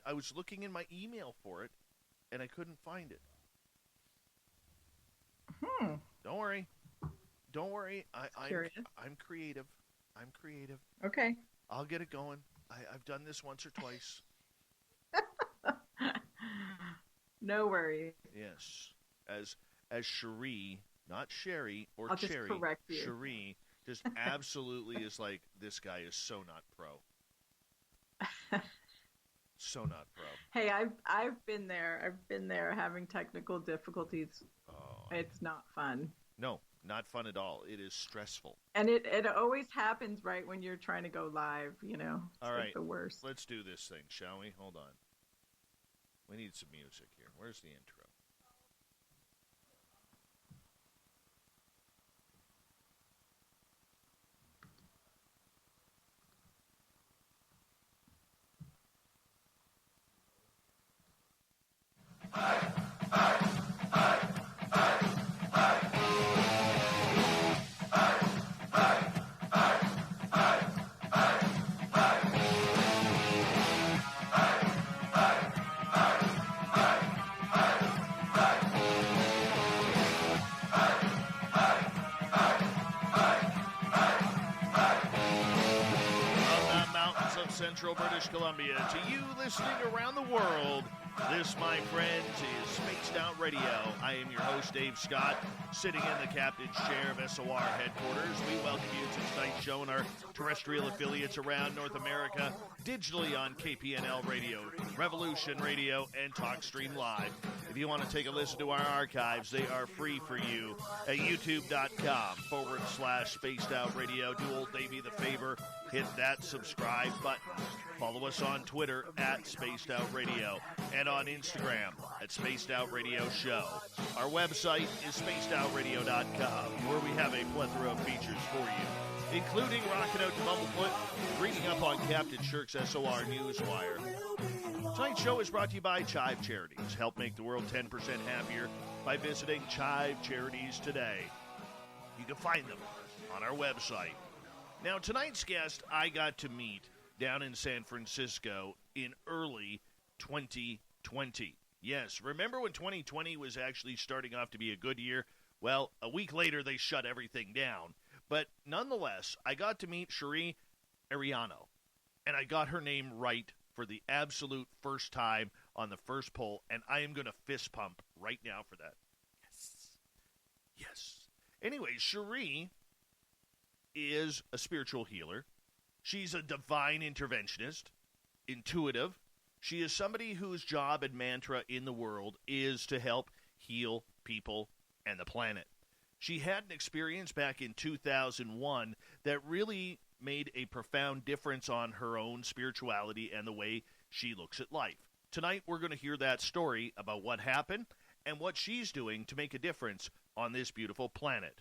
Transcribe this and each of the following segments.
I was looking in my email for it, and I couldn't find it. Don't worry. Don't worry. I'm creative. I'm creative. Okay. I'll get it going. I've done this once or twice. No worries. Yes. As Cherie, not Sherry or I'll Cherry. just correct you. Cherie just absolutely is like, this guy is so not pro. So not pro. Hey, I've been there. I've been there having technical difficulties. Oh, it's not fun. No, not fun at all. It is stressful. And it always happens right when you're trying to go live, It's all right, the worst. Let's do this thing, shall we? Hold on. We need some music here. Where's the intro? Central British Columbia, to you listening around the world, this, my friends, is Spaced Out Radio. I am your host, Dave Scott, sitting in the captain's chair of SOR headquarters. We welcome you to tonight's show and our terrestrial affiliates around North America, digitally on KPNL Radio, Revolution Radio, and TalkStream Live. If you want to take a listen to our archives, they are free for you at youtube.com/Spaced Out Radio. Do old Davey the favor, hit that subscribe button. Follow us on Twitter at Spaced Out Radio and on Instagram at Spaced Out Radio Show. Our website is spacedoutradio.com, where we have a plethora of features for you, including rocking out to Bumblefoot, reading up on Captain Shirk's SOR Newswire. Tonight's show is brought to you by Chive Charities. Help make the world 10% happier by visiting Chive Charities today. You can find them on our website. Now, tonight's guest I got to meet down in San Francisco in early 2020. Yes, remember when 2020 was actually starting off to be a good year? Well, a week later, they shut everything down. But nonetheless, I got to meet Cheri Arellano, and I got her name right for the absolute first time on the first poll, and I am going to fist pump right now for that. Yes. Anyway, Cheri is a spiritual healer. She's a divine interventionist, intuitive. She is somebody whose job and mantra in the world is to help heal people and the planet. She had an experience back in 2001 that really made a profound difference on her own spirituality and the way she looks at life. Tonight, we're going to hear that story about what happened and what she's doing to make a difference on this beautiful planet.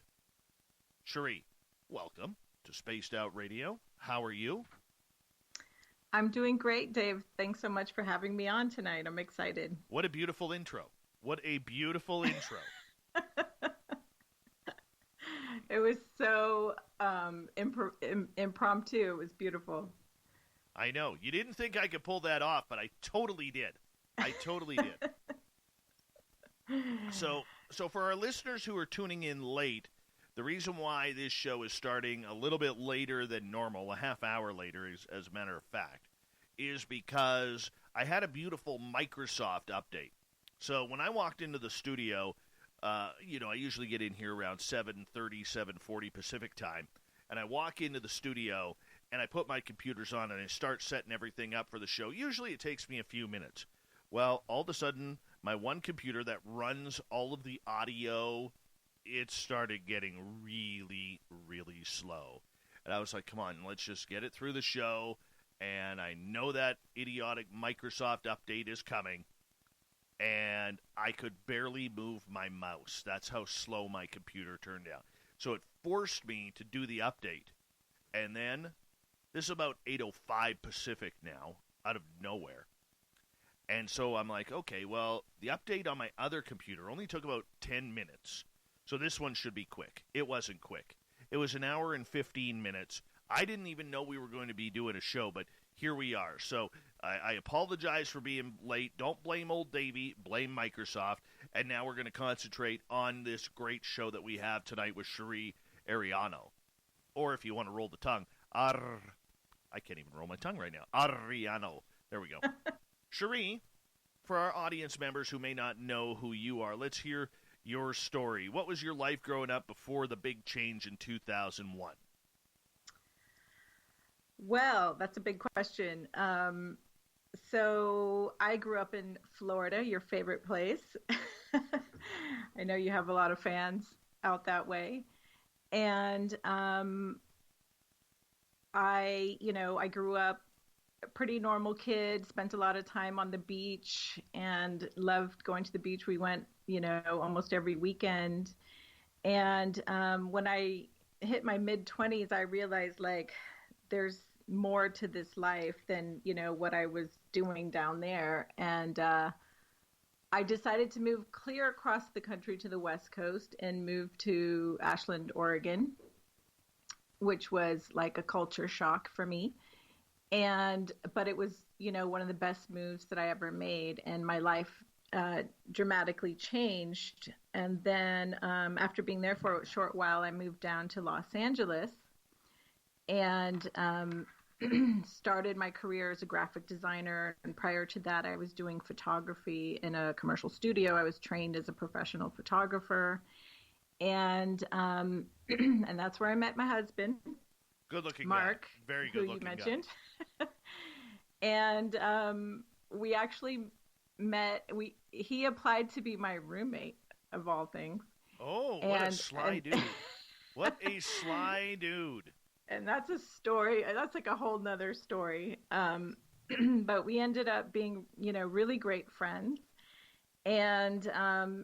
Cheri, welcome to Spaced Out Radio. How are you? I'm doing great, Dave. Thanks so much for having me on tonight. I'm excited. What a beautiful intro. What a beautiful intro. It was so impromptu. It was beautiful. I know. You didn't think I could pull that off, but I totally did. I totally did. So for our listeners who are tuning in late, the reason why this show is starting a little bit later than normal, a half hour later, as a matter of fact, is because I had a beautiful Microsoft update. So when I walked into the studio, I usually get in here around 7:30, 7:40 Pacific time, and I walk into the studio, and I put my computers on, and I start setting everything up for the show. Usually it takes me a few minutes. Well, all of a sudden, my one computer that runs all of the audio, it started getting really, really slow. And I was like, come on, let's just get it through the show. And I know that idiotic Microsoft update is coming. And I could barely move my mouse. That's how slow my computer turned out. So it forced me to do the update. And then, this is about 8:05 Pacific now, out of nowhere. And so I'm like, okay, well, the update on my other computer only took about 10 minutes. So this one should be quick. It wasn't quick. It was an hour and 15 minutes. I didn't even know we were going to be doing a show, but here we are. So I apologize for being late. Don't blame old Davey. Blame Microsoft. And now we're going to concentrate on this great show that we have tonight with Cheri Arellano. Or if you want to roll the tongue, I can't even roll my tongue right now. Arellano. There we go. Cheri, for our audience members who may not know who you are, let's hear your story. What was your life growing up before the big change in 2001? Well, that's a big question. So I grew up in Florida, your favorite place. I know you have a lot of fans out that way. And I grew up a pretty normal kid, spent a lot of time on the beach and loved going to the beach. We went, almost every weekend. And when I hit my mid-20s, I realized there's more to this life than, what I was doing down there. And I decided to move clear across the country to the West Coast and move to Ashland, Oregon, which was like a culture shock for me. But it was, one of the best moves that I ever made, and my life dramatically changed. And then after being there for a short while, I moved down to Los Angeles and started my career as a graphic designer. And prior to that, I was doing photography in a commercial studio. I was trained as a professional photographer. And and that's where I met my husband. Good-looking Mark, guy. Very good-looking guy. Who you mentioned. And we actually met. He applied to be my roommate, of all things. Oh, what a sly dude. What a sly dude. And that's a story. That's like a whole nother story. But we ended up being, really great friends. And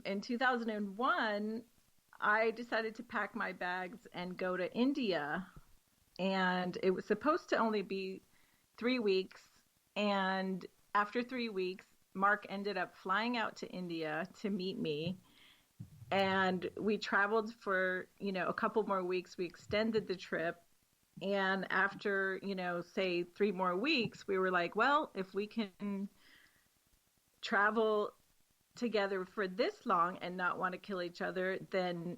in 2001, I decided to pack my bags and go to India. And it was supposed to only be 3 weeks. And after 3 weeks, Mark ended up flying out to India to meet me. And we traveled for, a couple more weeks. We extended the trip. And after, say 3 more weeks, we were like, well, if we can travel together for this long and not want to kill each other, then,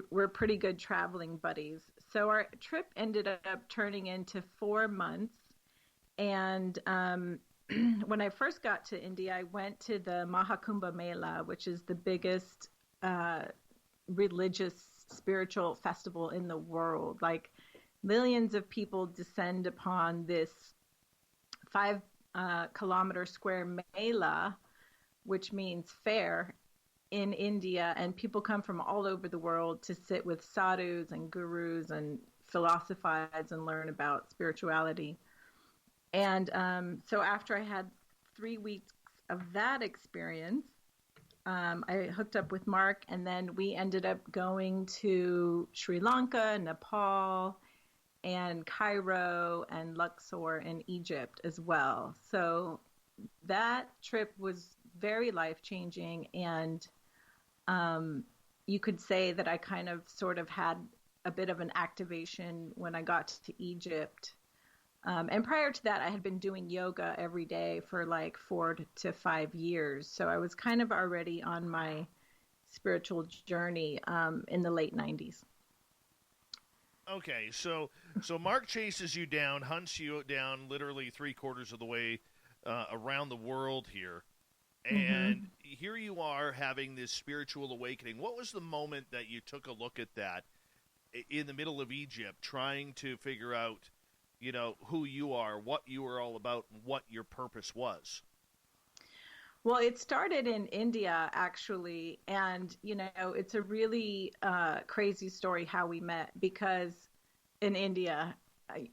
we're pretty good traveling buddies. So our trip ended up turning into 4 months. And when I first got to India, I went to the Maha Kumbh Mela, which is the biggest religious, spiritual festival in the world. Like, millions of people descend upon this 5 kilometer square mela, which means fair, in India, and people come from all over the world to sit with sadhus and gurus and philosophize and learn about spirituality. And so after I had 3 weeks of that experience, I hooked up with Mark, and then we ended up going to Sri Lanka, Nepal, and Cairo and Luxor in Egypt as well. So that trip was very life-changing, and you could say that I kind of sort of had a bit of an activation when I got to Egypt. And prior to that, I had been doing yoga every day for like 4 to 5 years. So I was kind of already on my spiritual journey in the late 90s. Okay, so Mark chases you down, hunts you down literally 3/4 of the way around the world here. And here you are having this spiritual awakening. What was the moment that you took a look at that in the middle of Egypt, trying to figure out, who you are, what you were all about, and what your purpose was? Well, it started in India, actually. And, it's a really crazy story how we met, because in India,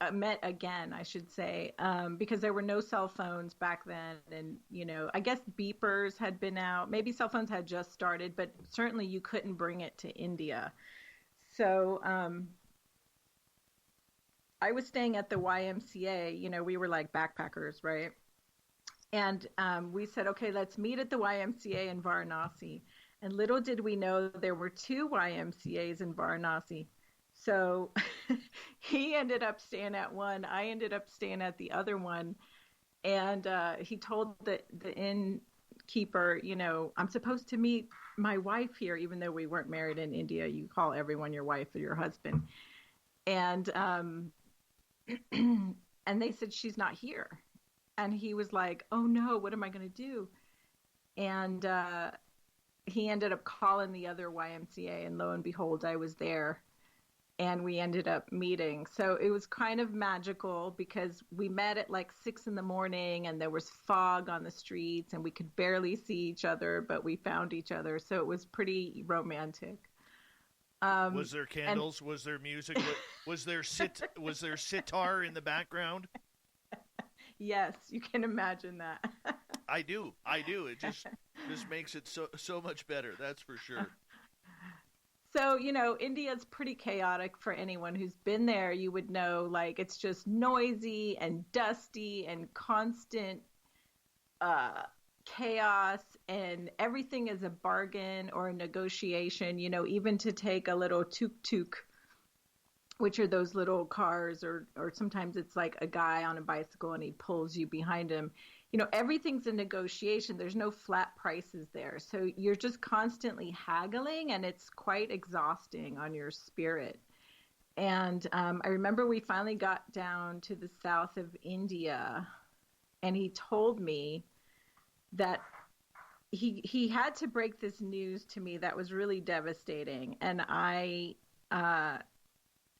I met again, I should say, because there were no cell phones back then. And, I guess beepers had been out. Maybe cell phones had just started, but certainly you couldn't bring it to India. So I was staying at the YMCA. We were like backpackers, right? And we said, okay, let's meet at the YMCA in Varanasi. And little did we know there were 2 YMCAs in Varanasi. So he ended up staying at one. I ended up staying at the other one. And he told the innkeeper, I'm supposed to meet my wife here, even though we weren't married in India. You call everyone your wife or your husband. And and they said, she's not here. And he was like, oh no, what am I going to do? And he ended up calling the other YMCA, and lo and behold, I was there. And we ended up meeting. So it was kind of magical because we met at like 6 a.m. and there was fog on the streets and we could barely see each other, but we found each other. So it was pretty romantic. Was there candles? Was there music? Was there sitar in the background? Yes, you can imagine that. I do. It just makes it so much better. That's for sure. So, India's pretty chaotic. For anyone who's been there, you would know, like, it's just noisy and dusty and constant chaos, and everything is a bargain or a negotiation, even to take a little tuk-tuk, which are those little cars, or sometimes it's like a guy on a bicycle and he pulls you behind him. Everything's a negotiation. There's no flat prices there. So you're just constantly haggling, and it's quite exhausting on your spirit. And I remember we finally got down to the south of India, and he told me that he had to break this news to me that was really devastating. And I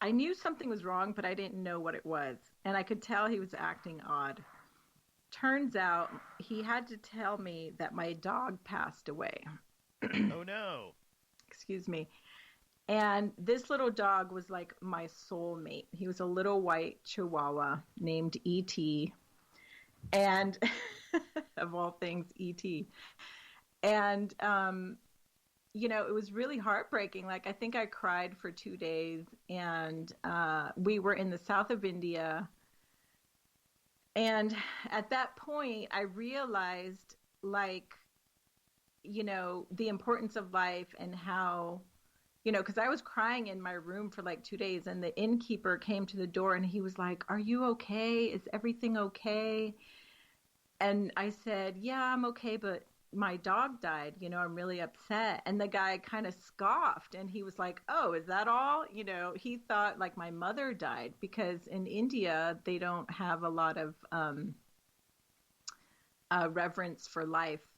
knew something was wrong, but I didn't know what it was. And I could tell he was acting odd. Turns out he had to tell me that my dog passed away. Oh, no. Excuse me. And this little dog was like my soulmate. He was a little white Chihuahua named E.T. And of all things, E.T. And, it was really heartbreaking. Like, I think I cried for 2 days, and we were in the south of India. And at that point, I realized, like, the importance of life and how, because I was crying in my room for like 2 days, and the innkeeper came to the door and he was like, "Are you okay? Is everything okay?" And I said, "Yeah, I'm okay, but my dog died, I'm really upset." And the guy kind of scoffed, and he was like, "Oh, is that all?" He thought like my mother died, because in India, they don't have a lot of reverence for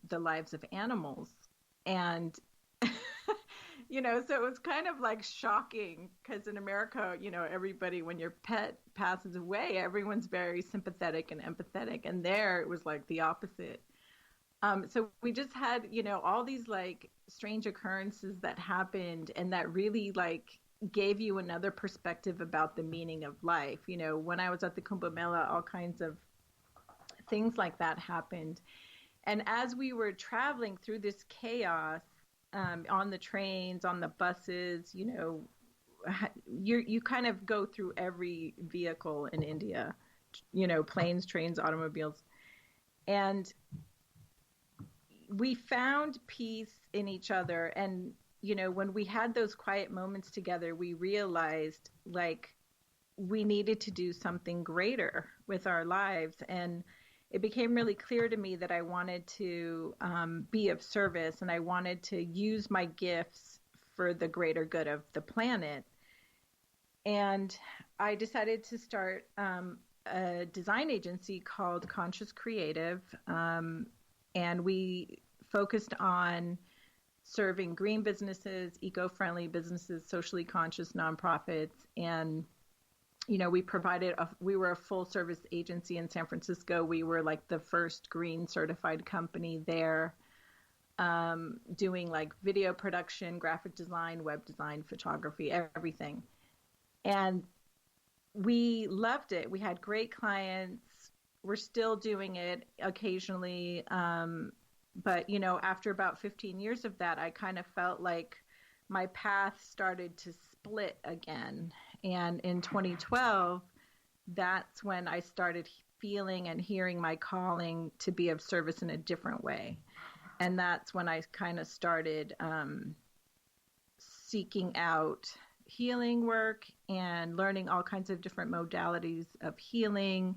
the lives of animals. And, so it was kind of like shocking, because in America, everybody, when your pet passes away, everyone's very sympathetic and empathetic. And there it was like the opposite. So we just had, all these like strange occurrences that happened, and that really like gave you another perspective about the meaning of life. When I was at the Kumbh Mela, all kinds of things like that happened. And as we were traveling through this chaos, on the trains, on the buses, you kind of go through every vehicle in India, planes, trains, automobiles. And we found peace in each other. And, when we had those quiet moments together, we realized like we needed to do something greater with our lives. And it became really clear to me that I wanted to be of service, and I wanted to use my gifts for the greater good of the planet. And I decided to start a design agency called Conscious Creative. And we focused on serving green businesses, eco-friendly businesses, socially conscious nonprofits. And, we were a full service agency in San Francisco. We were like the first green certified company there, doing like video production, graphic design, web design, photography, everything. And we loved it. We had great clients. We're still doing it occasionally. But, after about 15 years of that, I kind of felt like my path started to split again. And in 2012, that's when I started feeling and hearing my calling to be of service in a different way. And that's when I kind of started seeking out healing work and learning all kinds of different modalities of healing,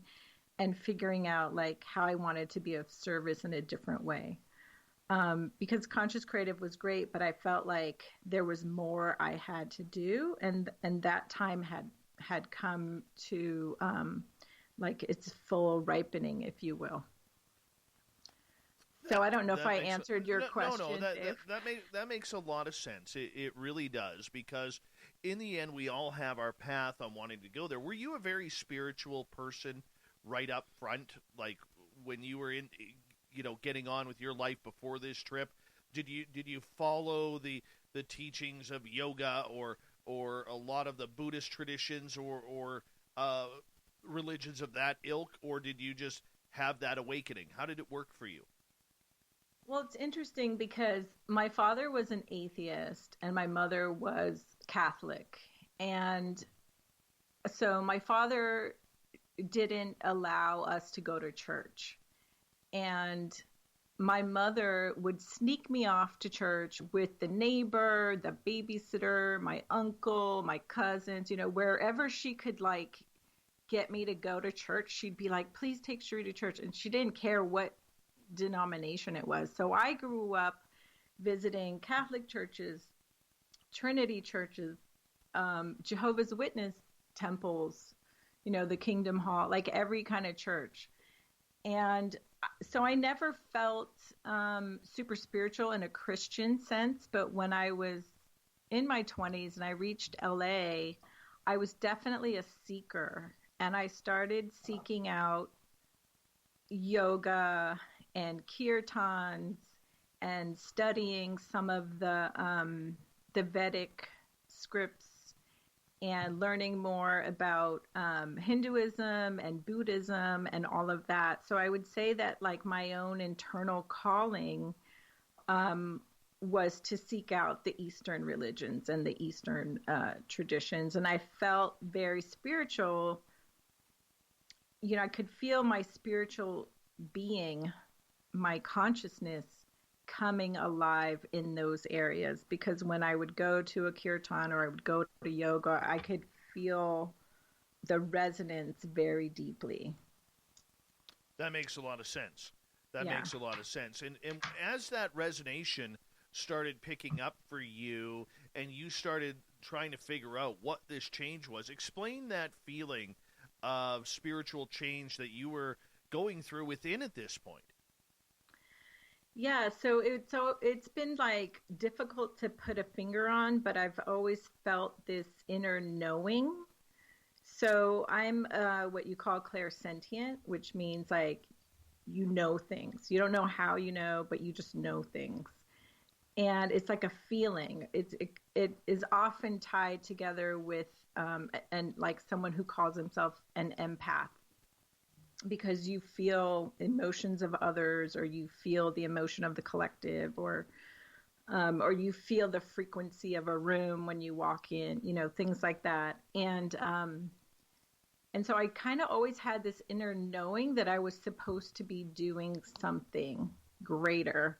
and figuring out like how I wanted to be of service in a different way. Because Conscious Creative was great, but I felt like there was more I had to do, and that time had come to like its full ripening, if you will. So I don't know if I answered your question. No, that makes a lot of sense. It really does, because in the end, we all have our path on wanting to go there. Were you a very spiritual person right up front, like when you were in, getting on with your life before this trip? Did you follow the teachings of yoga or a lot of the Buddhist traditions or religions of that ilk, or did you just have that awakening? How did it work for you? Well, it's interesting because my father was an atheist and my mother was Catholic. And so my father didn't allow us to go to church. And my mother would sneak me off to church with the neighbor, the babysitter, my uncle, my cousins, wherever she could like get me to go to church. She'd be like, please take Cherie to church. And she didn't care what denomination it was. So I grew up visiting Catholic churches, Trinity churches, Jehovah's Witness temples, the Kingdom Hall, like every kind of church. And so I never felt super spiritual in a Christian sense, but when I was in my 20s and I reached LA, I was definitely a seeker, and I started seeking out yoga and kirtans and studying some of the Vedic scripts and learning more about Hinduism and Buddhism and all of that. So I would say that like my own internal calling was to seek out the Eastern religions and the Eastern traditions. And I felt very spiritual. I could feel my spiritual being, my consciousness coming alive in those areas, because when I would go to a kirtan or I would go to yoga, I could feel the resonance very deeply. That makes a lot of sense. Makes a lot of sense. And as that resonation started picking up for you and you started trying to figure out what this change was, explain that feeling of spiritual change that you were going through within at this point. Yeah, so it's been like difficult to put a finger on, but I've always felt this inner knowing. So I'm what you call clairsentient, which means like you know things. You don't know how you know, but you just know things. And it's like a feeling. It is often tied together with and like someone who calls himself an empath, because you feel emotions of others, or you feel the emotion of the collective, or you feel the frequency of a room when you walk in, things like that. And so I kind of always had this inner knowing that I was supposed to be doing something greater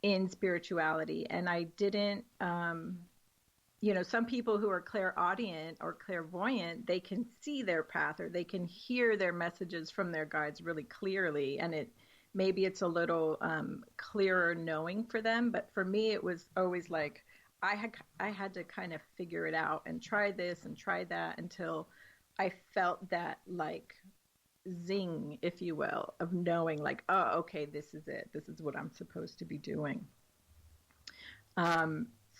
in spirituality. And I didn't, some people who are clairaudient or clairvoyant, they can see their path, or they can hear their messages from their guides really clearly. And maybe it's a little clearer knowing for them. But for me, it was always like I had to kind of figure it out and try this and try that until I felt that like zing, if you will, of knowing like, oh, okay, this is it. This is what I'm supposed to be doing.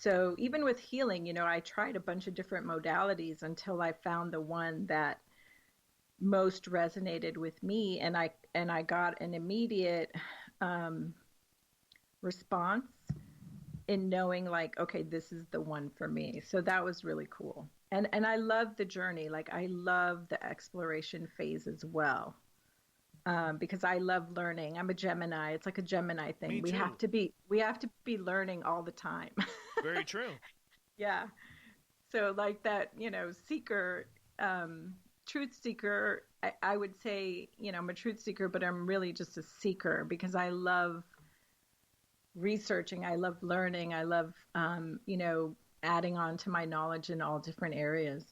So even with healing, I tried a bunch of different modalities until I found the one that most resonated with me, and I got an immediate response in knowing like, okay, this is the one for me. So that was really cool. And I love the journey. Like I love the exploration phase as well. Because I love learning. I'm a Gemini. It's like a Gemini thing. Me too. We have to be learning all the time. Very true. Yeah. So like that, seeker, truth seeker, I would say, I'm a truth seeker, but I'm really just a seeker because I love researching. I love learning. I love, adding on to my knowledge in all different areas.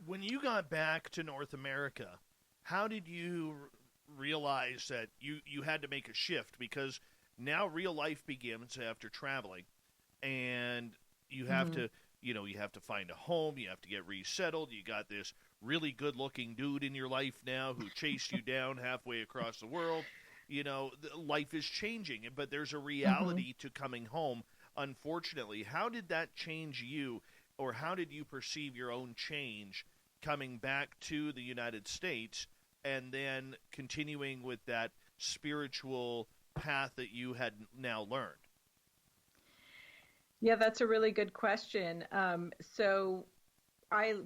When you got back to North America, how did you realize that you had to make a shift? Because now real life begins after traveling, and you have to, you have to find a home, you have to get resettled. You got this really good-looking dude in your life now who chased you down halfway across the world. Life is changing, but there's a reality to coming home, unfortunately. How did that change you, or how did you perceive your own change coming back to the United States and then continuing with that spiritual path that you had now learned? Yeah, that's a really good question. So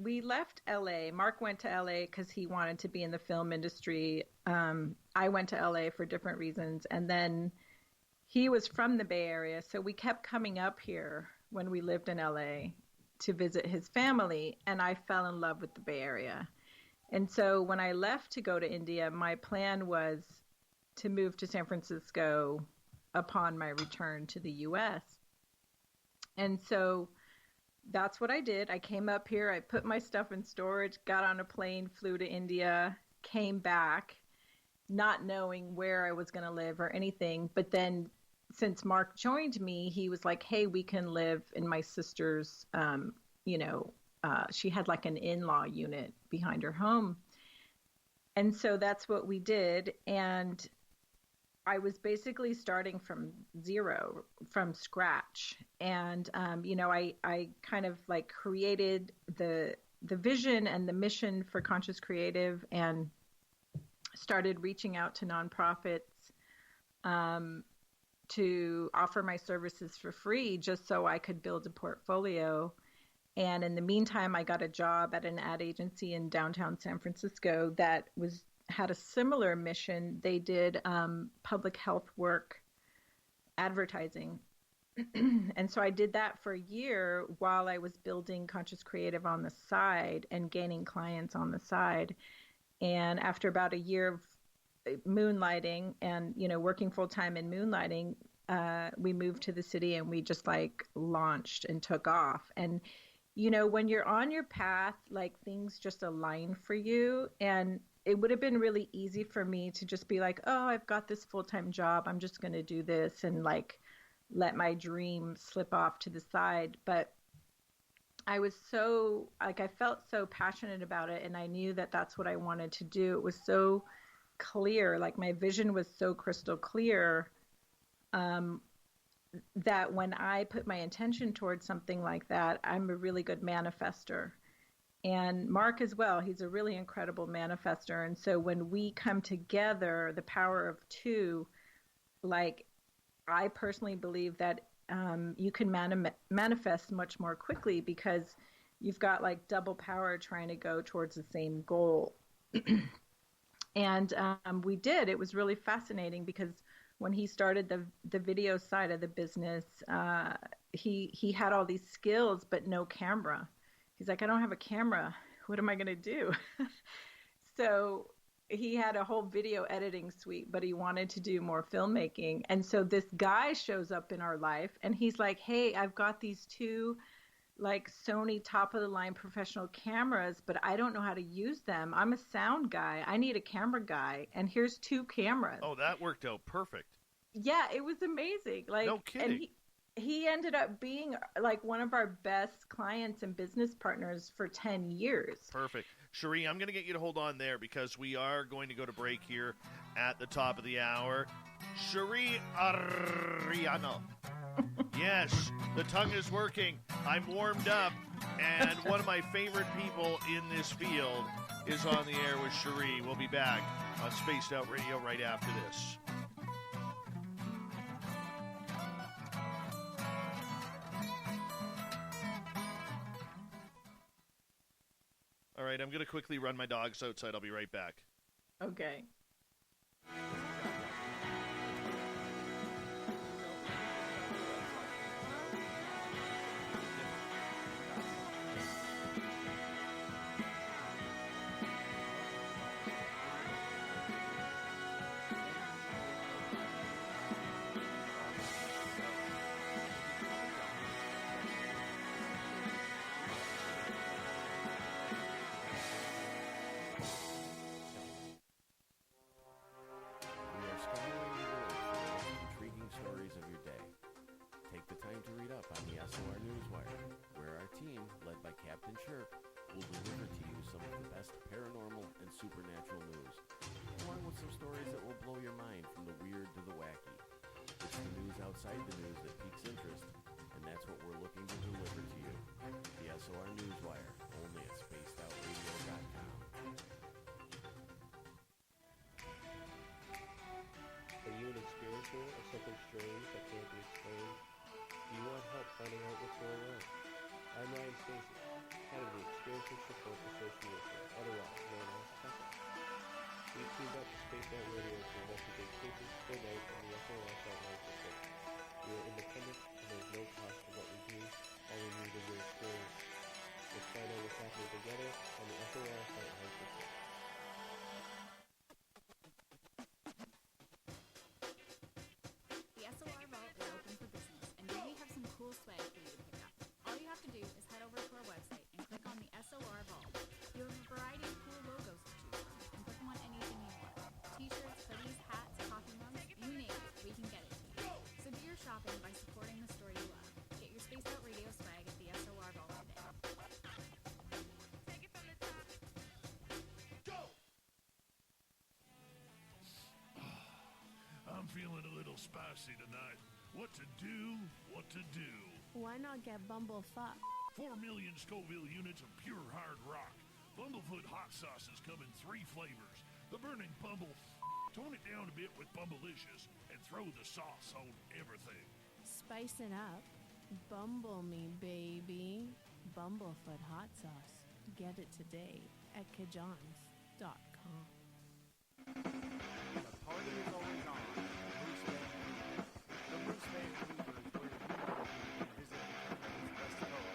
we left LA. Mark went to LA because he wanted to be in the film industry. I went to LA for different reasons. And then he was from the Bay Area. So we kept coming up here when we lived in LA to visit his family. And I fell in love with the Bay Area. And so when I left to go to India, my plan was to move to San Francisco upon my return to the US. And so that's what I did. I came up here, I put my stuff in storage, got on a plane, flew to India, came back, not knowing where I was going to live or anything. But then since Mark joined me, he was like, hey, we can live in my sister's, she had like an in-law unit behind her home. And so that's what we did. And I was basically starting from zero, from scratch. And, I kind of like created the vision and the mission for Conscious Creative and started reaching out to nonprofits to offer my services for free just so I could build a portfolio. And in the meantime, I got a job at an ad agency in downtown San Francisco that had a similar mission. They did public health work, advertising. And so I did that for a year while I was building Conscious Creative on the side and gaining clients on the side. And after about a year of moonlighting and, working full time in moonlighting, we moved to the city and we just like launched and took off. And, when you're on your path, like things just align for you. And it would have been really easy for me to just be like, oh, I've got this full-time job. I'm just going to do this and like let my dream slip off to the side. But I was I felt so passionate about it. And I knew that that's what I wanted to do. It was so clear. Like my vision was so crystal clear that when I put my intention towards something like that, I'm a really good manifester. And Mark as well, he's a really incredible manifester. And so when we come together, the power of two, like I personally believe that you can manifest much more quickly because you've got like double power trying to go towards the same goal. And we did. It was really fascinating because when he started the video side of the business, he had all these skills, but no camera. He's like, I don't have a camera. What am I going to do? So he had a whole video editing suite, but he wanted to do more filmmaking. And so this guy shows up in our life and he's like, hey, I've got these two like Sony top of the line professional cameras, but I don't know how to use them. I'm a sound guy. I need a camera guy. And here's two cameras. Oh, that worked out perfect. Yeah, it was amazing. Like, no kidding. And he ended up being like one of our best clients and business partners for 10 years. Perfect. Cherie, I'm going to get you to hold on there because we are going to go to break here at the top of the hour. Cheri Arellano. Yes, the tongue is working. I'm warmed up, and one of my favorite people in this field is on the air with Cherie. We'll be back on Spaced Out Radio right after this. All right, I'm going to quickly run my dogs outside. I'll be right back. Okay. Sure will deliver to you some of the best paranormal and supernatural news, along with some stories that will blow your mind from the weird to the wacky. It's the news outside the news that piques interest, and that's what we're looking to deliver to you. The SOR Newswire, only at spacedoutradio.com. Are you an experiencer of something strange that can't be explained? Do you want help finding out what's going on? I'm Ryan Stacy, head of the Experiencer Support Association, otherwise known as TESA. We teamed up to Spaced Out Radio to investigate cases per night in the SOR Satellite System. We are independent and there's no cost to what we do. All we need is your experience. Let's find out what's happening together on the SOR Satellite System. The SOR Vault is open for business, and we have some cool swag for you to pick up. All you have to do is head over to our website and click on the SOR Vault. You have a variety of cool logos to choose from, and put them on anything you want. T-shirts, hoodies, hats, coffee mugs, you name it, we can get it to you. So do your shopping by supporting the store you love. Get your Spaced Out Radio swag at the SOR Vault today. Take it from the top. Go! I'm feeling a little spicy tonight. What to do, what to do. Why not get Bumblefuck? 4 million Scoville units of pure hard rock. Bumblefoot hot sauces come in 3 flavors. The burning Bumble. Tone it down a bit with Bumblicious and throw the sauce on everything. Spice it up. Bumble me, baby. Bumblefoot hot sauce. Get it today at kajans.com. The party is always on. The Bruce Bay Fever is where you know you can visit the West Coast.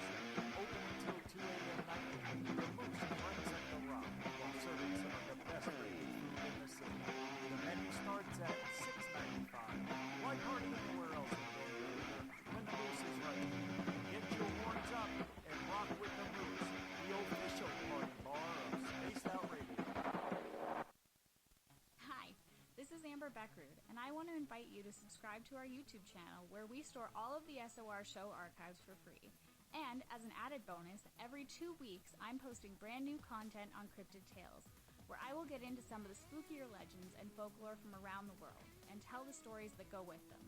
Open until 2 a.m. nightly. The Moose runs at the Rock while serving some of the best Indian food in the city. The menu starts at $6.95. Why party anywhere else in the area when the Moose is right? Get your horns up and rock with the Moose, the official party bar of Spaced Out Radio. Hi, this is Amber Beckrud, and I want to invite you to subscribe to our YouTube channel where we store all of the SOR show archives for free. And as an added bonus, every 2 weeks I'm posting brand new content on Cryptid Tales, where I will get into some of the spookier legends and folklore from around the world and tell the stories that go with them.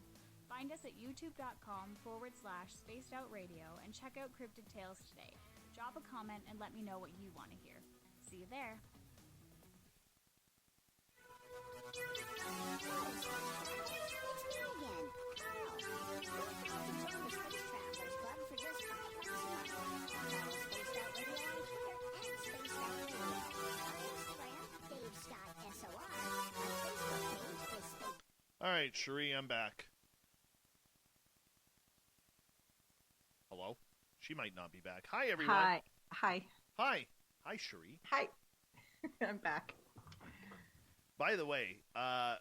Find us at youtube.com/spacedoutradio and check out Cryptid Tales today. Drop a comment and let me know what you want to hear. See you there. All right, Cherie, I'm back. Hello? She might not be back. Hi, everyone. Hi. Hi, Cherie. Hi. I'm back. By the way, I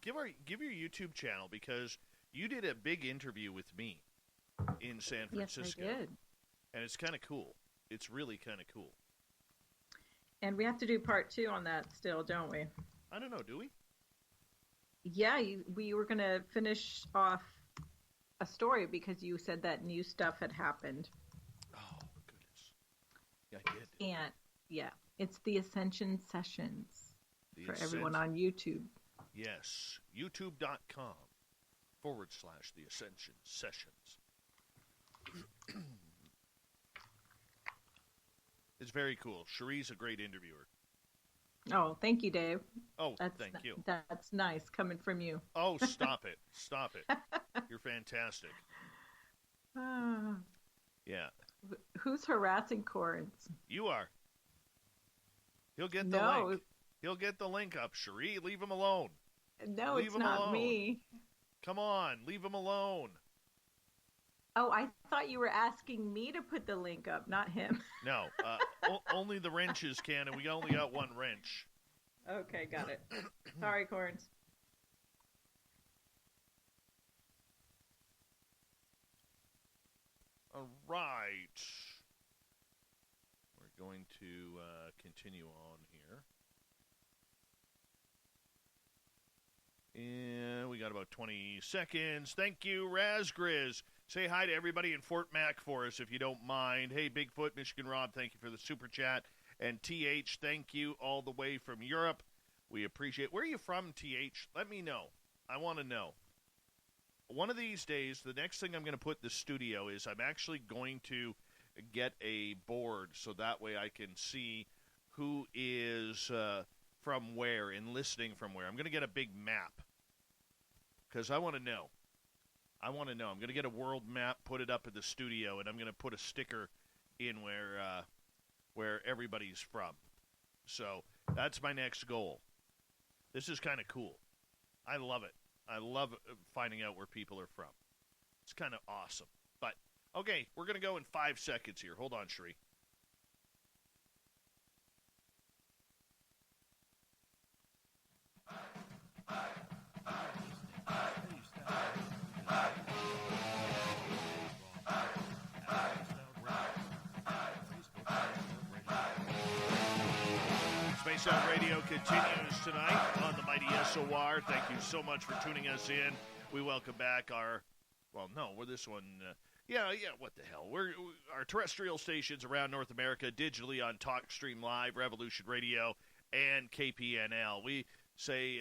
give your YouTube channel because you did a big interview with me in San Francisco. Yes, I did. And it's kind of cool. It's really kind of cool. And we have to do part 2 on that still, don't we? I don't know, do we? Yeah, we were going to finish off a story because you said that new stuff had happened. Oh, goodness. Yeah, I did. And, yeah, it's the Ascension Sessions for everyone on YouTube. Yes, youtube.com/the Ascension Sessions. It's very cool. Cherie's a great interviewer. Oh, thank you, Dave. Oh, thank you. That's nice coming from you. Oh, stop it. Stop it. You're fantastic. Yeah. Who's harassing Corns? You are. He'll get the link. He'll get the link up. Cherie, leave him alone. No, leave it's him not alone. me. Come on, leave him alone. Oh, I thought you were asking me to put the link up, not him. No, only the wrenches can, and we only got one wrench. Okay, got it. Sorry, Corns. All right. We're going to continue on here. And we got about 20 seconds. Thank you, Razgriz. Say hi to everybody in Fort Mac for us, if you don't mind. Hey, Bigfoot, Michigan Rob, thank you for the super chat. And TH, thank you all the way from Europe. We appreciate. Where are you from, TH? Let me know. I want to know. One of these days, the next thing I'm going to put in the studio is I'm actually going to get a board so that way I can see who is from where and listening from where. I'm going to get a big map because I want to know. I'm going to get a world map, put it up in the studio, and I'm going to put a sticker in where everybody's from. So that's my next goal. This is kind of cool. I love it. I love finding out where people are from. It's kind of awesome. But, okay, we're going to go in 5 seconds here. Hold on, Cherie. Space Out Radio continues tonight on the mighty SOR. Thank you so much for tuning us in. We welcome back we're this one. What the hell? We're our terrestrial stations around North America, digitally on TalkStream Live, Revolution Radio, and KPNL. We say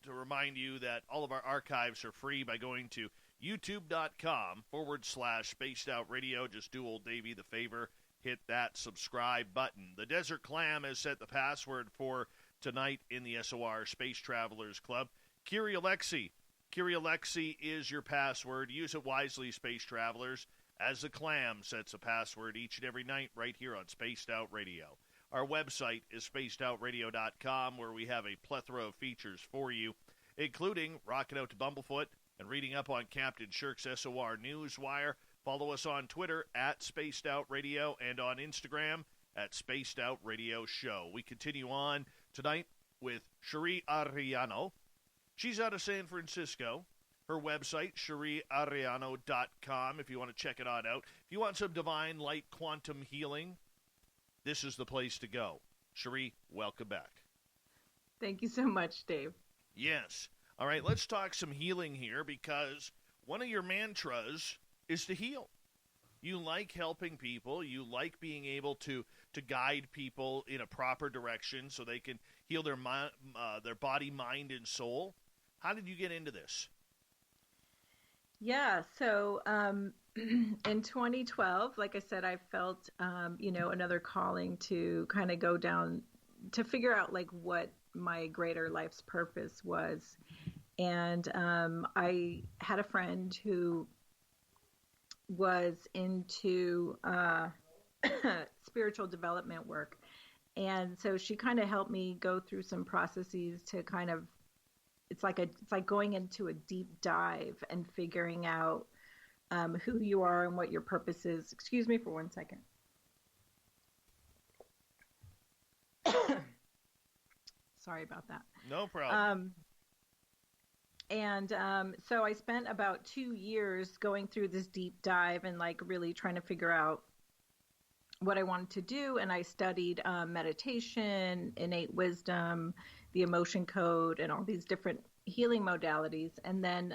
to remind you that all of our archives are free by going to youtube.com/Spaced Out Radio. Just do old Davey the favor. Hit that subscribe button. The Desert Clam has set the password for tonight in the SOR Space Travelers Club. Cheri Alexi. Cheri Alexi is your password. Use it wisely, Space Travelers, as the Clam sets a password each and every night right here on Spaced Out Radio. Our website is spacedoutradio.com, where we have a plethora of features for you, including rocking out to Bumblefoot and reading up on Captain Shirk's SOR Newswire. Follow us on Twitter at Spaced Out Radio and on Instagram at Spaced Out Radio Show. We continue on tonight with Cheri Arellano. She's out of San Francisco. Her website, cheriarellano.com, if you want to check it out. If you want some divine light quantum healing, this is the place to go. Cheri, welcome back. Thank you so much, Dave. Yes. All right, let's talk some healing here, because one of your mantras is to heal. You like helping people. You like being able to guide people in a proper direction so they can heal their body, mind, and soul. How did you get into this? Yeah, so in 2012, like I said, I felt, another calling to kind of go down to figure out like what my greater life's purpose was. And I had a friend who was into spiritual development work. And so she kind of helped me go through some processes to kind of, it's like going into a deep dive and figuring out who you are and what your purpose is. Excuse me for 1 second. Sorry about that. No problem. So I spent about 2 years going through this deep dive and like really trying to figure out what I wanted to do. And I studied meditation, innate wisdom, the emotion code, and all these different healing modalities. And then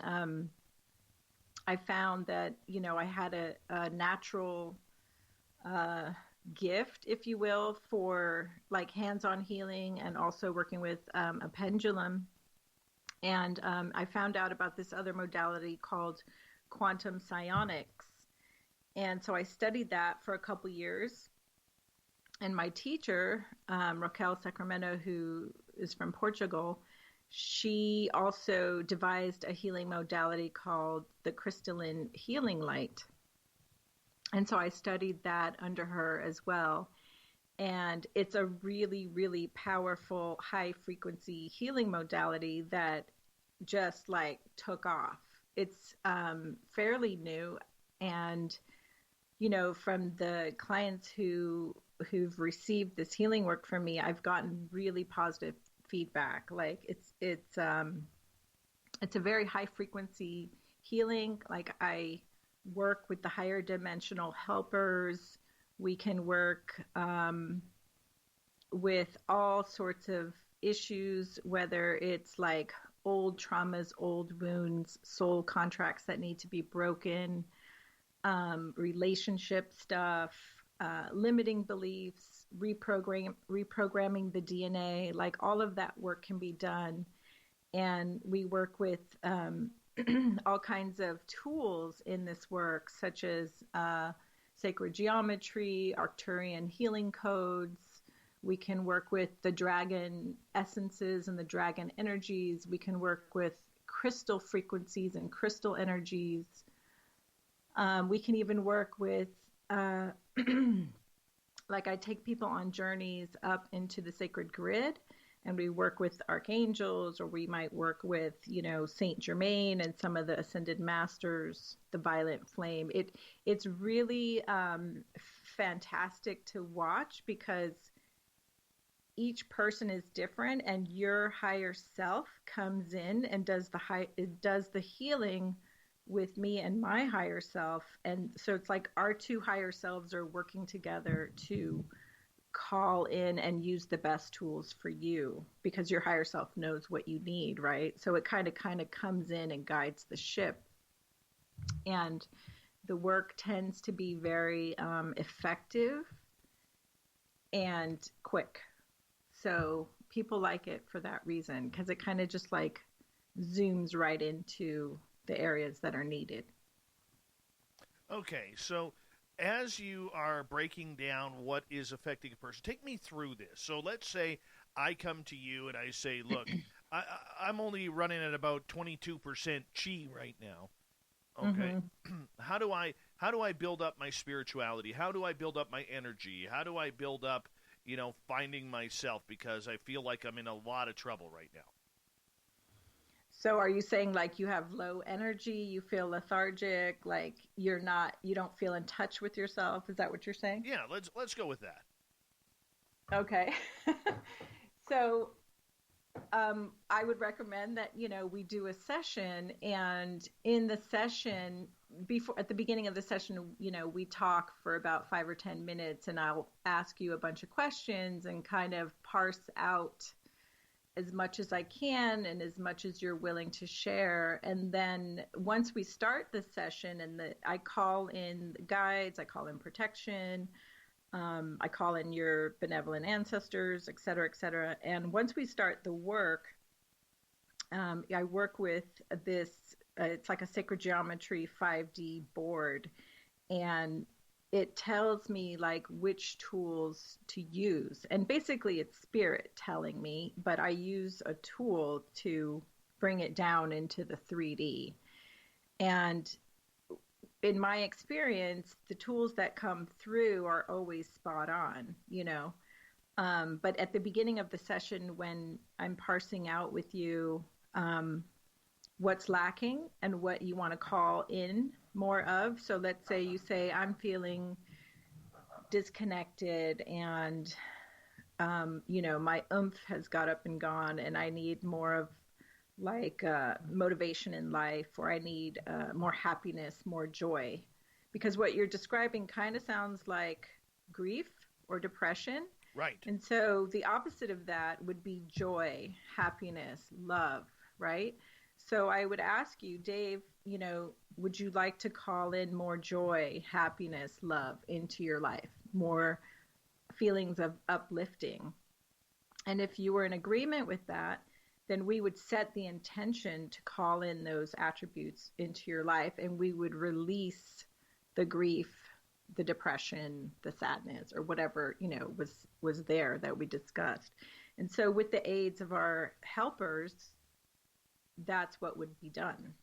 I found that, I had a natural gift, if you will, for like hands-on healing and also working with a pendulum. And I found out about this other modality called quantum psionics. And so I studied that for a couple years. And my teacher, Raquel Sacramento, who is from Portugal, she also devised a healing modality called the Crystalline healing light. And so I studied that under her as well. And it's a really, really powerful high-frequency healing modality that just like took off. It's fairly new, and from the clients who've received this healing work from me, I've gotten really positive feedback. Like it's a very high-frequency healing. Like I work with the higher dimensional helpers. We can work with all sorts of issues, whether it's like old traumas, old wounds, soul contracts that need to be broken, relationship stuff, limiting beliefs, reprogramming the DNA, like all of that work can be done. And we work with all kinds of tools in this work, such as sacred geometry, Arcturian healing codes. We can work with the dragon essences and the dragon energies. We can work with crystal frequencies and crystal energies. We can even work with, like I take people on journeys up into the sacred grid, and we work with archangels, or we might work with, Saint Germain and some of the ascended masters, the violet flame. It's really fantastic to watch, because each person is different, and your higher self comes in and does the healing with me and my higher self. And so it's like our two higher selves are working together to call in and use the best tools for you, because your higher self knows what you need, right? So it kind of comes in and guides the ship. And the work tends to be very effective and quick. So people like it for that reason, because it kind of just like zooms right into the areas that are needed. Okay, so as you are breaking down what is affecting a person, take me through this. So let's say I come to you and I say, look, I'm only running at about 22% chi right now. Okay. Mm-hmm. How do I build up my spirituality? How do I build up my energy? How do I build up, finding myself? Because I feel like I'm in a lot of trouble right now. So are you saying like you have low energy, you feel lethargic, like you don't feel in touch with yourself? Is that what you're saying? Yeah, let's go with that. Okay. So I would recommend that, we do a session, and in the session, at the beginning of the session, we talk for about 5 or 10 minutes, and I'll ask you a bunch of questions and kind of parse out as much as I can and as much as you're willing to share. And then once we start the session, I call in guides, I call in protection, I call in your benevolent ancestors, et cetera, et cetera. And once we start the work, I work with this, it's like a sacred geometry 5D board, and it tells me like which tools to use. And basically it's spirit telling me, but I use a tool to bring it down into the 3D. And in my experience, the tools that come through are always spot on, but at the beginning of the session, when I'm parsing out with you what's lacking and what you want to call in more of. So let's say you say, I'm feeling disconnected and, my oomph has got up and gone, and I need more of like motivation in life, or I need more happiness, more joy. Because what you're describing kind of sounds like grief or depression. Right. And so the opposite of that would be joy, happiness, love, right? So I would ask you, Dave, would you like to call in more joy, happiness, love into your life, more feelings of uplifting? And if you were in agreement with that, then we would set the intention to call in those attributes into your life, and we would release the grief, the depression, the sadness, or whatever, was there that we discussed. And so with the aids of our helpers, that's what would be done.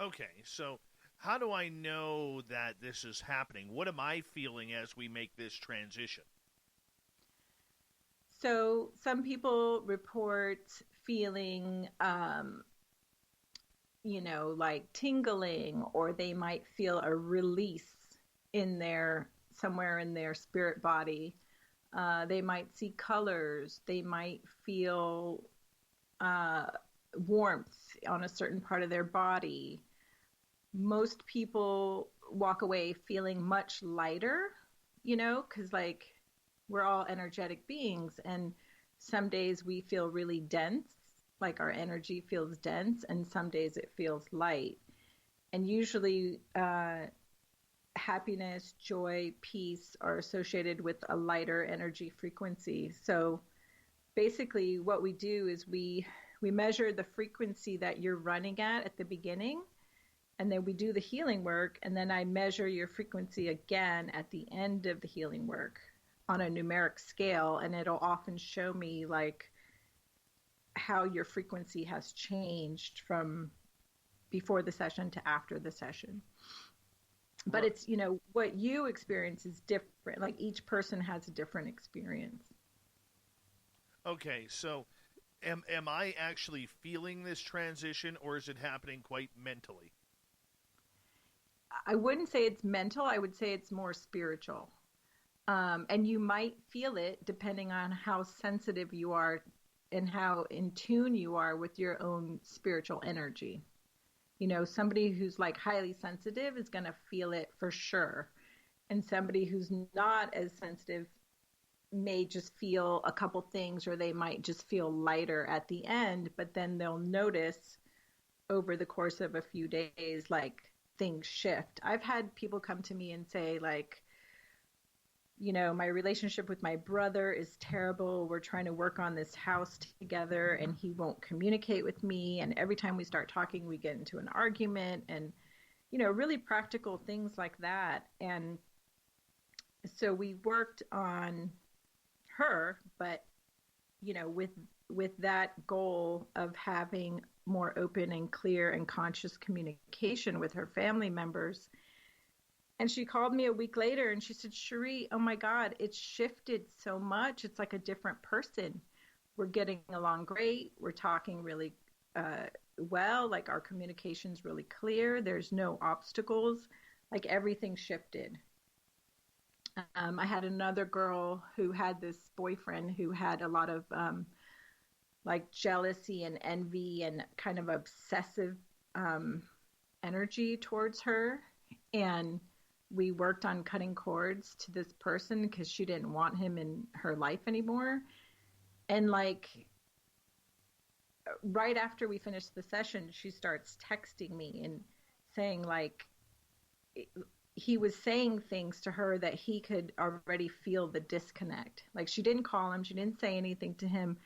Okay, so how do I know that this is happening? What am I feeling as we make this transition? So some people report feeling, like tingling, or they might feel a release somewhere in their spirit body. They might see colors. They might feel warmth on a certain part of their body. Most people walk away feeling much lighter, because like we're all energetic beings, and some days we feel really dense, like our energy feels dense, and some days it feels light. And usually happiness, joy, peace are associated with a lighter energy frequency. So basically what we do is we measure the frequency that you're running at the beginning, and then we do the healing work, and then I measure your frequency again at the end of the healing work on a numeric scale, and it'll often show me like how your frequency has changed from before the session to after the session. But it's, you know, what you experience is different. Like each person has a different experience. Okay, so am I actually feeling this transition, or is it happening quite mentally? I wouldn't say it's mental. I would say it's more spiritual. And you might feel it depending on how sensitive you are and how in tune you are with your own spiritual energy. You know, somebody who's like highly sensitive is going to feel it for sure. And somebody who's not as sensitive may just feel a couple things, or they might just feel lighter at the end, but then they'll notice over the course of a few days, like things shift. I've had people come to me and say like, you know, my relationship with my brother is terrible. We're trying to work on this house together and he won't communicate with me. And every time we start talking, we get into an argument, and, you know, really practical things like that. And so we worked on her, but, you know, with that goal of having more open and clear and conscious communication with her family members. And she called me a week later and she said, Cherie, oh my God, it's shifted so much. It's like a different person. We're getting along great. We're talking really well. Like our communication's really clear. There's no obstacles. Like everything shifted. I had another girl who had this boyfriend who had a lot of like jealousy and envy and kind of obsessive energy towards her. And we worked on cutting cords to this person because she didn't want him in her life anymore. And like right after we finished the session, she starts texting me and saying like he was saying things to her that he could already feel the disconnect. Like she didn't call him, she didn't say anything to him,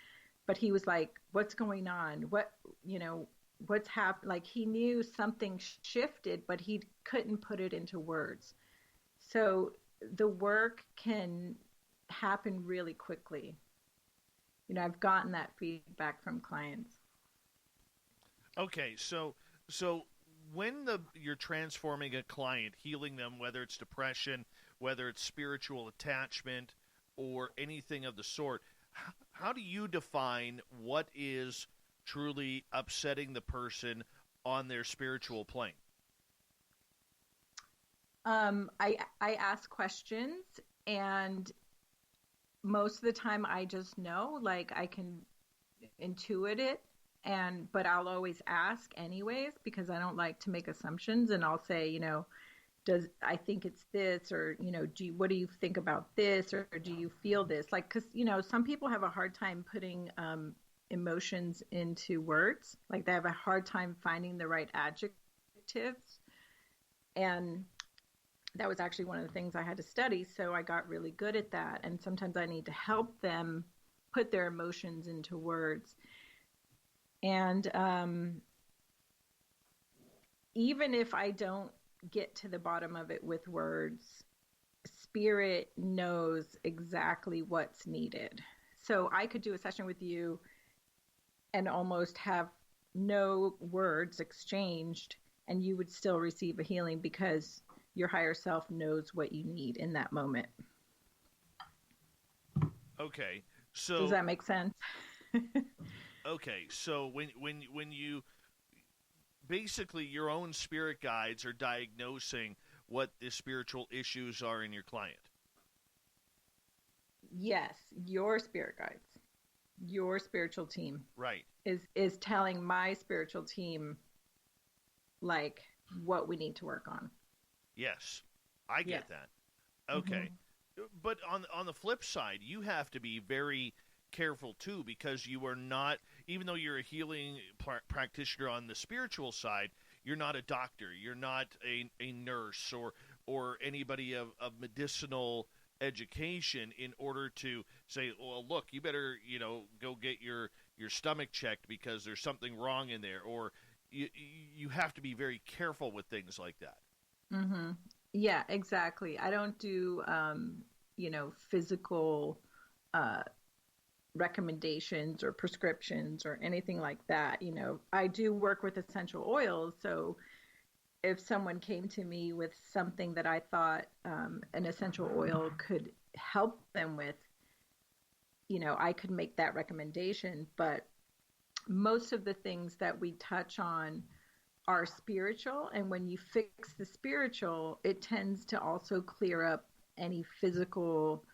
but he was like, what's going on? What, you know, what's happened? Like he knew something shifted, but he couldn't put it into words. So the work can happen really quickly. You know, I've gotten that feedback from clients. Okay, so when you're transforming a client, healing them, whether it's depression, whether it's spiritual attachment, or anything of the sort, how do you define what is truly upsetting the person on their spiritual plane? I ask questions, and most of the time I just know, like I can intuit it, but I'll always ask anyways because I don't like to make assumptions, and I'll say, you know, I think it's this, or, you know, what do you think about this, or do you feel this? Like, because, you know, some people have a hard time putting emotions into words. Like they have a hard time finding the right adjectives. And that was actually one of the things I had to study. So I got really good at that. And sometimes I need to help them put their emotions into words. And even if I don't get to the bottom of it with words, spirit knows exactly what's needed. So I could do a session with you and almost have no words exchanged, and you would still receive a healing because your higher self knows what you need in that moment. Okay, so does that make sense? Okay, so when you basically your own spirit guides are diagnosing what the spiritual issues are in your client. Yes, your spirit guides, your spiritual team, right, is telling my spiritual team like what we need to work on. Yes, I get that. Okay, but on the flip side, you have to be very careful too, because you are not, even though you're a healing practitioner on the spiritual side, You're not a doctor. You're not a nurse or anybody of medicinal education in order to say, well, look, you better, go get your stomach checked because there's something wrong in there, or you have to be very careful with things like that. Mm-hmm. Yeah, exactly. I don't do, physical recommendations or prescriptions or anything like that. I do work with essential oils. So if someone came to me with something that I thought an essential oil could help them with, I could make that recommendation. But most of the things that we touch on are spiritual. And when you fix the spiritual, it tends to also clear up any physical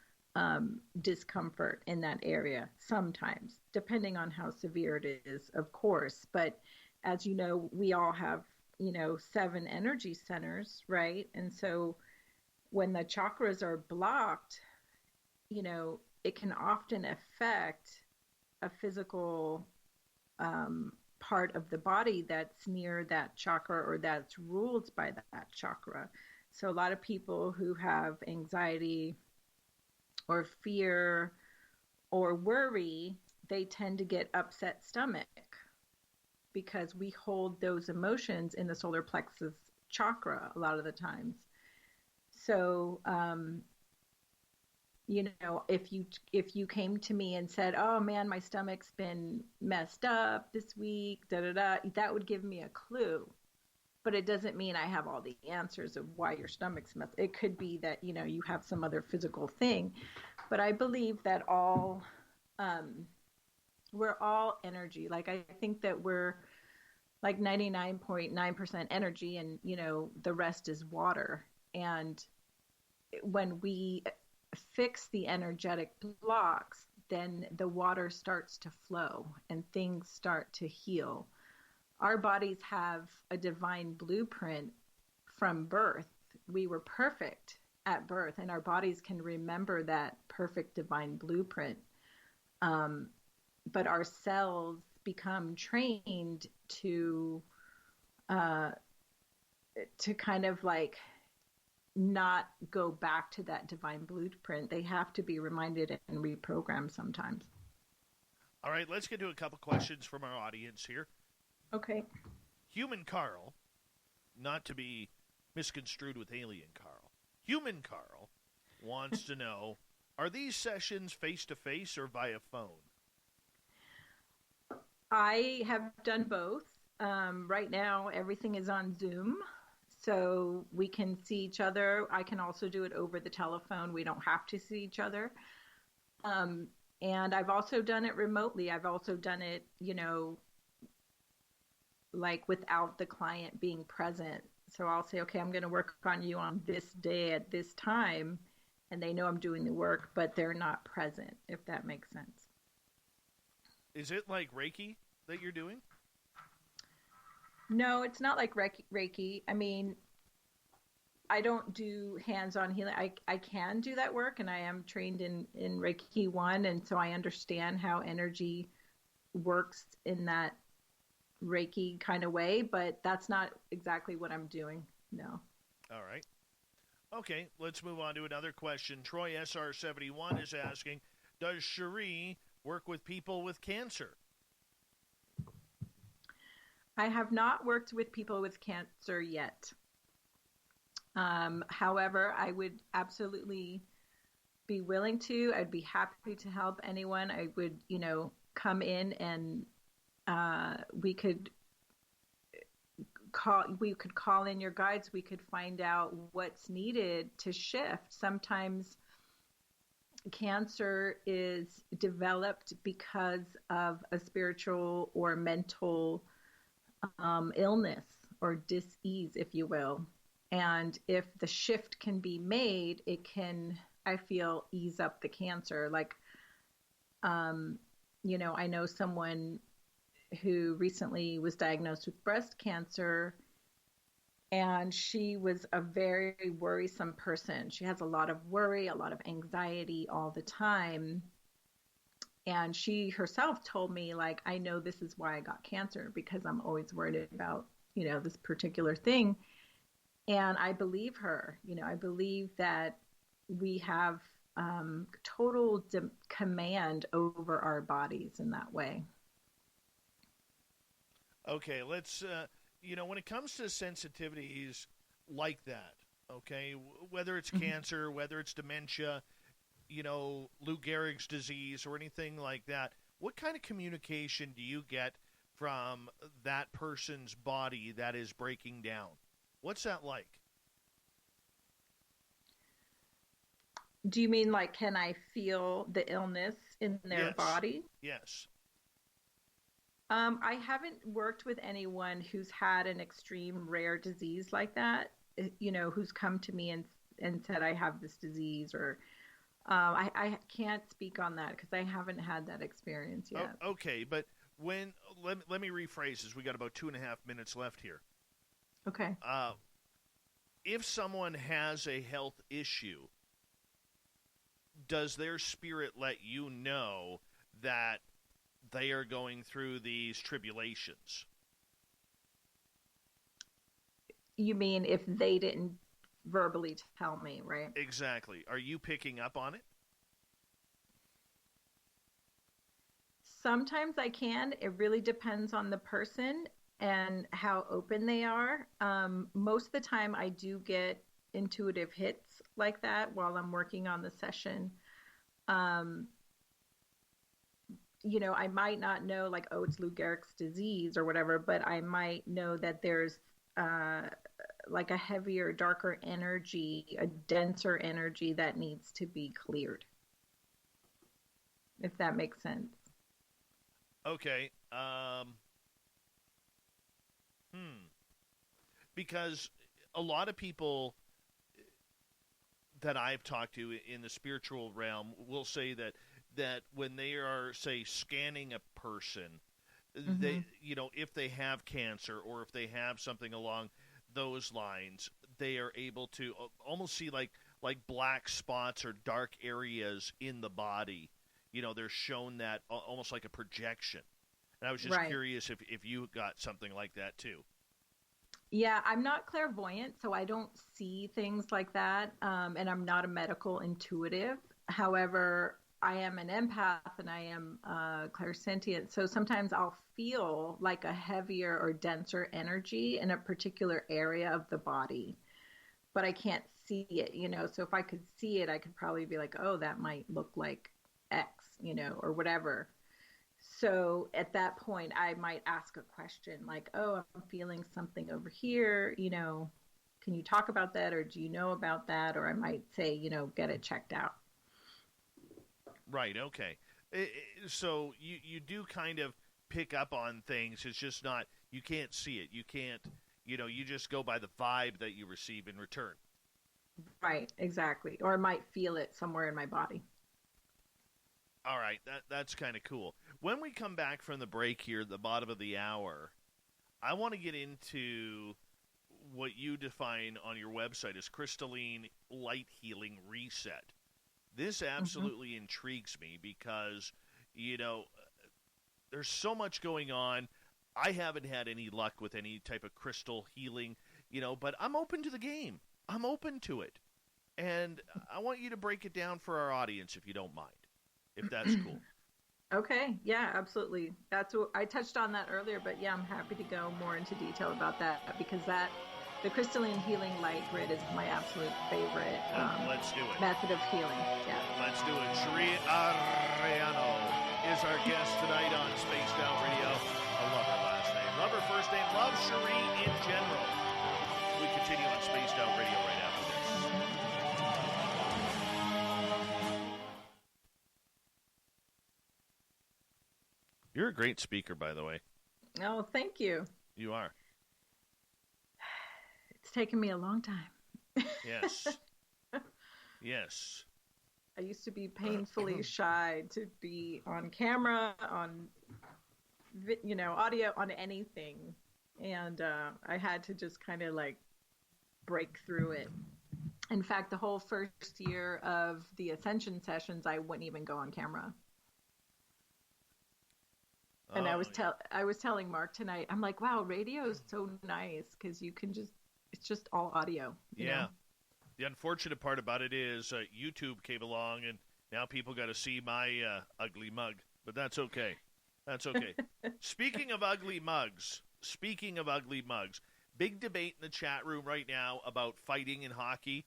discomfort in that area sometimes, depending on how severe it is, of course. But as you know, we all have, 7 energy centers, right? And so when the chakras are blocked, it can often affect a physical part of the body that's near that chakra or that's ruled by that chakra. So a lot of people who have anxiety or fear or worry, they tend to get upset stomach because we hold those emotions in the solar plexus chakra a lot of the times. So, if you came to me and said, oh man, my stomach's been messed up this week, that would give me a clue. But it doesn't mean I have all the answers of why your stomach's messed. It could be that, you have some other physical thing. But I believe that we're all energy. Like, I think that we're like 99.9% energy and, the rest is water. And when we fix the energetic blocks, then the water starts to flow and things start to heal. Our bodies have a divine blueprint from birth. We were perfect at birth, and our bodies can remember that perfect divine blueprint. But our cells become trained to kind of like not go back to that divine blueprint. They have to be reminded and reprogrammed sometimes. All right, let's get to a couple questions from our audience here. Okay. Human Carl, not to be misconstrued with Alien Carl. Human Carl wants to know, are these sessions face-to-face or via phone? I have done both. Right now, everything is on Zoom, so we can see each other. I can also do it over the telephone. We don't have to see each other. And I've also done it remotely. I've also done it, like without the client being present. So I'll say, okay, I'm going to work on you on this day at this time. And they know I'm doing the work, but they're not present, if that makes sense. Is it like Reiki that you're doing? No, it's not like Reiki. I mean, I don't do hands-on healing. I can do that work, and I am trained in Reiki 1, and so I understand how energy works in that Reiki kind of way, but that's not exactly what I'm doing. No. All right. Okay, let's move on to another question. Troy SR71 is asking, does Cherie work with people with cancer? I have not worked with people with cancer yet. However, I would absolutely be willing to. I'd be happy to help anyone. I would, come in and we could call in your guides. We could find out what's needed to shift. Sometimes cancer is developed because of a spiritual or mental illness or dis-ease, if you will. And if the shift can be made, it can, I feel, ease up the cancer. Like, I know someone who recently was diagnosed with breast cancer, and she was a very worrisome person. She has a lot of worry, a lot of anxiety all the time. And she herself told me, like, I know this is why I got cancer, because I'm always worried about this particular thing. And I believe her. I believe that we have total command over our bodies in that way. Okay, let's, when it comes to sensitivities like that, okay, whether it's cancer, whether it's dementia, Lou Gehrig's disease or anything like that, what kind of communication do you get from that person's body that is breaking down? What's that like? Do you mean like, can I feel the illness in their body? Yes. I haven't worked with anyone who's had an extreme rare disease like that, who's come to me and said, I have this disease, or I can't speak on that because I haven't had that experience yet. Oh, okay, but let me rephrase this. We got about 2.5 minutes left here. Okay. If someone has a health issue, does their spirit let you know that they are going through these tribulations? You mean if they didn't verbally tell me, right? Exactly. Are you picking up on it? Sometimes I can. It really depends on the person and how open they are. Most of the time I do get intuitive hits like that while I'm working on the session. I might not know like, oh, it's Lou Gehrig's disease or whatever, but I might know that there's like a heavier, darker energy, a denser energy that needs to be cleared. If that makes sense. Okay. Because a lot of people that I've talked to in the spiritual realm will say that when they are, say, scanning a person, they, if they have cancer or if they have something along those lines, they are able to almost see like black spots or dark areas in the body. They're shown that almost like a projection. And I was just curious if you got something like that too. Yeah, I'm not clairvoyant, so I don't see things like that. And I'm not a medical intuitive. However, I am an empath and I am clairsentient. So sometimes I'll feel like a heavier or denser energy in a particular area of the body, but I can't see it, So if I could see it, I could probably be like, oh, that might look like X, or whatever. So at that point, I might ask a question like, oh, I'm feeling something over here, can you talk about that? Or do you know about that? Or I might say, get it checked out. Right. Okay. So you do kind of pick up on things. It's just not, you can't see it. You can't, you just go by the vibe that you receive in return. Right. Exactly. Or I might feel it somewhere in my body. All right. That's kind of cool. When we come back from the break here at the bottom of the hour, I want to get into what you define on your website as crystalline light healing reset. This absolutely intrigues me because, there's so much going on. I haven't had any luck with any type of crystal healing, but I'm open to the game. I'm open to it. And I want you to break it down for our audience if you don't mind, if that's cool. Okay. Yeah, absolutely. That's what I touched on that earlier, but yeah, I'm happy to go more into detail about that because the crystalline healing light grid is my absolute favorite let's do it. Method of healing. Yeah. Let's do it. Cheri Arellano is our guest tonight on Spaced Out Radio. I love her last name. Love her first name. Love Cherie in general. We continue on Spaced Out Radio right after this. You're a great speaker, by the way. Oh, thank you. You are. It's taken me a long time. Yes. Yes. I used to be painfully shy to be on camera, on, audio, on anything. And I had to just kind of like break through it. In fact, the whole first year of the Ascension sessions, I wouldn't even go on camera. And Oh, I was telling Mark tonight, I'm like, wow, radio is so nice because you can it's just all audio. You know? The unfortunate part about it is YouTube came along, and now people got to see my ugly mug. But that's okay. That's okay. Speaking of ugly mugs, big debate in the chat room right now about fighting in hockey.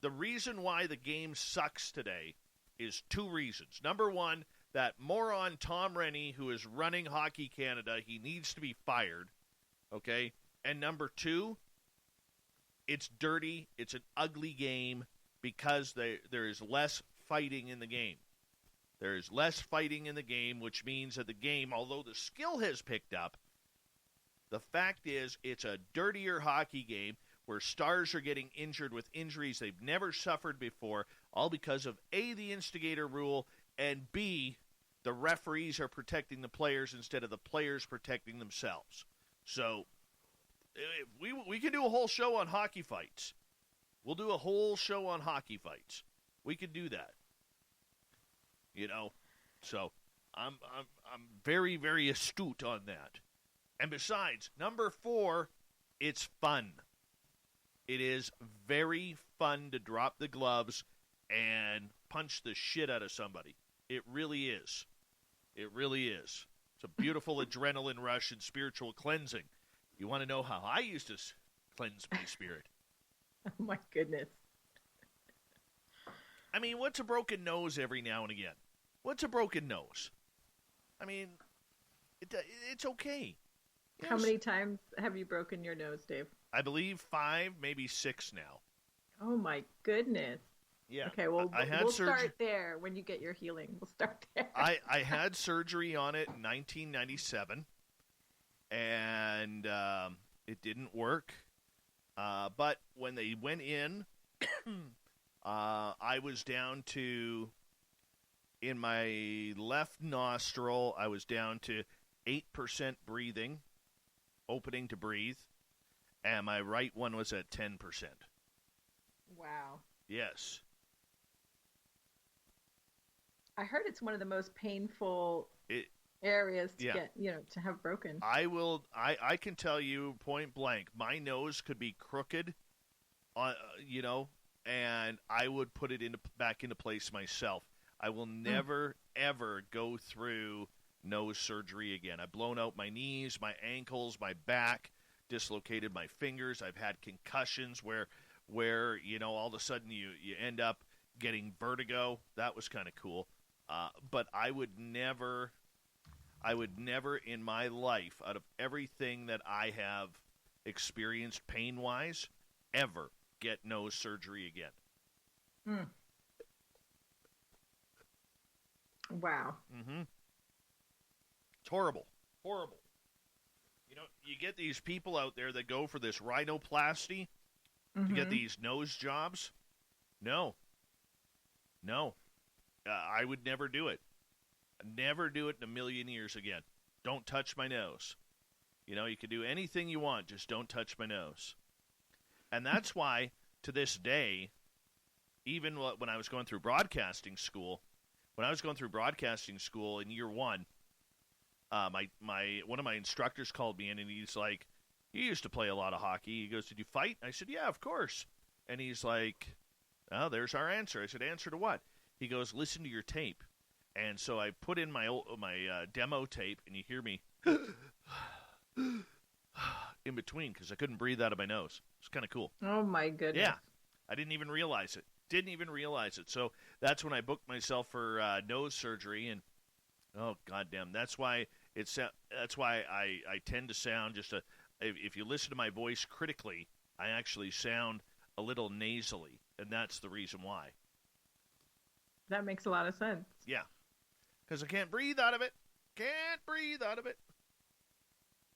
The reason why the game sucks today is two reasons. Number one, that moron Tom Rennie, who is running Hockey Canada, he needs to be fired. Okay? And number two, it's dirty. It's an ugly game because there is less fighting in the game. There is less fighting in the game, which means that the game, although the skill has picked up, the fact is it's a dirtier hockey game where stars are getting injured with injuries they've never suffered before, all because of A, the instigator rule, and B, the referees are protecting the players instead of the players protecting themselves. So we can do a whole show on hockey fights. We'll do a whole show on hockey fights. We could do that. You know, so I'm very, very astute on that. And besides, number 4, it's fun. It is very fun to drop the gloves and punch the shit out of somebody. It really is. It really is. It's a beautiful adrenaline rush and spiritual cleansing. You want to know how I used to cleanse my spirit? Oh, my goodness. I mean, what's a broken nose every now and again? What's a broken nose? I mean, it's okay. You How know, many times have you broken your nose, Dave? I believe 5, maybe 6 now. Oh, my goodness. Yeah. Okay, well, I had we'll surgery. start there when you get your healing. We'll start there. I had surgery on it in 1997, and it didn't work. But when they went in, I was down to, in my left nostril, I was down to 8% breathing, opening to breathe, and my right one was at 10%. Wow. Yes. I heard it's one of the most painful areas to get, to have broken. I can tell you point blank, my nose could be crooked, and I would put it back into place myself. I will never, ever go through nose surgery again. I've blown out my knees, my ankles, my back, dislocated my fingers. I've had concussions where all of a sudden you end up getting vertigo. That was kind of cool. But I would never in my life, out of everything that I have experienced pain-wise, ever get nose surgery again. Wow. Mm-hmm. It's horrible. Horrible. You get these people out there that go for this rhinoplasty to get these nose jobs. No. I would never do it. Never do it in a million years again. Don't touch my nose. You can do anything you want, just don't touch my nose. And that's why, to this day, even when I was going through broadcasting school, in year 1, one of my instructors called me in, and he's like, "You used to play a lot of hockey." He goes, "Did you fight?" I said, "Yeah, of course." And he's like, "Oh, there's our answer." I said, "Answer to what?" He goes, "Listen to your tape." And so I put in my demo tape, and you hear me in between because I couldn't breathe out of my nose. It's kind of cool. Oh, my goodness. Yeah. I didn't even realize it. So that's when I booked myself for nose surgery, and oh, goddamn, that's why I tend to sound if you listen to my voice critically, I actually sound a little nasally, and that's the reason why. That makes a lot of sense. Yeah. Because I can't breathe out of it.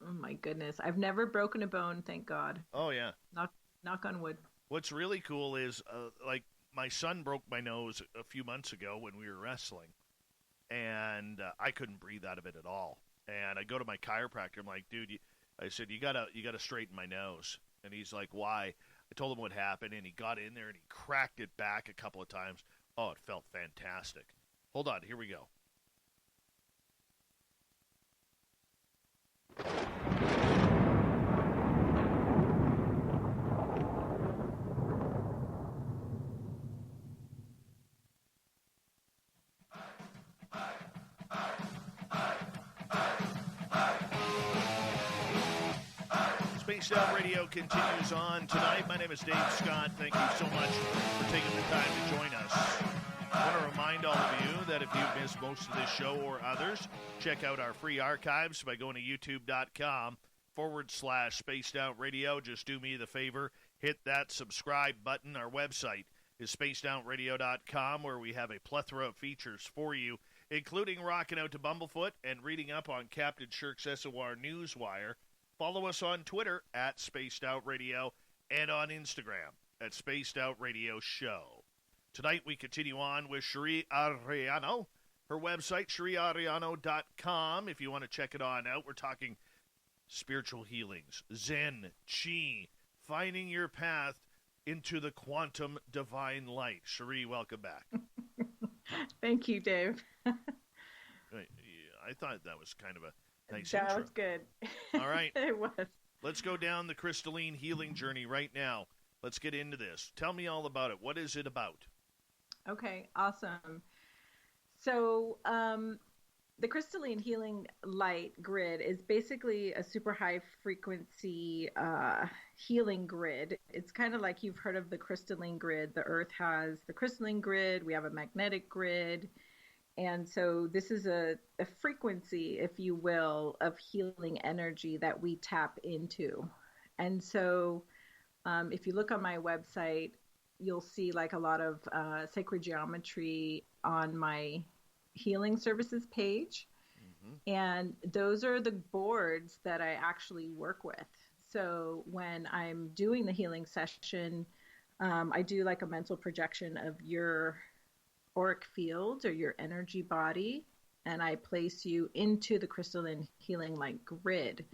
Oh, my goodness. I've never broken a bone, thank God. Oh, yeah. Knock on wood. What's really cool is, my son broke my nose a few months ago when we were wrestling, and I couldn't breathe out of it at all. And I go to my chiropractor. I'm like, "Dude," I said, you gotta straighten my nose. And he's like, "Why?" I told him what happened, and he got in there and he cracked it back a couple of times. Oh, it felt fantastic. Hold on, here we go. Spaced Out Radio continues on tonight. My name is Dave Scott. Thank you so much for taking the time to join us. I want to remind all of you that if you've missed most of this show or others, check out our free archives by going to youtube.com/Spaced Out Radio. Just do me the favor, hit that subscribe button. Our website is spacedoutradio.com, where we have a plethora of features for you, including rocking out to Bumblefoot and reading up on Captain Shirk's SOR Newswire. Follow us on Twitter at Spaced Out Radio and on Instagram at Spaced Out Radio Show. Tonight we continue on with Cheri Arellano. Her website, cheriarellano.com, if you want to check it on out. We're talking spiritual healings, Zen, Chi, finding your path into the quantum divine light. Cheri, welcome back. Thank you, Dave. I thought that was kind of a nice that intro. was good. All right. It was. Let's go down the crystalline healing journey right now. Let's get into this. Tell me all about it. What is it about? Okay, awesome. So the crystalline healing light grid is basically a super high frequency healing grid. It's kind of like you've heard of the crystalline grid. The Earth has the crystalline grid. We have a magnetic grid. And so this is a frequency, if you will, of healing energy that we tap into. And so if you look on my website, you'll see like a lot of sacred geometry on my healing services page. Mm-hmm. And those are the boards that I actually work with. So when I'm doing the healing session, I do like a mental projection of your auric field or your energy body, and I place you into the crystalline healing light grid.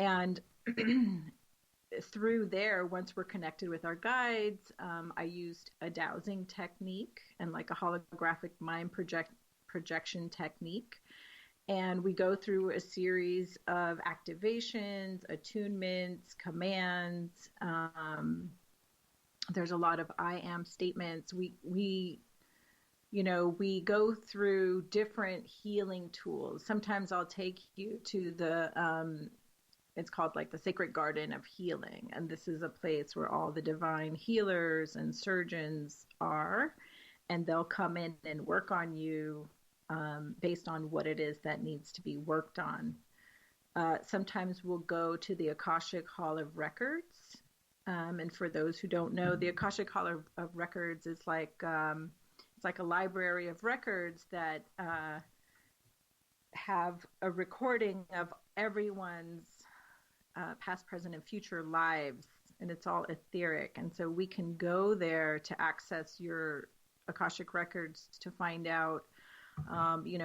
And through there, once we're connected with our guides, I used a dowsing technique and like a holographic mind projection technique. And we go through a series of activations, attunements, commands. There's a lot of I am statements. We go through different healing tools. Sometimes I'll take you to the, it's called like the Sacred Garden of Healing. And this is a place where all the divine healers and surgeons are, and they'll come in and work on you based on what it is that needs to be worked on. Sometimes we'll go to the Akashic Hall of Records. And for those who don't know, the Akashic Hall of Records is like, it's like a library of records that have a recording of everyone's past, present, and future lives, and it's all etheric. And so we can go there to access your Akashic records to find out,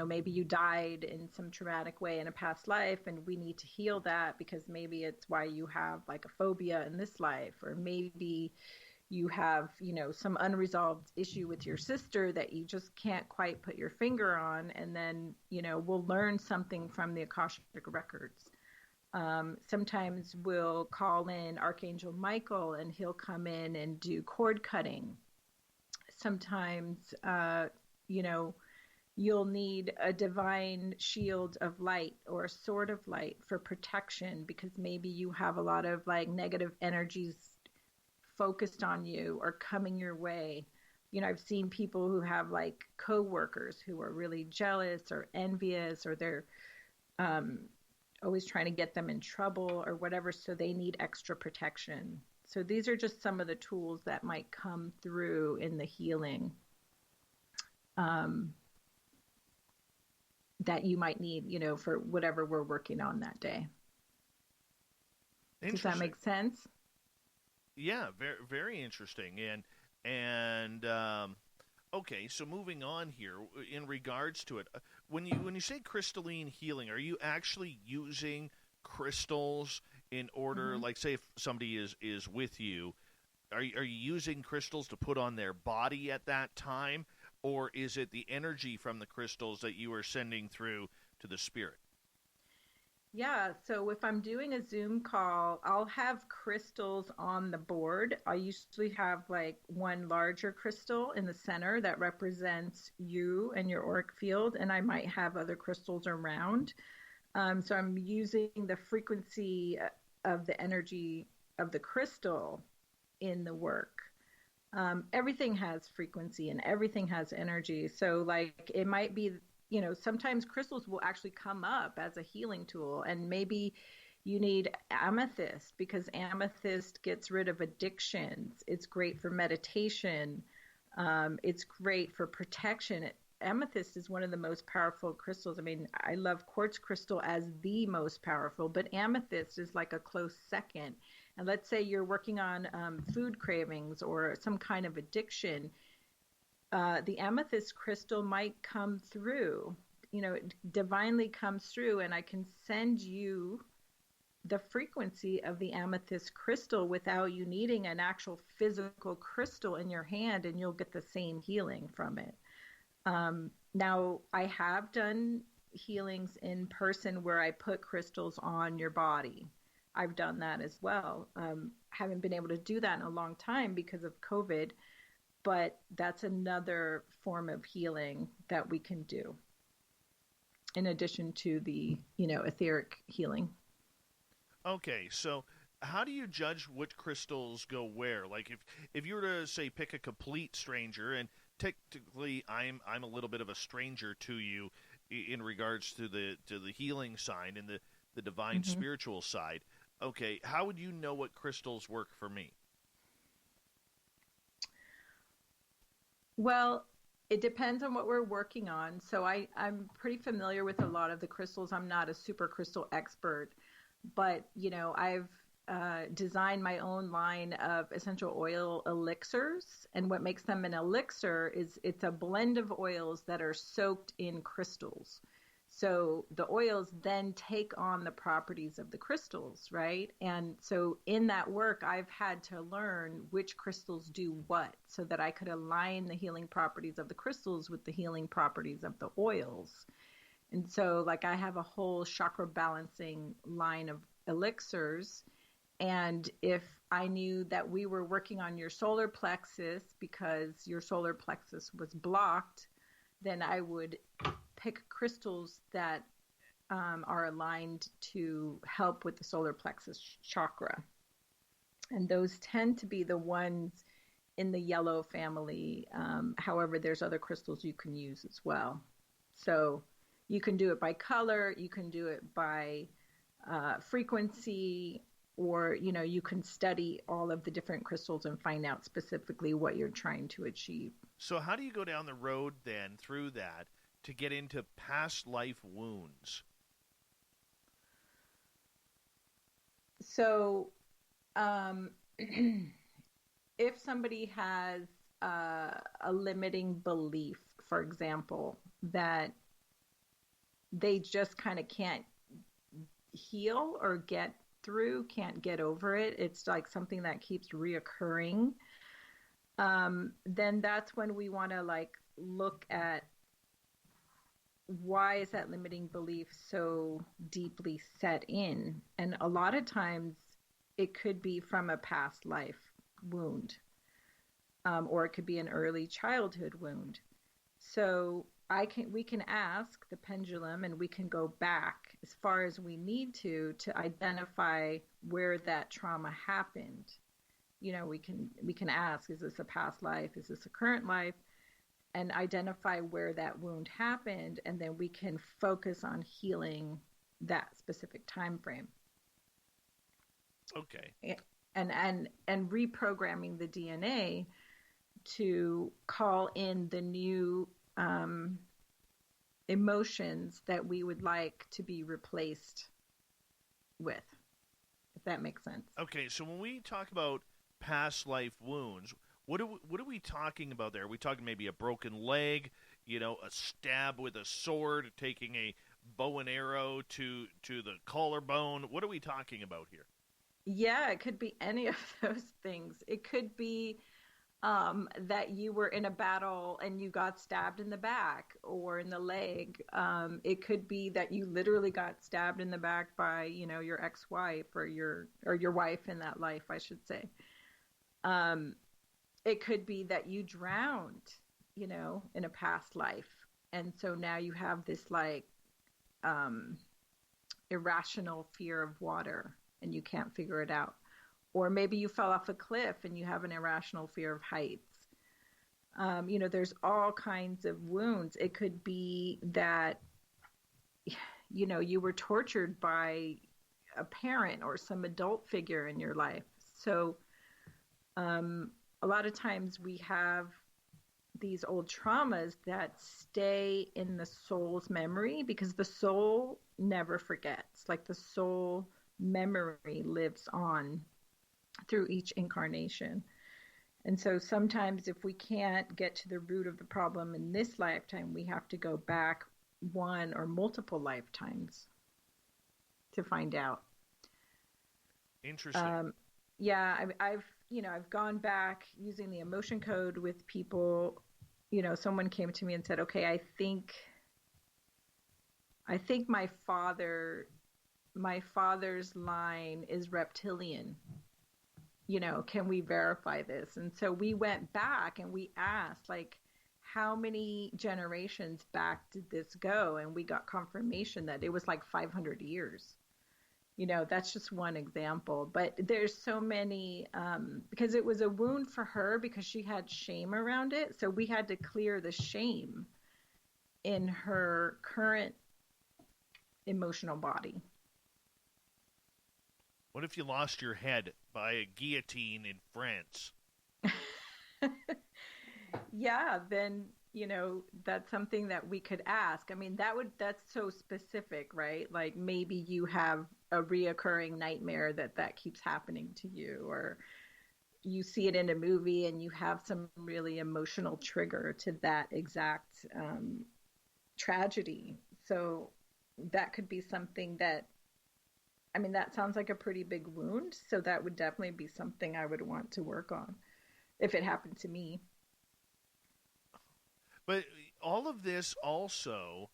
maybe you died in some traumatic way in a past life, and we need to heal that because maybe it's why you have like a phobia in this life, or maybe you have, some unresolved issue with your sister that you just can't quite put your finger on. And then, we'll learn something from the Akashic records. Sometimes we'll call in Archangel Michael and he'll come in and do cord cutting. Sometimes, you'll need a divine shield of light or a sword of light for protection because maybe you have a lot of like negative energies focused on you or coming your way. I've seen people who have like coworkers who are really jealous or envious, or they're always trying to get them in trouble or whatever, so they need extra protection. So these are just some of the tools that might come through in the healing that you might need, for whatever we're working on that day. Does that make sense? Yeah, very, very interesting. And okay, so moving on here in regards to it, when you say crystalline healing, are you actually using crystals in order, like say if somebody is with you, are you using crystals to put on their body at that time, or is it the energy from the crystals that you are sending through to the spirit? Yeah, so if I'm doing a Zoom call, I'll have crystals on the board. I usually have like one larger crystal in the center that represents you and your auric field, and I might have other crystals around. So I'm using the frequency of the energy of the crystal in the work. Everything has frequency and everything has energy. So, like, it might be, sometimes crystals will actually come up as a healing tool, and maybe you need amethyst because amethyst gets rid of addictions. It's great for meditation. It's great for protection. Amethyst is one of the most powerful crystals. I mean, I love quartz crystal as the most powerful, but amethyst is like a close second. And let's say you're working on food cravings or some kind of addiction, the amethyst crystal might come through, it divinely comes through, and I can send you the frequency of the amethyst crystal without you needing an actual physical crystal in your hand, and you'll get the same healing from it. Now, I have done healings in person where I put crystals on your body. I've done that as well. Haven't been able to do that in a long time because of COVID, but that's another form of healing that we can do in addition to the, etheric healing. Okay, so how do you judge which crystals go where? Like if you were to say pick a complete stranger, and technically I'm a little bit of a stranger to you in regards to the healing side and the divine spiritual side. Okay, how would you know what crystals work for me? Well, it depends on what we're working on. So I'm pretty familiar with a lot of the crystals. I'm not a super crystal expert, but, I've designed my own line of essential oil elixirs. And what makes them an elixir is it's a blend of oils that are soaked in crystals. So the oils then take on the properties of the crystals, right? And so in that work, I've had to learn which crystals do what so that I could align the healing properties of the crystals with the healing properties of the oils. And so, like, I have a whole chakra balancing line of elixirs. And if I knew that we were working on your solar plexus because your solar plexus was blocked, then I would pick crystals that are aligned to help with the solar plexus chakra. And those tend to be the ones in the yellow family. However, there's other crystals you can use as well. So you can do it by color, you can do it by frequency, or, you can study all of the different crystals and find out specifically what you're trying to achieve. So how do you go down the road then through that to get into past life wounds? So if somebody has a limiting belief, for example, that they just kind of can't heal or get through, can't get over it, it's like something that keeps reoccurring, then that's when we want to look at why is that limiting belief so deeply set in. And a lot of times it could be from a past life wound, or it could be an early childhood wound. So we can ask the pendulum, and we can go back as far as we need to identify where that trauma happened. We can ask, is this a past life? Is this a current life? And identify where that wound happened, and then we can focus on healing that specific time frame. Okay. And reprogramming the DNA to call in the new emotions that we would like to be replaced with, if that makes sense. Okay, so when we talk about past life wounds, what are we talking about there? Are we talking maybe a broken leg, a stab with a sword, taking a bow and arrow to the collarbone? What are we talking about here? Yeah, it could be any of those things. It could be that you were in a battle and you got stabbed in the back or in the leg. It could be that you literally got stabbed in the back by, your ex-wife or your wife in that life, I should say. It could be that you drowned, in a past life. And so now you have this irrational fear of water and you can't figure it out. Or maybe you fell off a cliff and you have an irrational fear of heights. There's all kinds of wounds. It could be that, you were tortured by a parent or some adult figure in your life. So a lot of times we have these old traumas that stay in the soul's memory because the soul never forgets. Like the soul memory lives on through each incarnation. And so sometimes if we can't get to the root of the problem in this lifetime, we have to go back one or multiple lifetimes to find out. Interesting. I've gone back using the emotion code with people. Someone came to me and said, okay, I think my father's line is reptilian. Can we verify this? And so we went back and we asked, how many generations back did this go? And we got confirmation that it was 500 years. That's just one example. But there's so many, because it was a wound for her because she had shame around it. So we had to clear the shame in her current emotional body. What if you lost your head by a guillotine in France? Yeah, then, that's something that we could ask. I mean, that's so specific, right? Maybe you have a reoccurring nightmare that keeps happening to you, or you see it in a movie and you have some really emotional trigger to that exact tragedy. So that could be something that sounds like a pretty big wound. So that would definitely be something I would want to work on if it happened to me. But all of this also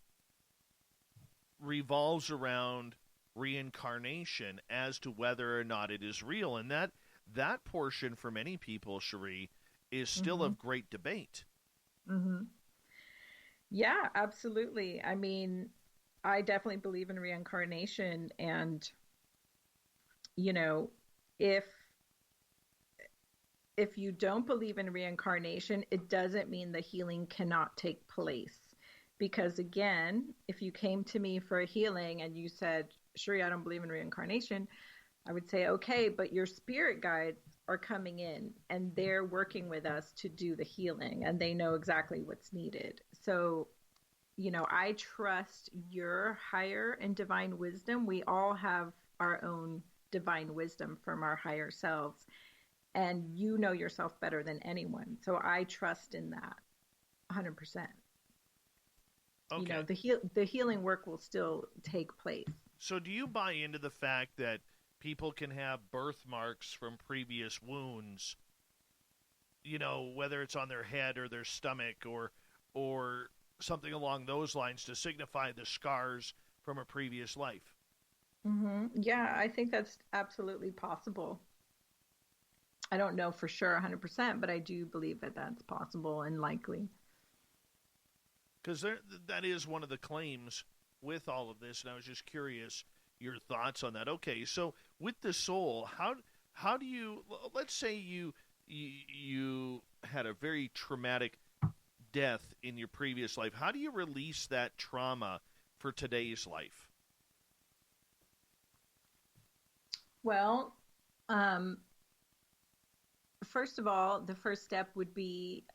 revolves around reincarnation as to whether or not it is real. And that portion for many people, Cherie, is still Mm-hmm. of great debate. Mm-hmm. Yeah, absolutely. I definitely believe in reincarnation, and if you don't believe in reincarnation, it doesn't mean the healing cannot take place. Because again, if you came to me for a healing and you said, Cherie, I don't believe in reincarnation, I would say, okay, but your spirit guides are coming in and they're working with us to do the healing and they know exactly what's needed. So, I trust your higher and divine wisdom. We all have our own divine wisdom from our higher selves. And you know yourself better than anyone. So I trust in that 100%. Okay. The healing work will still take place. So do you buy into the fact that people can have birthmarks from previous wounds, whether it's on their head or their stomach or something along those lines to signify the scars from a previous life? Mm-hmm. Yeah, I think that's absolutely possible. I don't know for sure 100%, but I do believe that that's possible and likely. Because that is one of the claims with all of this, and I was just curious your thoughts on that. Okay, so with the soul, how do you, let's say you had a very traumatic death in your previous life. How do you release that trauma for today's life? Well, first of all, the first step would be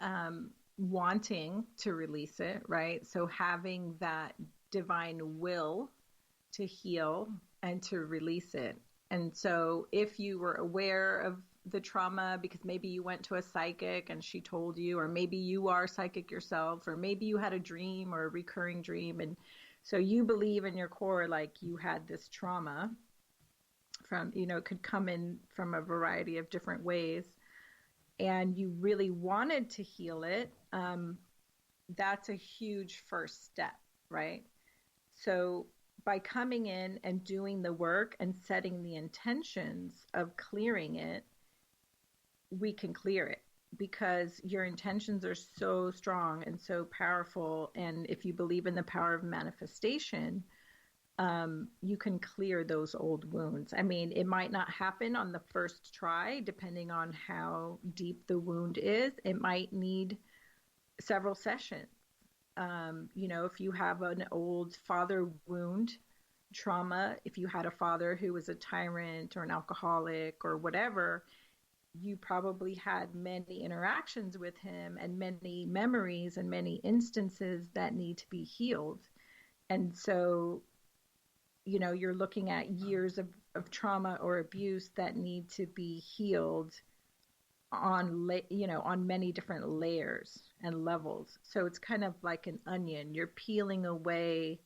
wanting to release it, right? So having that divine will to heal and to release it. And so if you were aware of the trauma because maybe you went to a psychic and she told you, or maybe you are psychic yourself, or maybe you had a dream or a recurring dream, and so you believe in your core you had this trauma from, it could come in from a variety of different ways. and you really wanted to heal it, that's a huge first step, right? So by coming in and doing the work and setting the intentions of clearing it, we can clear it, because your intentions are so strong and so powerful. And if you believe in the power of manifestation, you can clear those old wounds. I mean, it might not happen on the first try, depending on how deep the wound is. It might need several sessions. If you have an old father wound trauma, if you had a father who was a tyrant or an alcoholic or whatever, you probably had many interactions with him and many memories and many instances that need to be healed. And so, you're looking at years of trauma or abuse that need to be healed on many different layers and levels. So it's kind of like an onion. You're peeling away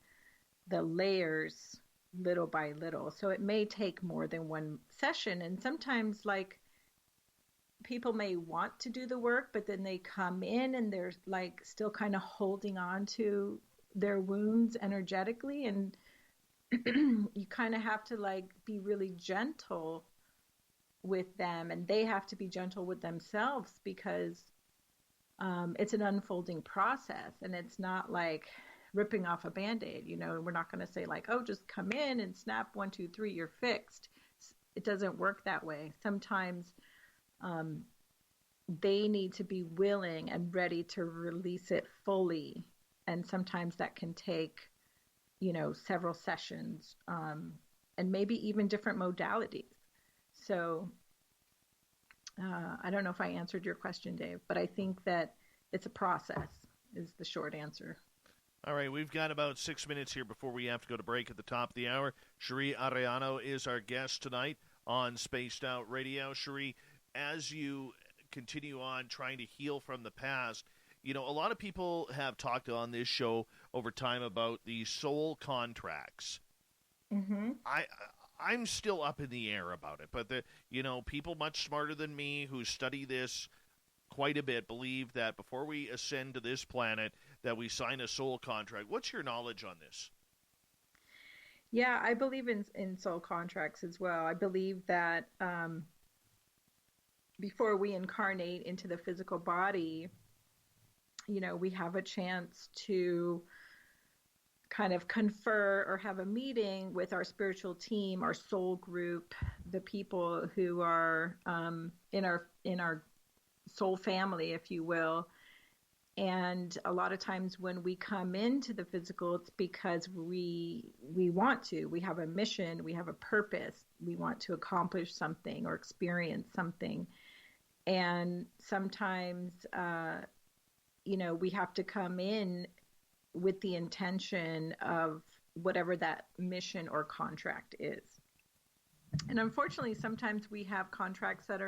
the layers little by little. So it may take more than one session. And sometimes, like, people may want to do the work, but then they come in and they're like still kind of holding on to their wounds energetically. And you kind of have to like be really gentle with them, and they have to be gentle with themselves, because it's an unfolding process, and it's not like ripping off a Band-Aid. We're not going to say like, oh, just come in and snap 1, 2, 3, you're fixed. It doesn't work that way. Sometimes they need to be willing and ready to release it fully, and sometimes that can take several sessions, and maybe even different modalities. So I don't know if I answered your question, Dave, but I think that it's a process is the short answer. All right, we've got about 6 minutes here before we have to go to break at the top of the hour. Cheri Arellano is our guest tonight on Spaced Out Radio. Cheri, as you continue on trying to heal from the past, a lot of people have talked on this show over time about the soul contracts. Mm-hmm. I'm still up in the air about it, but people much smarter than me who study this quite a bit believe that before we ascend to this planet that we sign a soul contract. What's your knowledge on this? Yeah, I believe in soul contracts as well. I believe that before we incarnate into the physical body, we have a chance to kind of confer or have a meeting with our spiritual team, our soul group, the people who are in our soul family, if you will. And a lot of times when we come into the physical, it's because we want to. We have a mission, we have a purpose, we want to accomplish something or experience something. And sometimes, we have to come in with the intention of whatever that mission or contract is. And unfortunately, sometimes we have contracts that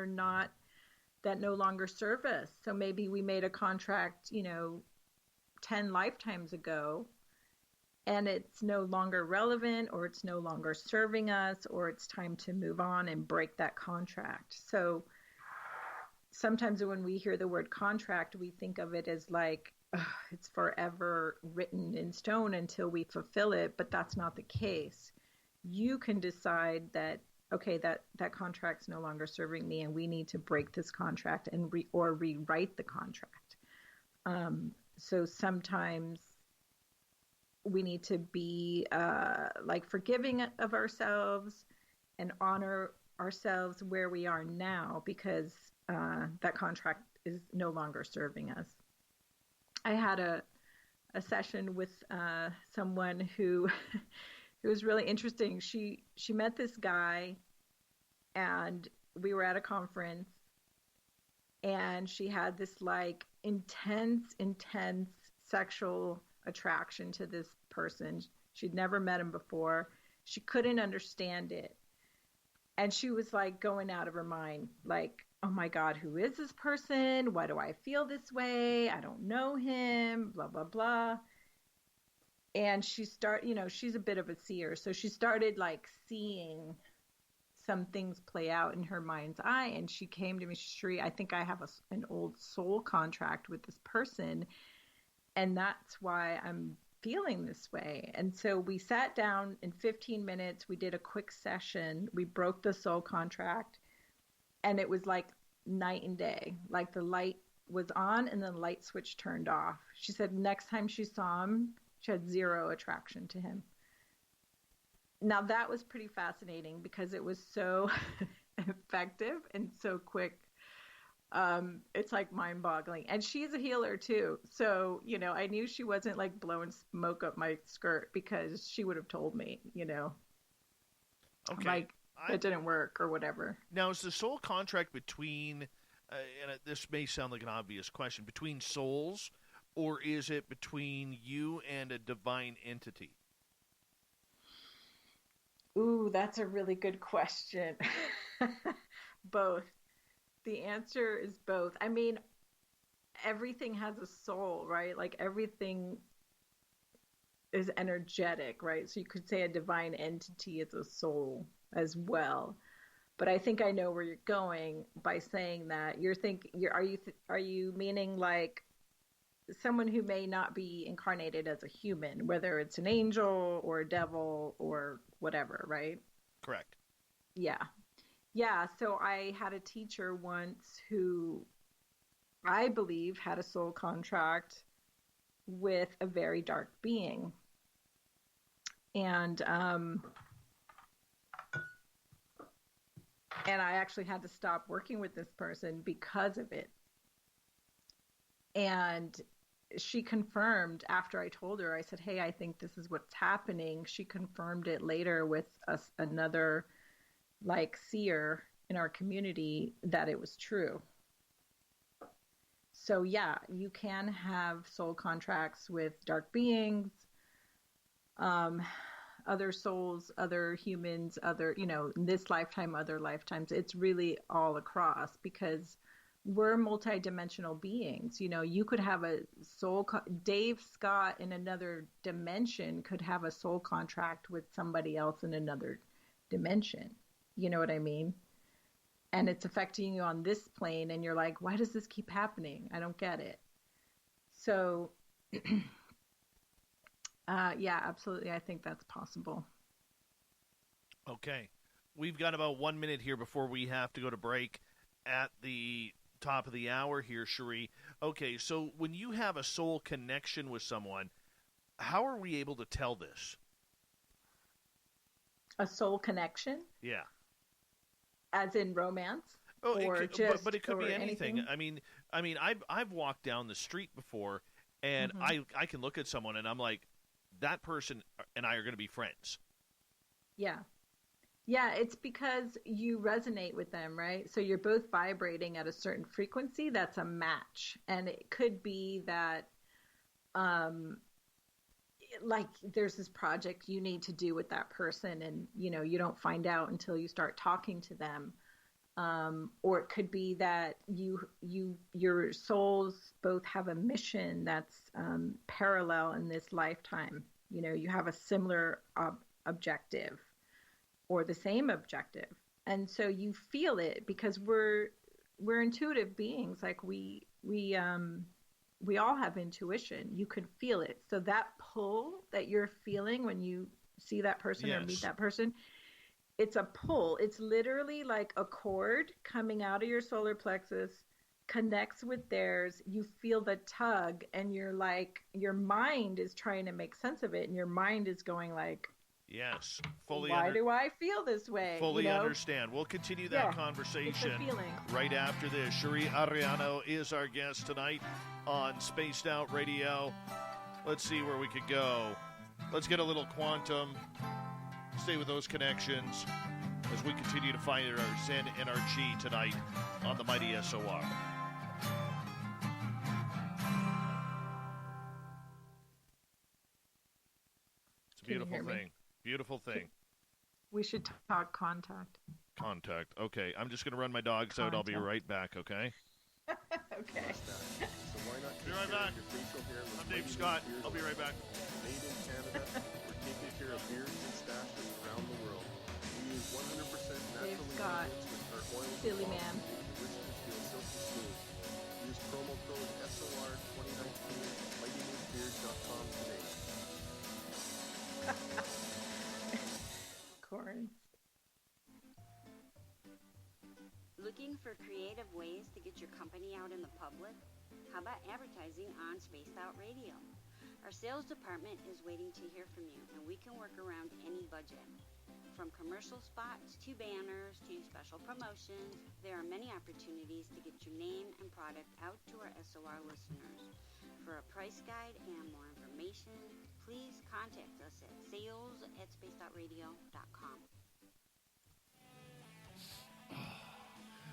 no longer serve us. So maybe we made a contract, 10 lifetimes ago, and it's no longer relevant, or it's no longer serving us, or it's time to move on and break that contract. So sometimes when we hear the word contract, we think of it as like, it's forever written in stone until we fulfill it, but that's not the case. You can decide that, okay, that contract's no longer serving me, and we need to break this contract and rewrite the contract. So sometimes we need to be forgiving of ourselves and honor ourselves where we are now, because that contract is no longer serving us. I had a session with someone who it was really interesting. She met this guy, and we were at a conference, and she had this like intense sexual attraction to this person. She'd never met him before. She couldn't understand it. And she was like going out of her mind, like, oh my God, who is this person? Why do I feel this way? I don't know him, blah, blah, blah. And she's a bit of a seer. So she started like seeing some things play out in her mind's eye. And she came to me, Cherie, I think I have an old soul contract with this person. And that's why I'm feeling this way. And so we sat down in 15 minutes. We did a quick session. We broke the soul contract. And it was like night and day. Like the light was on and then the light switch turned off. She said next time she saw him, she had zero attraction to him. Now that was pretty fascinating because it was so effective and so quick. It's like mind-boggling. And she's a healer too. So, you know, I knew she wasn't like blowing smoke up my skirt because she would have told me, you know, Okay. like it didn't work or whatever. Now, is the soul contract between, this may sound like an obvious question, between souls, or is it between you and a divine entity? Ooh, that's a really good question. Both. The answer is both. I mean, everything has a soul, right? Like everything is energetic, right? So you could say a divine entity is a soul as well. But I think I know where you're going by saying that. Are you meaning like someone who may not be incarnated as a human, whether it's an angel or a devil or whatever, right? Correct. Yeah. Yeah, so I had a teacher once who I believe had a soul contract with a very dark being. And I actually had to stop working with this person because of it. And she confirmed after I told her, I said, hey, I think this is what's happening. She confirmed it later with another like seer in our community that it was true. So yeah, you can have soul contracts with dark beings, other souls, other humans, other, you know, in this lifetime, other lifetimes. It's really all across because we're multidimensional beings. You know, you could have a Dave Scott in another dimension could have a soul contract with somebody else in another dimension. You know what I mean? And it's affecting you on this plane and you're like, why does this keep happening? I don't get it. So, yeah, absolutely. I think that's possible. Okay. We've got about 1 minute here before we have to go to break at the top of the hour here, Cherie. Okay, so when you have a soul connection with someone, how are we able to tell this? A soul connection? Yeah. As in romance? Oh, or it could, but it could be anything. I mean, I've walked down the street before, and I can look at someone and I'm like, that person and I are going to be friends. Yeah. Yeah, it's because you resonate with them, right? So you're both vibrating at a certain frequency. That's a match. And it could be that, like, there's this project you need to do with that person and, you know, you don't find out until you start talking to them. Or it could be that your souls both have a mission that's parallel in this lifetime. You know, you have a similar objective or the same objective. And so you feel it because we're intuitive beings. Like we all have intuition. You can feel it. So that pull that you're feeling when you see that person or meet that person, it's a pull. It's literally like a cord coming out of your solar plexus, connects with theirs. You feel the tug and you're like, your mind is trying to make sense of it. And your mind is going like, yes, fully. Why do I feel this way? Fully understand. We'll continue that conversation right after this. Cheri Arellano is our guest tonight on Spaced Out Radio. Let's see where we could go. Let's get a little quantum. Stay with those connections as we continue to find our Zen and our Chi tonight on the Mighty SOR. It's a beautiful thing. Beautiful thing. We should talk contact. Contact. Okay, I'm just going to run my dogs out. I'll be right back, okay? Okay. So why not Be right back. your facial hair with I'm Dave Ladies Scott. Beards I'll be right back. Made in Canada. We're taking care of beards and stashes around the world. We use They've got Silly Man. Use promo code SOR2019 at mightymoonbeard.com today. Corn. Looking for creative ways to get your company out in the public? How about advertising on Spaced Out Radio? Our sales department is waiting to hear from you, and we can work around any budget. From commercial spots to banners to special promotions, there are many opportunities to get your name and product out to our SOR listeners. For a price guide and more information, please contact us at sales@spacedoutradio.com.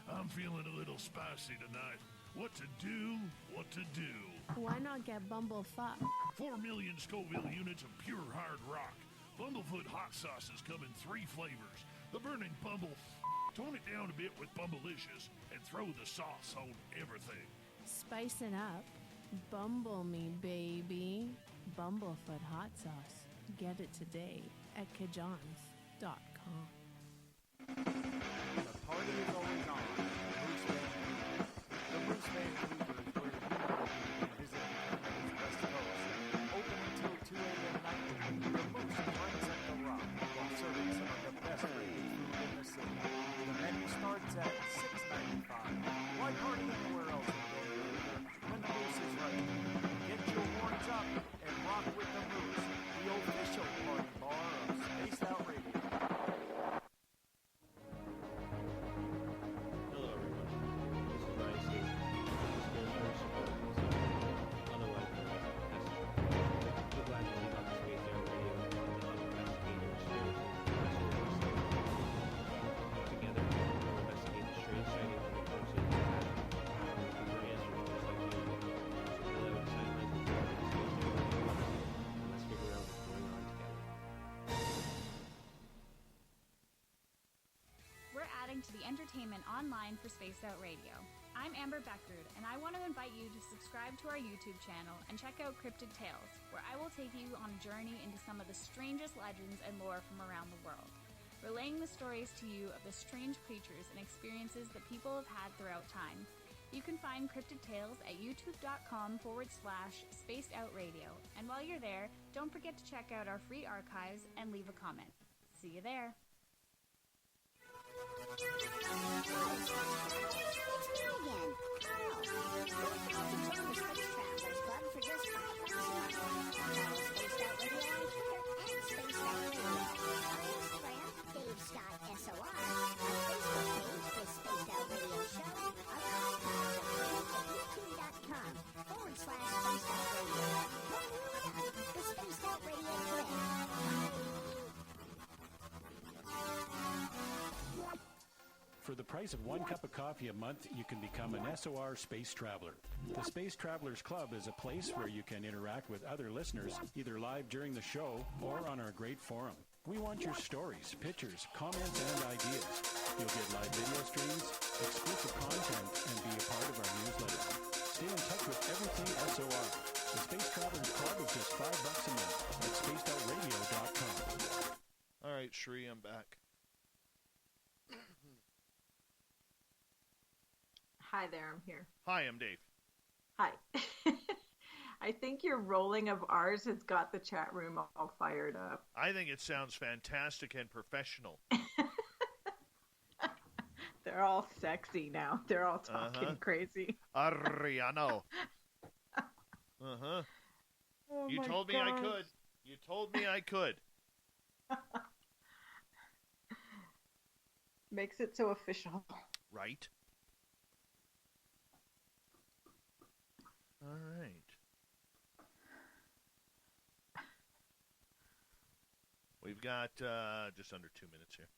I'm feeling a little spicy tonight. What to do? What to do? Why not get bumblefuck? 4 million Scoville units of pure hard rock. Bumblefoot hot sauces come in 3 flavors. The burning bumble. Tone it down a bit with Bumblicious and throw the sauce on everything. Spice it up. Bumble me, baby. Bumblefoot hot sauce. Get it today at kajans.com. The party is always on. Bruce Van Cleaver is where you know you can visit Canada's West Coast. Open until 2 a.m. nightly. The most concept of rock while serving some of the best rated food in the city. The menu starts at $6.95. Why party anywhere else in Vancouver when the Moose is right? Get your horns up and rock with the Moose, the official party bar of Spaced Out Radio. Hello, everyone. This is Ryan Stacey, spiritual support otherwise known as Astral. So glad to team up with Space Out Radio and investigator spiritual together, we'll investigate the strange sightings and reports of the past. Looking for answers just like you. So fill out the sidelines with Space Out Radio. Let's figure out what's going on together. We're adding to the entertainment online for Spaced Out Radio. I'm Amber Beckrud, and I want to invite you to subscribe to our YouTube channel and check out Cryptid Tales, where I will take you on a journey into some of the strangest legends and lore from around the world, relaying the stories to you of the strange creatures and experiences that people have had throughout time. You can find Cryptid Tales at youtube.com/Spaced Out Radio, and while you're there, don't forget to check out our free archives and leave a comment. See you there. For the price of 1 cup of coffee a month, you can become an SOR Space Traveler. The Space Travelers Club is a place where you can interact with other listeners, either live during the show or on our great forum. We want your stories, pictures, comments, and ideas. You'll get live video streams, exclusive content, and be a part of our newsletter. Stay in touch with everything SOR. The Space Travelers Club is just $5 a month at spacedoutradio.com. All right, Cherie, I'm back. Hi there, I'm here. Hi, I'm Dave. Hi. I think your rolling of R's has got the chat room all fired up. I think it sounds fantastic and professional. They're all sexy now. They're all talking crazy. Arellano. Uh-huh. Oh You my told me I gosh. could. You told me I could. Makes it so official. Right? All right. We've got just under 2 minutes here.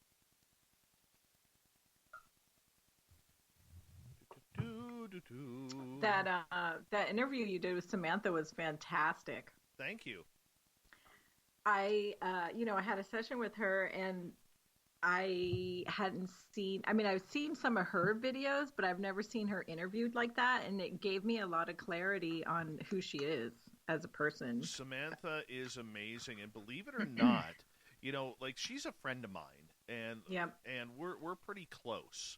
That interview you did with Samantha was fantastic. Thank you. I had a session with her and I hadn't seen, I've seen some of her videos, but I've never seen her interviewed like that. And it gave me a lot of clarity on who she is as a person. Samantha is amazing. And believe it or not, she's a friend of mine. and Yep. and we're pretty close.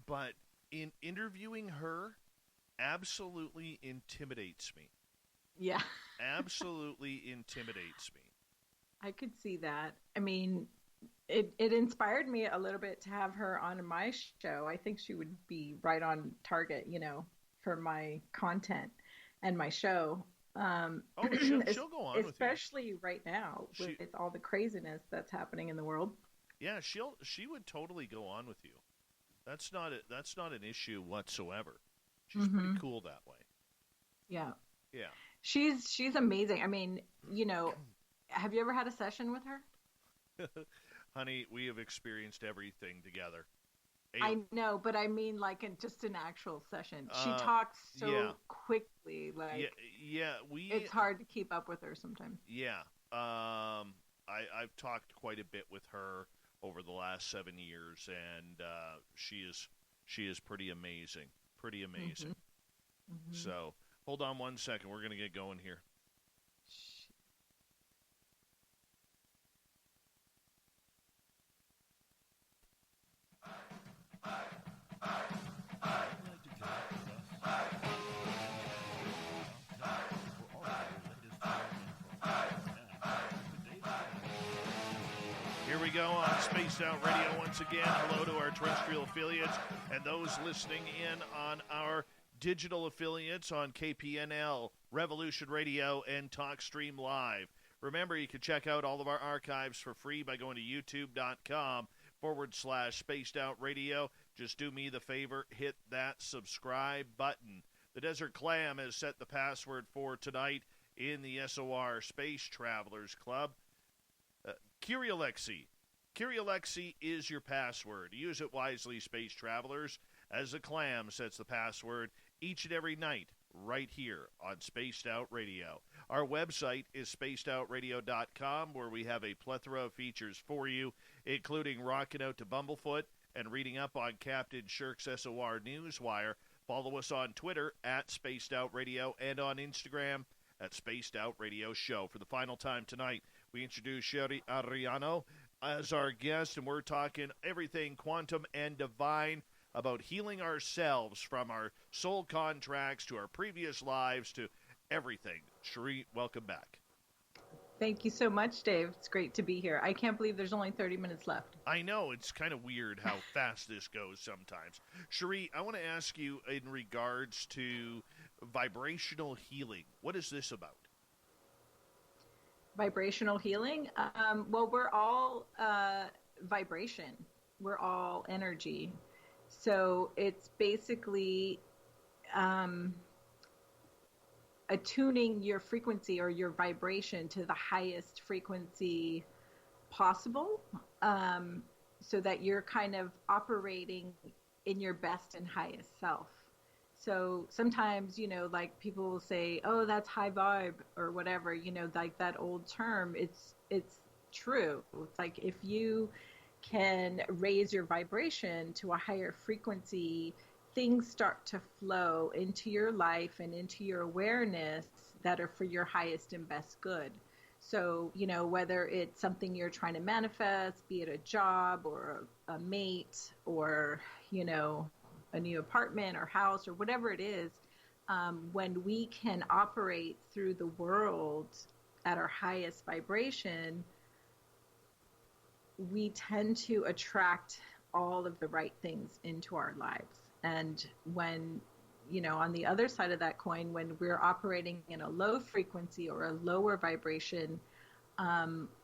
But in interviewing her, absolutely intimidates me. Yeah. Absolutely intimidates me. I could see that. I mean, it inspired me a little bit to have her on my show. I think she would be right on target, for my content and my show. She'll go on with you. Especially right now with all the craziness that's happening in the world. Yeah, she would totally go on with you. That's not an issue whatsoever. She's pretty cool that way. Yeah. Yeah. She's amazing. I mean, have you ever had a session with her? Honey, we have experienced everything together. I know, but I mean like just an actual session. She talks so quickly, like it's hard to keep up with her sometimes. Yeah. I've talked quite a bit with her over the last 7 years, and she is pretty amazing. Pretty amazing. Mm-hmm. So hold on one second. We're gonna get going here. Here we go on Spaced Out Radio once again. Hello to our terrestrial affiliates and those listening in on our digital affiliates on KPNL, Revolution Radio, and TalkStream Live. Remember, you can check out all of our archives for free by going to youtube.com/Spaced Out Radio. Just do me the favor, hit that subscribe button. The Desert Clam has set the password for tonight in the SOR Space Travelers Club. Cheri Arellano is your password. Use it wisely, Space Travelers, as the Clam sets the password each and every night right here on Spaced Out Radio. Our website is spacedoutradio.com, where we have a plethora of features for you, including rocking out to Bumblefoot and reading up on Captain Shirk's SOR Newswire. Follow us on Twitter at Spaced Out Radio and on Instagram at Spaced Out Radio Show. For the final time tonight, we introduce Cheri Arellano as our guest, and we're talking everything quantum and divine, about healing ourselves from our soul contracts to our previous lives to everything. Cherie, welcome back. Thank you so much, Dave. It's great to be here. I can't believe there's only 30 minutes left. I know. It's kind of weird how fast this goes sometimes. Cherie, I want to ask you in regards to vibrational healing. What is this about? Vibrational healing? Well, we're all vibration. We're all energy. So it's basically attuning your frequency or your vibration to the highest frequency possible, so that you're kind of operating in your best and highest self. So sometimes, like people will say, oh, that's high vibe or whatever, like that old term. It's true. It's like if you can raise your vibration to a higher frequency, things start to flow into your life and into your awareness that are for your highest and best good. So, whether it's something you're trying to manifest, be it a job or a mate or, a new apartment or house or whatever it is, when we can operate through the world at our highest vibration, we tend to attract all of the right things into our lives. And when, on the other side of that coin, when we're operating in a low frequency or a lower vibration,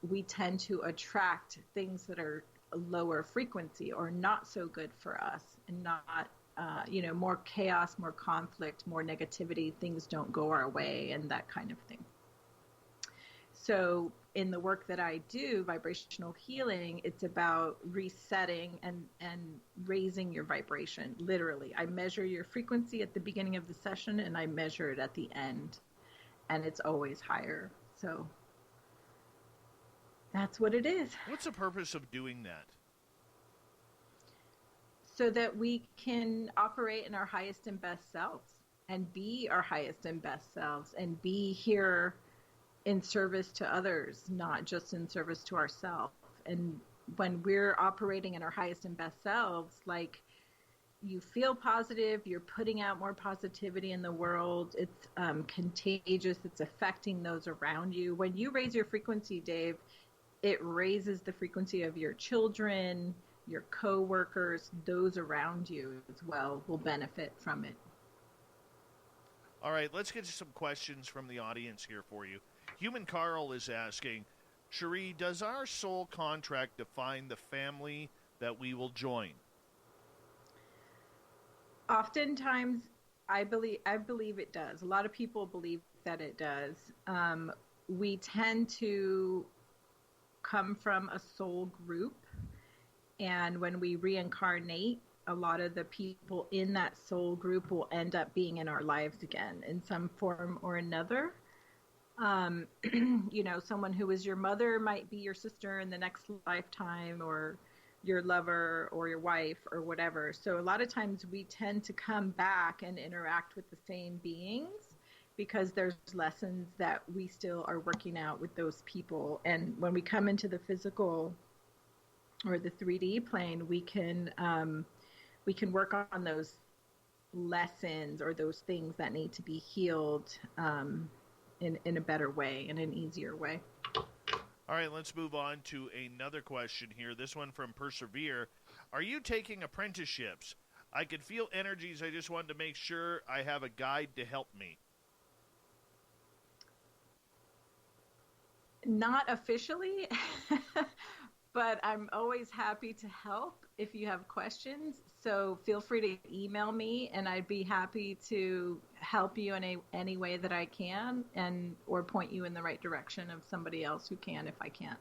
we tend to attract things that are lower frequency or not so good for us, and not, more chaos, more conflict, more negativity, things don't go our way, and that kind of thing. So in the work that I do, vibrational healing, it's about resetting and raising your vibration. Literally, I measure your frequency at the beginning of the session and I measure it at the end, and it's always higher. So that's what it is. What's the purpose of doing that? So that we can operate in our highest and best selves and be our highest and best selves and be here in service to others, not just in service to ourselves. And when we're operating in our highest and best selves, like, you feel positive, you're putting out more positivity in the world. It's contagious. It's affecting those around you. When you raise your frequency, Dave, it raises the frequency of your children, your co-workers, those around you as well will benefit from it. All right, let's get to some questions from the audience here for you. Human Carl is asking, Cherie, does our soul contract define the family that we will join? Oftentimes, I believe it does. A lot of people believe that it does. We tend to come from a soul group, and when we reincarnate, a lot of the people in that soul group will end up being in our lives again in some form or another. Someone who was your mother might be your sister in the next lifetime, or your lover or your wife or whatever. So a lot of times we tend to come back and interact with the same beings because there's lessons that we still are working out with those people. And when we come into the physical or the 3D plane, we can work on those lessons or those things that need to be healed in a better way, in an easier way. All right, let's move on to another question here. This one from Persevere. Are you taking apprenticeships? I could feel energies. I just wanted to make sure I have a guide to help me. Not officially, but I'm always happy to help if you have questions. So feel free to email me, and I'd be happy to help you in any way that I can, or point you in the right direction of somebody else who can if I can't.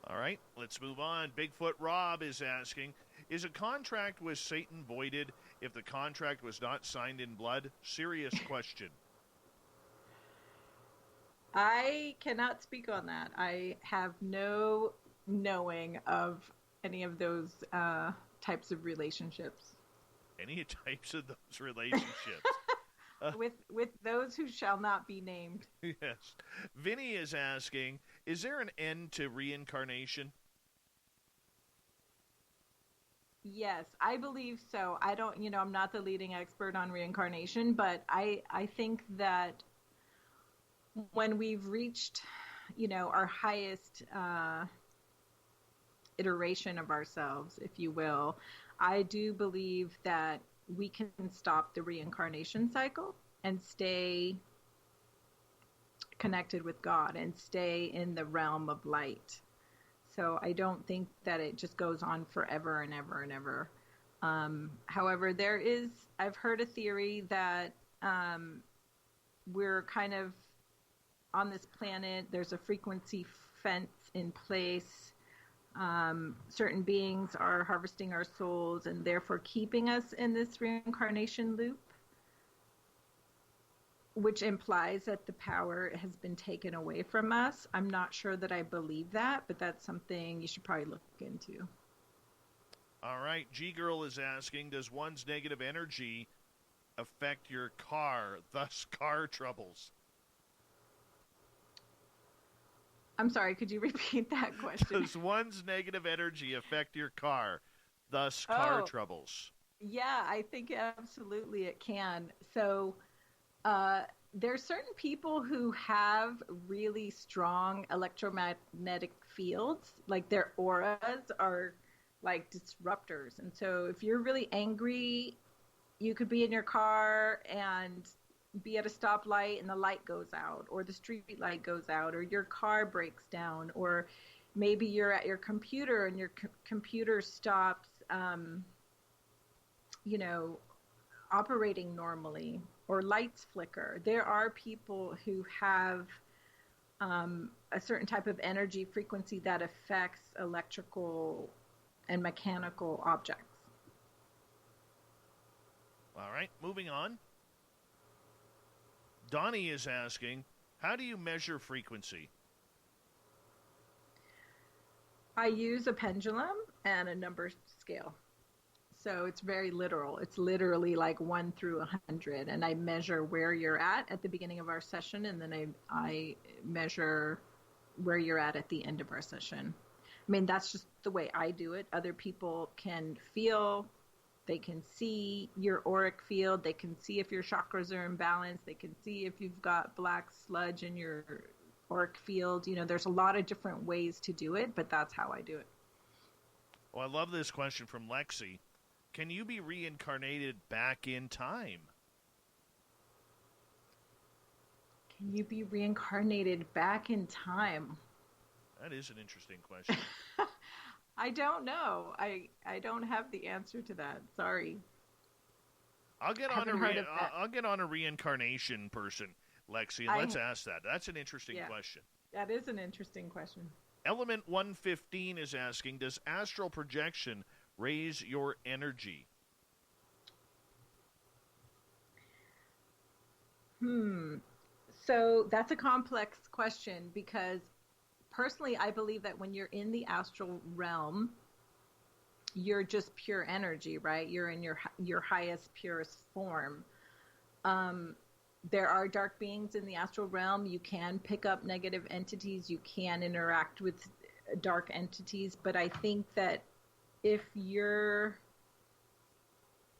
All right, let's move on. Bigfoot Rob is asking, is a contract with Satan voided if the contract was not signed in blood? Serious question. I cannot speak on that. I have no knowing of any of those types of relationships. Any types of those relationships? With those who shall not be named. Yes. Vinny is asking, is there an end to reincarnation? Yes, I believe so. I don't, I'm not the leading expert on reincarnation, but I think that when we've reached, our highest iteration of ourselves, if you will, I do believe that we can stop the reincarnation cycle and stay connected with God and stay in the realm of light. So I don't think that it just goes on forever and ever and ever. However, I've heard a theory that we're kind of on this planet, there's a frequency fence in place. Certain beings are harvesting our souls and therefore keeping us in this reincarnation loop, which implies that the power has been taken away from us. I'm not sure that I believe that, but that's something you should probably look into. All right. G-Girl is asking, does one's negative energy affect your car, thus car troubles? I'm sorry, could you repeat that question? Does one's negative energy affect your car, thus car troubles? Yeah, I think absolutely it can. So there's certain people who have really strong electromagnetic fields, like their auras are like disruptors. And so if you're really angry, you could be in your car and be at a stoplight and the light goes out, or the street light goes out, or your car breaks down, or maybe you're at your computer and your computer stops, operating normally, or lights flicker. There are people who have a certain type of energy frequency that affects electrical and mechanical objects. All right, moving on. Donnie is asking, how do you measure frequency? I use a pendulum and a number scale. So it's very literal. It's literally like 1 through 100. And I measure where you're at the beginning of our session. And then I measure where you're at the end of our session. I mean, that's just the way I do it. Other people can feel, they can see your auric field, they can see if your chakras are imbalanced, they can see if you've got black sludge in your auric field. There's a lot of different ways to do it, but that's how I do it. Well, I love this question from Lexi. Can you be reincarnated back in time? Can you be reincarnated back in time? That is an interesting question. I don't know. I don't have the answer to that. Sorry. I'll get on a reincarnation person, Lexi, and let's ask that. That's an interesting question. That is an interesting question. Element 115 is asking, does astral projection raise your energy? So that's a complex question because personally, I believe that when you're in the astral realm, you're just pure energy, right? You're in your highest, purest form. There are dark beings in the astral realm. You can pick up negative entities. You can interact with dark entities. But I think that if you're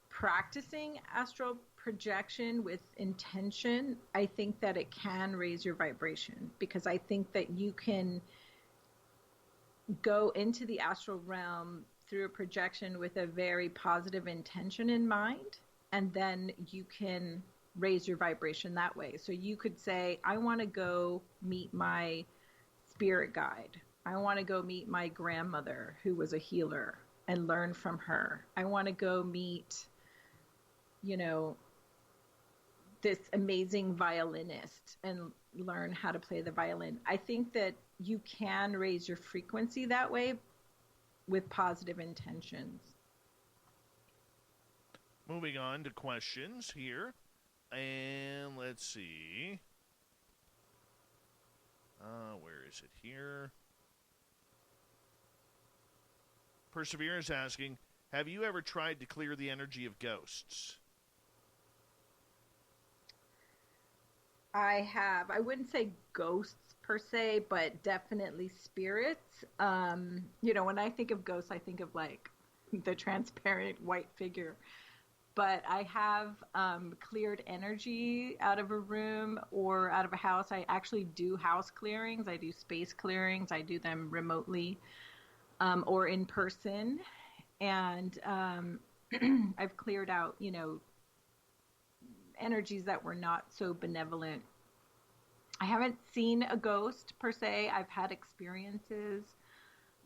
practicing astral projection with intention, I think that it can raise your vibration, because I think that you can go into the astral realm through a projection with a very positive intention in mind, and then you can raise your vibration that way. So you could say, I want to go meet my spirit guide. I want to go meet my grandmother who was a healer and learn from her. I want to go meet, this amazing violinist and learn how to play the violin. I think that you can raise your frequency that way with positive intentions. Moving on to questions here. And let's see. Where is it here? Perseverance asking, have you ever tried to clear the energy of ghosts? I have. I wouldn't say ghosts per se, but definitely spirits. When I think of ghosts, I think of like the transparent white figure. But I have cleared energy out of a room or out of a house. I actually do house clearings. I do space clearings. I do them remotely or in person. And I've cleared out, energies that were not so benevolent. I haven't seen a ghost per se. I've had experiences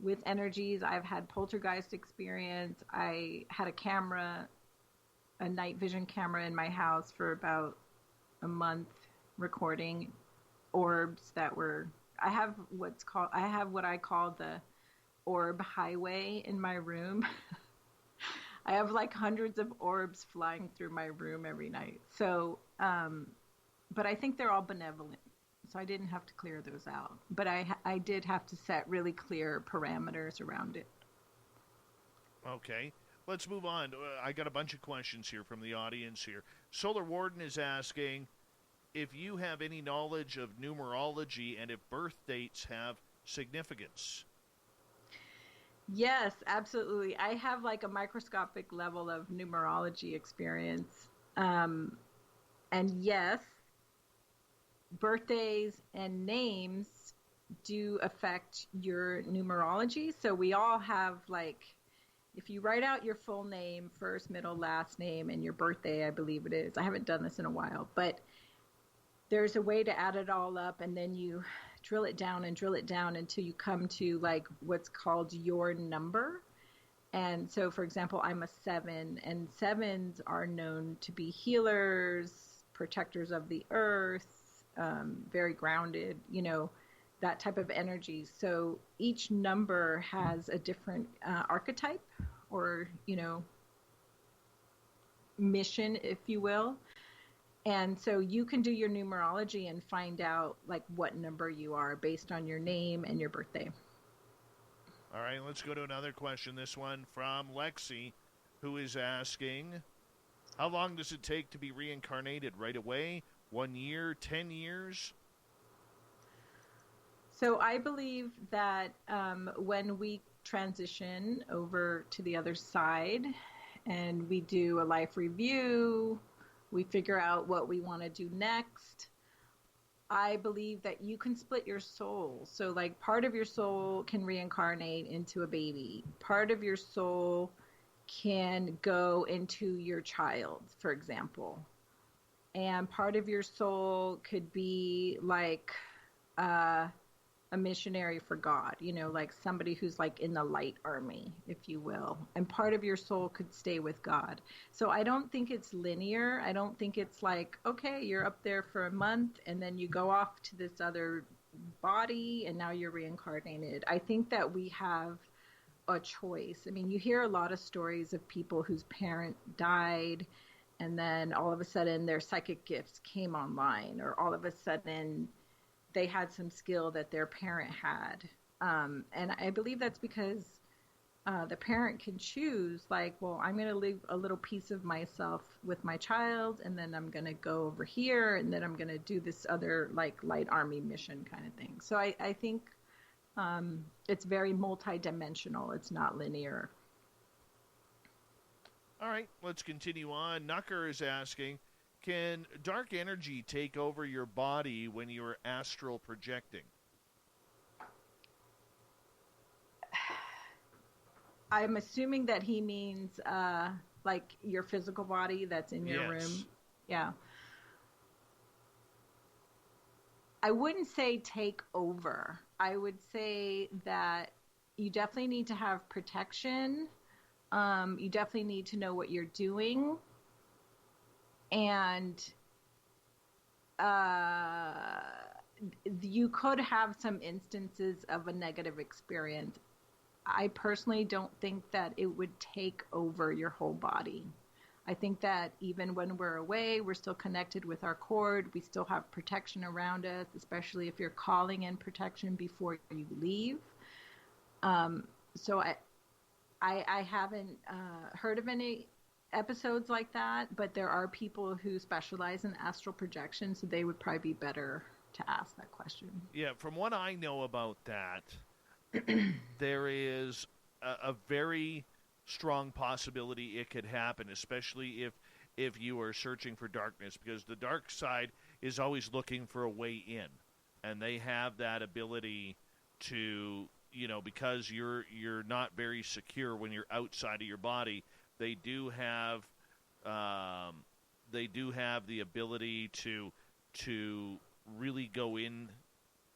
with energies. I've had poltergeist experience. I had a night vision camera in my house for about a month recording orbs that were, I have what I call the orb highway in my room. I have like hundreds of orbs flying through my room every night. So, but I think they're all benevolent. So I didn't have to clear those out. But I did have to set really clear parameters around it. Okay. Let's move on. I got a bunch of questions here from the audience here. Solar Warden is asking if you have any knowledge of numerology and if birth dates have significance. Yes, absolutely. I have like a microscopic level of numerology experience. And yes, birthdays and names do affect your numerology. So we all have like, if you write out your full name, first, middle, last name, and your birthday, I believe it is. I haven't done this in a while, but there's a way to add it all up, and then you drill it down until you come to like what's called your number. And so, for example, I'm a 7, and 7s are known to be healers, protectors of the earth, very grounded, that type of energy. So each number has a different archetype or, mission, if you will. And so you can do your numerology and find out like what number you are based on your name and your birthday. All right, let's go to another question. This one from Lexi, who is asking, how long does it take to be reincarnated? Right away? 1 year? 10 years? So I believe that when we transition over to the other side and we do a life review, we figure out what we want to do next, I believe that you can split your soul. So like part of your soul can reincarnate into a baby. Part of your soul can go into your child, for example. And part of your soul could be like a missionary for God, you know, like somebody who's like in the light army, if you will. And part of your soul could stay with God. So I don't think it's linear. I don't think it's like, okay, you're up there for a month and then you go off to this other body and now you're reincarnated. I think that we have a choice. I mean, you hear a lot of stories of people whose parent died and then all of a sudden their psychic gifts came online, or all of a sudden they had some skill that their parent had. And I believe that's because the parent can choose, like, well, I'm going to leave a little piece of myself with my child, and then I'm going to go over here, and then I'm going to do this other, like, light army mission kind of thing. So I think it's very multidimensional. It's not linear. All right, let's continue on. Nucker is asking, can dark energy take over your body when you are astral projecting? I'm assuming that he means like your physical body that's in your room. Yeah. I wouldn't say take over. I would say that you definitely need to have protection. You definitely need to know what you're doing. And you could have some instances of a negative experience. I personally don't think that it would take over your whole body. I think that even when we're away, we're still connected with our cord. We still have protection around us, especially if you're calling in protection before you leave. So I haven't heard of any episodes like that, but there are people who specialize in astral projection, so they would probably be better to ask that question. Yeah, from what I know about that, there is a very strong possibility it could happen, especially if you are searching for darkness, because the dark side is always looking for a way in, and they have that ability to, you know, because you're not very secure when you're outside of your body. They do have the ability to really go in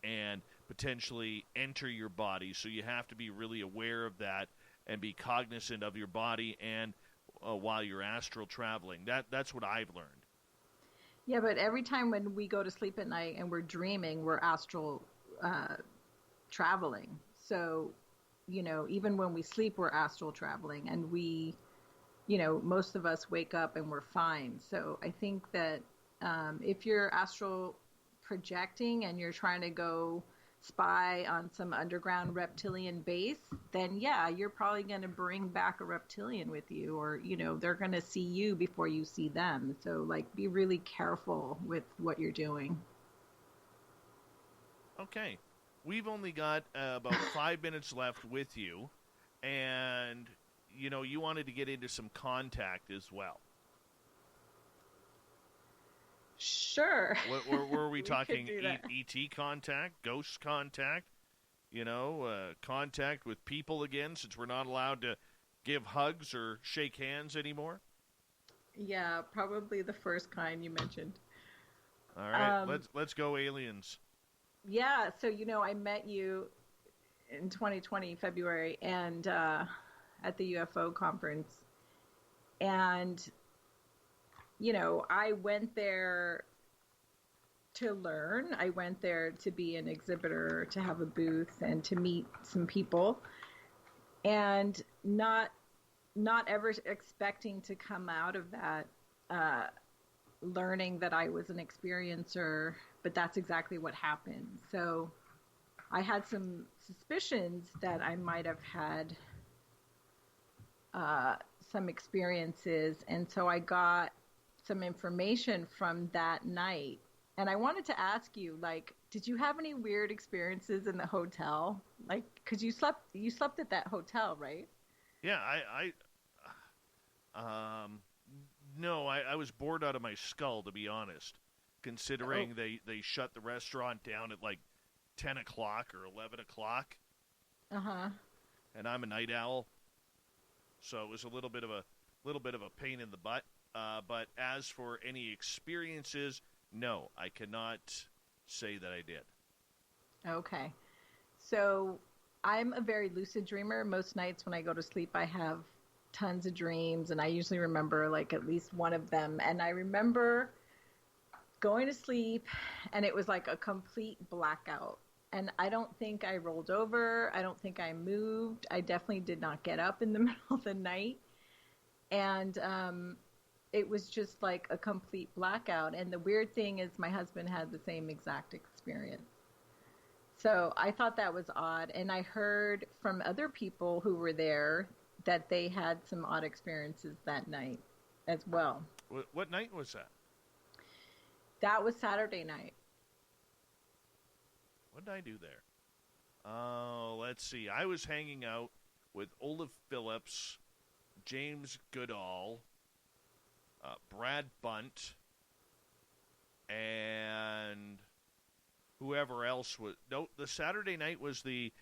and potentially enter your body. So you have to be really aware of that and be cognizant of your body and while you're astral traveling. That's what I've learned. Yeah, but every time when we go to sleep at night and we're dreaming, we're astral traveling. So, you know, even when we sleep, we're astral traveling, and we, you know, most of us wake up and we're fine. So I think that if you're astral projecting and you're trying to go spy on some underground reptilian base, then yeah, you're probably going to bring back a reptilian with you, or, you know, they're going to see you before you see them. So, like, be really careful with what you're doing. Okay. We've only got about 5 minutes left with you, and, you know, you wanted to get into some contact as well. Sure. Were we talking ET contact, ghost contact, you know, contact with people again, since we're not allowed to give hugs or shake hands anymore? Yeah, probably the first kind you mentioned. All right, let's go aliens. Yeah, so, you know, I met you in 2020, February, and at the UFO conference. And, you know, I went there to learn. I went there to be an exhibitor, to have a booth, and to meet some people. And not ever expecting to come out of that learning that I was an experiencer, but that's exactly what happened. So I had some suspicions that I might have had some experiences, and so I got some information from that night And I wanted to ask you, like, did you have any weird experiences in the hotel? Like, because you slept at that hotel, right? Yeah, no, I was bored out of my skull, to be honest, considering they shut the restaurant down at like 10 o'clock or 11 o'clock. Uh-huh. And I'm a night owl, so it was a little bit of a pain in the butt. But as for any experiences, no, I cannot say that I did. Okay. So I'm a very lucid dreamer. Most nights when I go to sleep, I have tons of dreams, and I usually remember like at least one of them. And I remember going to sleep, and it was like a complete blackout. And I don't think I rolled over. I don't think I moved. I definitely did not get up in the middle of the night. And it was just like a complete blackout. And the weird thing is my husband had the same exact experience. So I thought that was odd. And I heard from other people who were there that they had some odd experiences that night as well. What night was that? That was Saturday night. What did I do there? Oh, let's see. I was hanging out with Olaf Phillips, James Goodall, Brad Bunt, and whoever else was. No, the Saturday night was the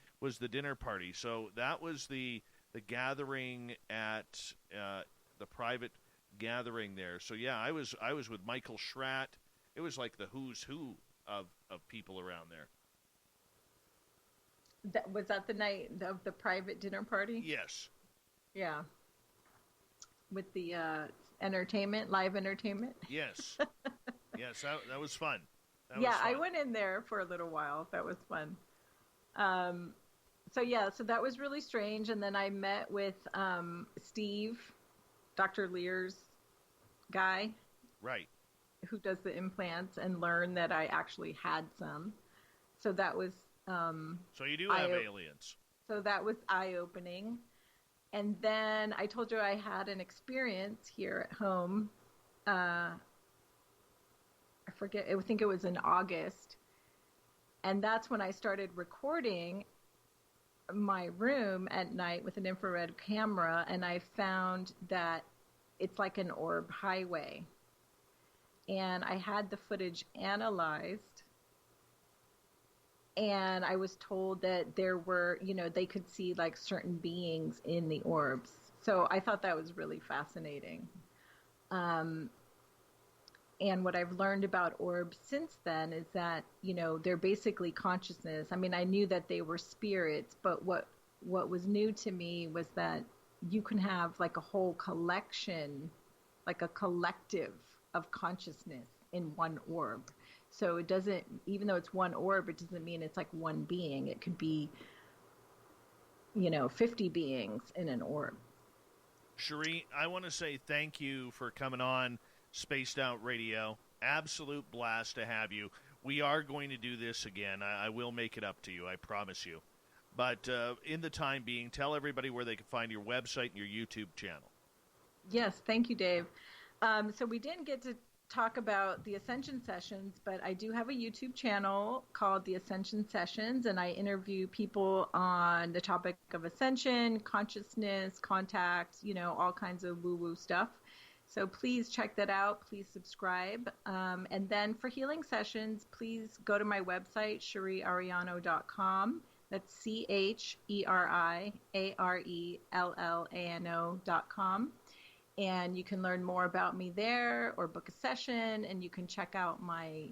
dinner party. So that was the gathering at the private gathering there. So yeah, I was with Michael Schratt. It was like the who's who of people around there. Was that the night of the private dinner party? Yes. Yeah. With the live entertainment? Yes. Yes, that was fun. I went in there for a little while. That was fun. So that was really strange. And then I met with Steve, Dr. Lear's guy. Right. Who does the implants, and learned that I actually had some. So that was... so you do have aliens. So that was eye-opening. And then I told you I had an experience here at home. I forget, I think it was in August. And that's when I started recording my room at night with an infrared camera. And I found that it's like an orb highway. And I had the footage analyzed. And I was told that there were, they could see like certain beings in the orbs. So I thought that was really fascinating. And what I've learned about orbs since then is that, they're basically consciousness. I mean, I knew that they were spirits, but what was new to me was that you can have like a whole collection, like a collective of consciousness in one orb. So it doesn't, even though it's one orb, it doesn't mean it's like one being. It could be, 50 beings in an orb. Cherie, I want to say thank you for coming on Spaced Out Radio. Absolute blast to have you. We are going to do this again. I will make it up to you, I promise you. But in the time being, tell everybody where they can find your website and your YouTube channel. Yes, thank you, Dave. So we didn't get to talk about the Ascension Sessions, but I do have a YouTube channel called the Ascension Sessions, and I interview people on the topic of ascension, consciousness, contact, all kinds of woo-woo stuff. So please check that out. Please subscribe. And then for healing sessions, please go to my website, CheriArellano.com. That's CheriArellano.com. And you can learn more about me there or book a session, and you can check out my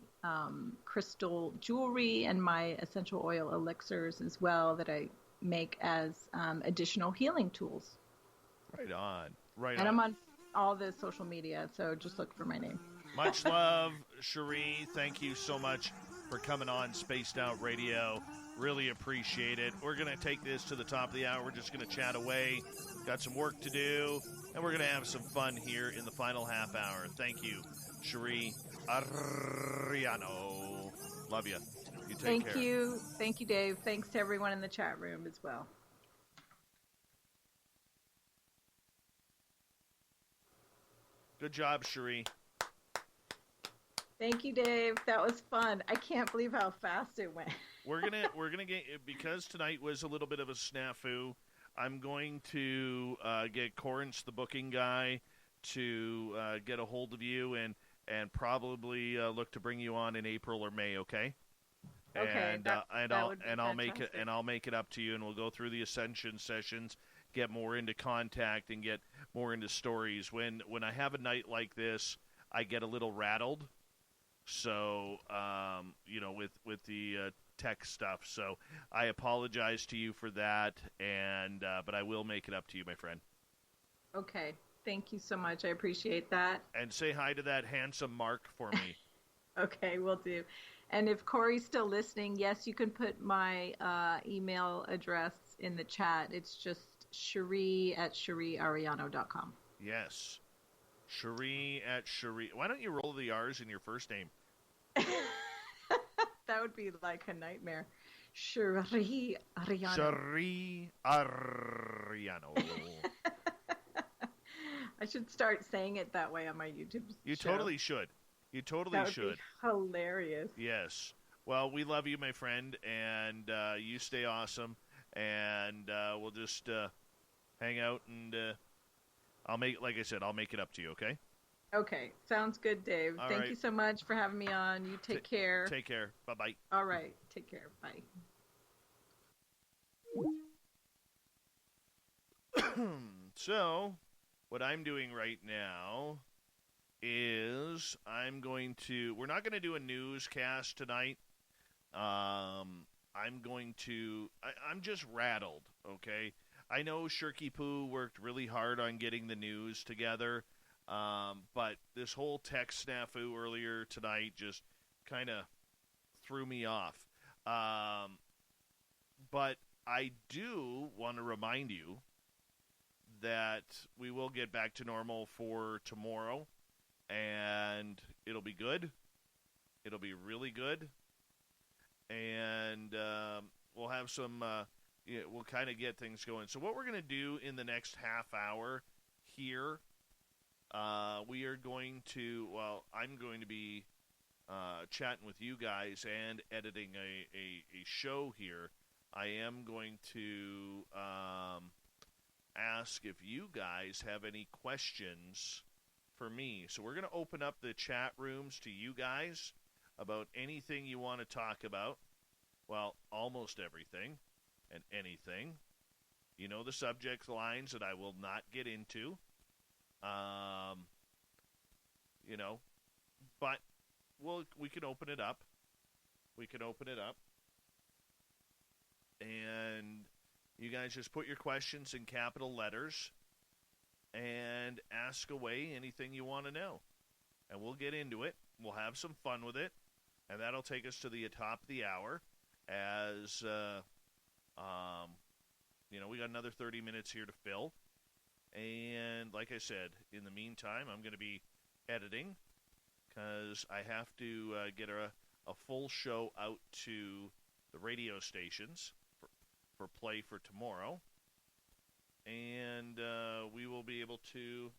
crystal jewelry and my essential oil elixirs as well that I make as additional healing tools. Right on. And I'm on all the social media, so just look for my name. Much love, Cherie. Thank you so much for coming on Spaced Out Radio. Really appreciate it. We're going to take this to the top of the hour. We're just going to chat away. Got some work to do, and we're going to have some fun here in the final half hour. Thank you, Cheri Arellano. Love you. You take care. Thank you. Thank you, Dave. Thanks to everyone in the chat room as well. Good job, Cherie. Thank you, Dave. That was fun. I can't believe how fast it went. We're gonna get, because tonight was a little bit of a snafu. I'm going to get Corrence, the booking guy, to get a hold of you and probably look to bring you on in April or May. Okay. Okay. I'll make it up to you, and we'll go through the Ascension sessions, get more into contact, and get more into stories. When I have a night like this, I get a little rattled. So, with the tech stuff. So I apologize to you for that, but I will make it up to you, my friend. Okay. Thank you so much. I appreciate that. And say hi to that handsome Mark for me. Okay, will do. And if Corey's still listening, yes, you can put my email address in the chat. It's just Cheri@CheriArellano.com. Yes. Cheri. Why don't you roll the R's in your first name? That would be like a nightmare. Cheri Arellano. Cheri Arellano. I should start saying it that way on my YouTube You show. totally should. You totally that would should. Be hilarious. Yes. Well, we love you, my friend, and you stay awesome. And we'll just hang out, and I'll make it up to you, okay? Okay. Sounds good, Dave. All Thank right. you so much for having me on. You take care. Take care. Bye-bye. All right. Take care. Bye. So, what I'm doing right now is we're not going to do a newscast tonight. I'm just rattled, okay? I know Shirky Poo worked really hard on getting the news together, but this whole tech snafu earlier tonight just kind of threw me off. But I do want to remind you that we will get back to normal for tomorrow, and it'll be good. It'll be really good. And we'll have some, we'll kind of get things going. So what we're going to do in the next half hour here, we are going to, I'm going to be chatting with you guys and editing a show here. I am going to ask if you guys have any questions for me. So we're going to open up the chat rooms to you guys about anything you want to talk about. Well, almost everything and anything. You know the subject lines that I will not get into. But we can open it up. And you guys just put your questions in capital letters and ask away anything you want to know. And we'll get into it. We'll have some fun with it. And that'll take us to the top of the hour as, we got another 30 minutes here to fill. And like I said, in the meantime, I'm going to be editing because I have to get a full show out to the radio stations for play for tomorrow. And we will be able to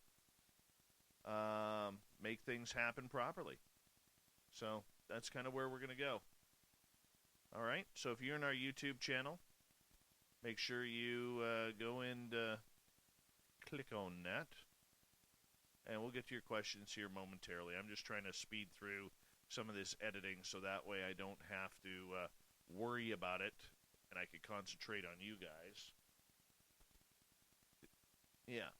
make things happen properly. So that's kind of where we're going to go. All right. So if you're in our YouTube channel, make sure you go and click on that. And we'll get to your questions here momentarily. I'm just trying to speed through some of this editing so that way I don't have to worry about it and I can concentrate on you guys. Yeah.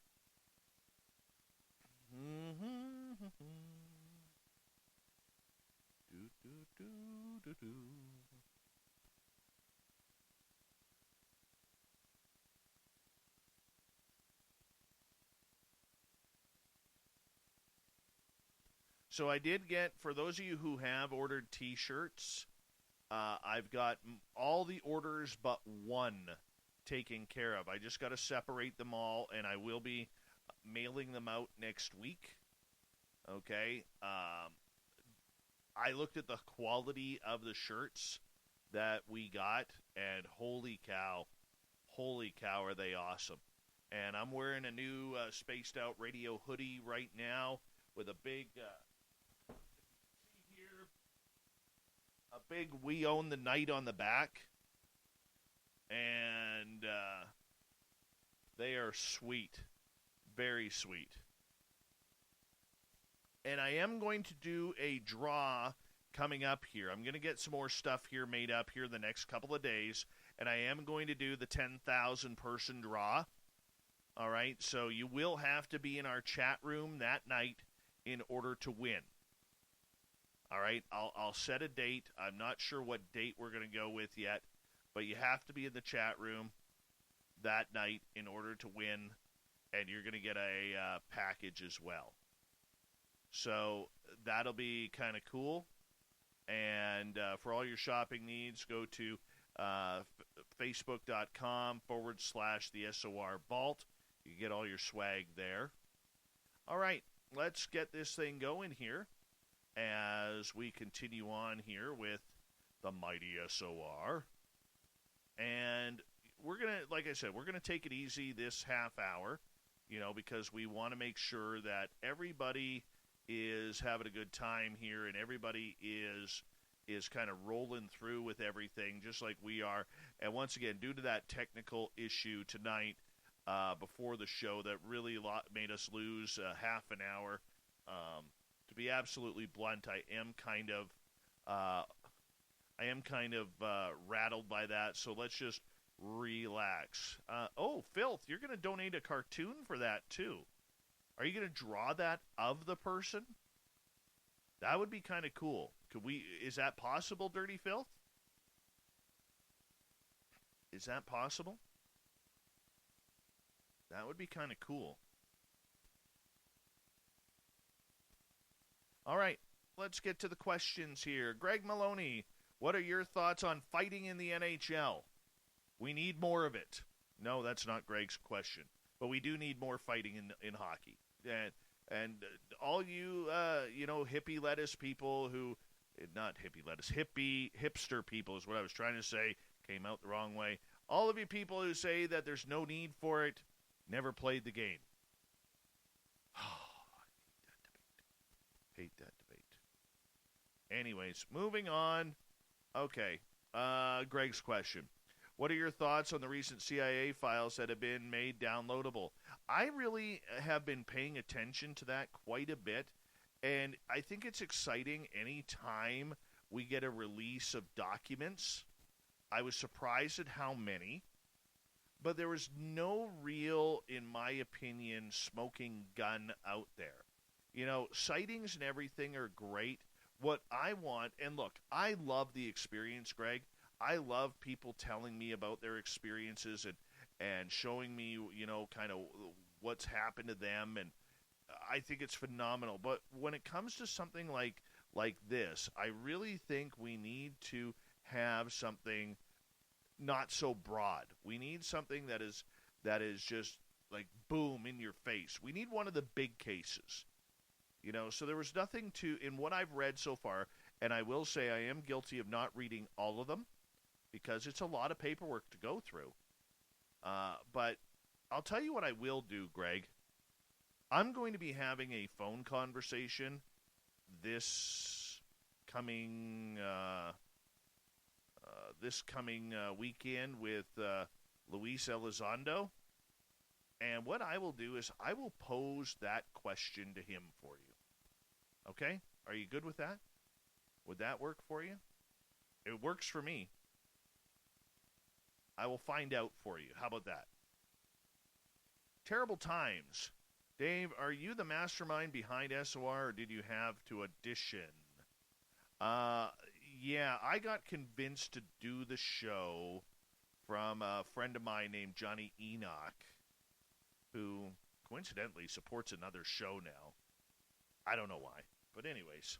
So I did get, for those of you who have ordered T-shirts, I've got all the orders but one taken care of. I just got to separate them all, and I will be mailing them out next week. Okay? I looked at the quality of the shirts that we got, and holy cow, are they awesome. And I'm wearing a new Spaced Out Radio hoodie right now with a big... see a big "We Own the Night" on the back. And they are sweet. Very sweet. And I am going to do a draw coming up here. I'm going to get some more stuff here made up here the next couple of days. And I am going to do the 10,000 person draw. All right, so you will have to be in our chat room that night in order to win. All right, I'll set a date. I'm not sure what date we're going to go with yet, but you have to be in the chat room that night in order to win, and you're going to get a package as well. So that'll be kind of cool. And for all your shopping needs, go to facebook.com/the SOR Vault. You get all your swag there. All right, let's get this thing going here as we continue on here with the mighty SOR. And we're going to, like I said, we're going to take it easy this half hour, because we want to make sure that everybody is having a good time here and everybody is kind of rolling through with everything just like we are. And once again, due to that technical issue tonight before the show that really made us lose half an hour, to be absolutely blunt, I am kind of rattled by that. So let's just relax. Filth, you're going to donate a cartoon for that too. Are you going to draw that of the person? That would be kind of cool. Is that possible, Dirty Filth? Is that possible? That would be kind of cool. All right, let's get to the questions here. Greg Maloney, what are your thoughts on fighting in the NHL? We need more of it. No, that's not Greg's question. But we do need more fighting in hockey. And all you, hippie lettuce people who, not hippie lettuce, hipster people is what I was trying to say, came out the wrong way. All of you people who say that there's no need for it, never played the game. Oh, I hate that debate. Anyways, moving on. Okay, Greg's question. What are your thoughts on the recent CIA files that have been made downloadable? I really have been paying attention to that quite a bit, and I think it's exciting any time we get a release of documents. I was surprised at how many, but there was no real, in my opinion, smoking gun out there. Sightings and everything are great. What I want, and look, I love the experience, Greg. I love people telling me about their experiences and showing me, kind of what's happened to them, and I think it's phenomenal. But when it comes to something like this, I really think we need to have something not so broad. We need something that is just like boom in your face. We need one of the big cases. So there was nothing in what I've read so far, and I will say I am guilty of not reading all of them, because it's a lot of paperwork to go through. But I'll tell you what I will do, Greg. I'm going to be having a phone conversation this coming weekend with Luis Elizondo. And what I will do is I will pose that question to him for you. Okay? Are you good with that? Would that work for you? It works for me. I will find out for you. How about that? Terrible Times. Dave, are you the mastermind behind SOR, or did you have to audition? Yeah, I got convinced to do the show from a friend of mine named Johnny Enoch, who coincidentally supports another show now. I don't know why, but anyways.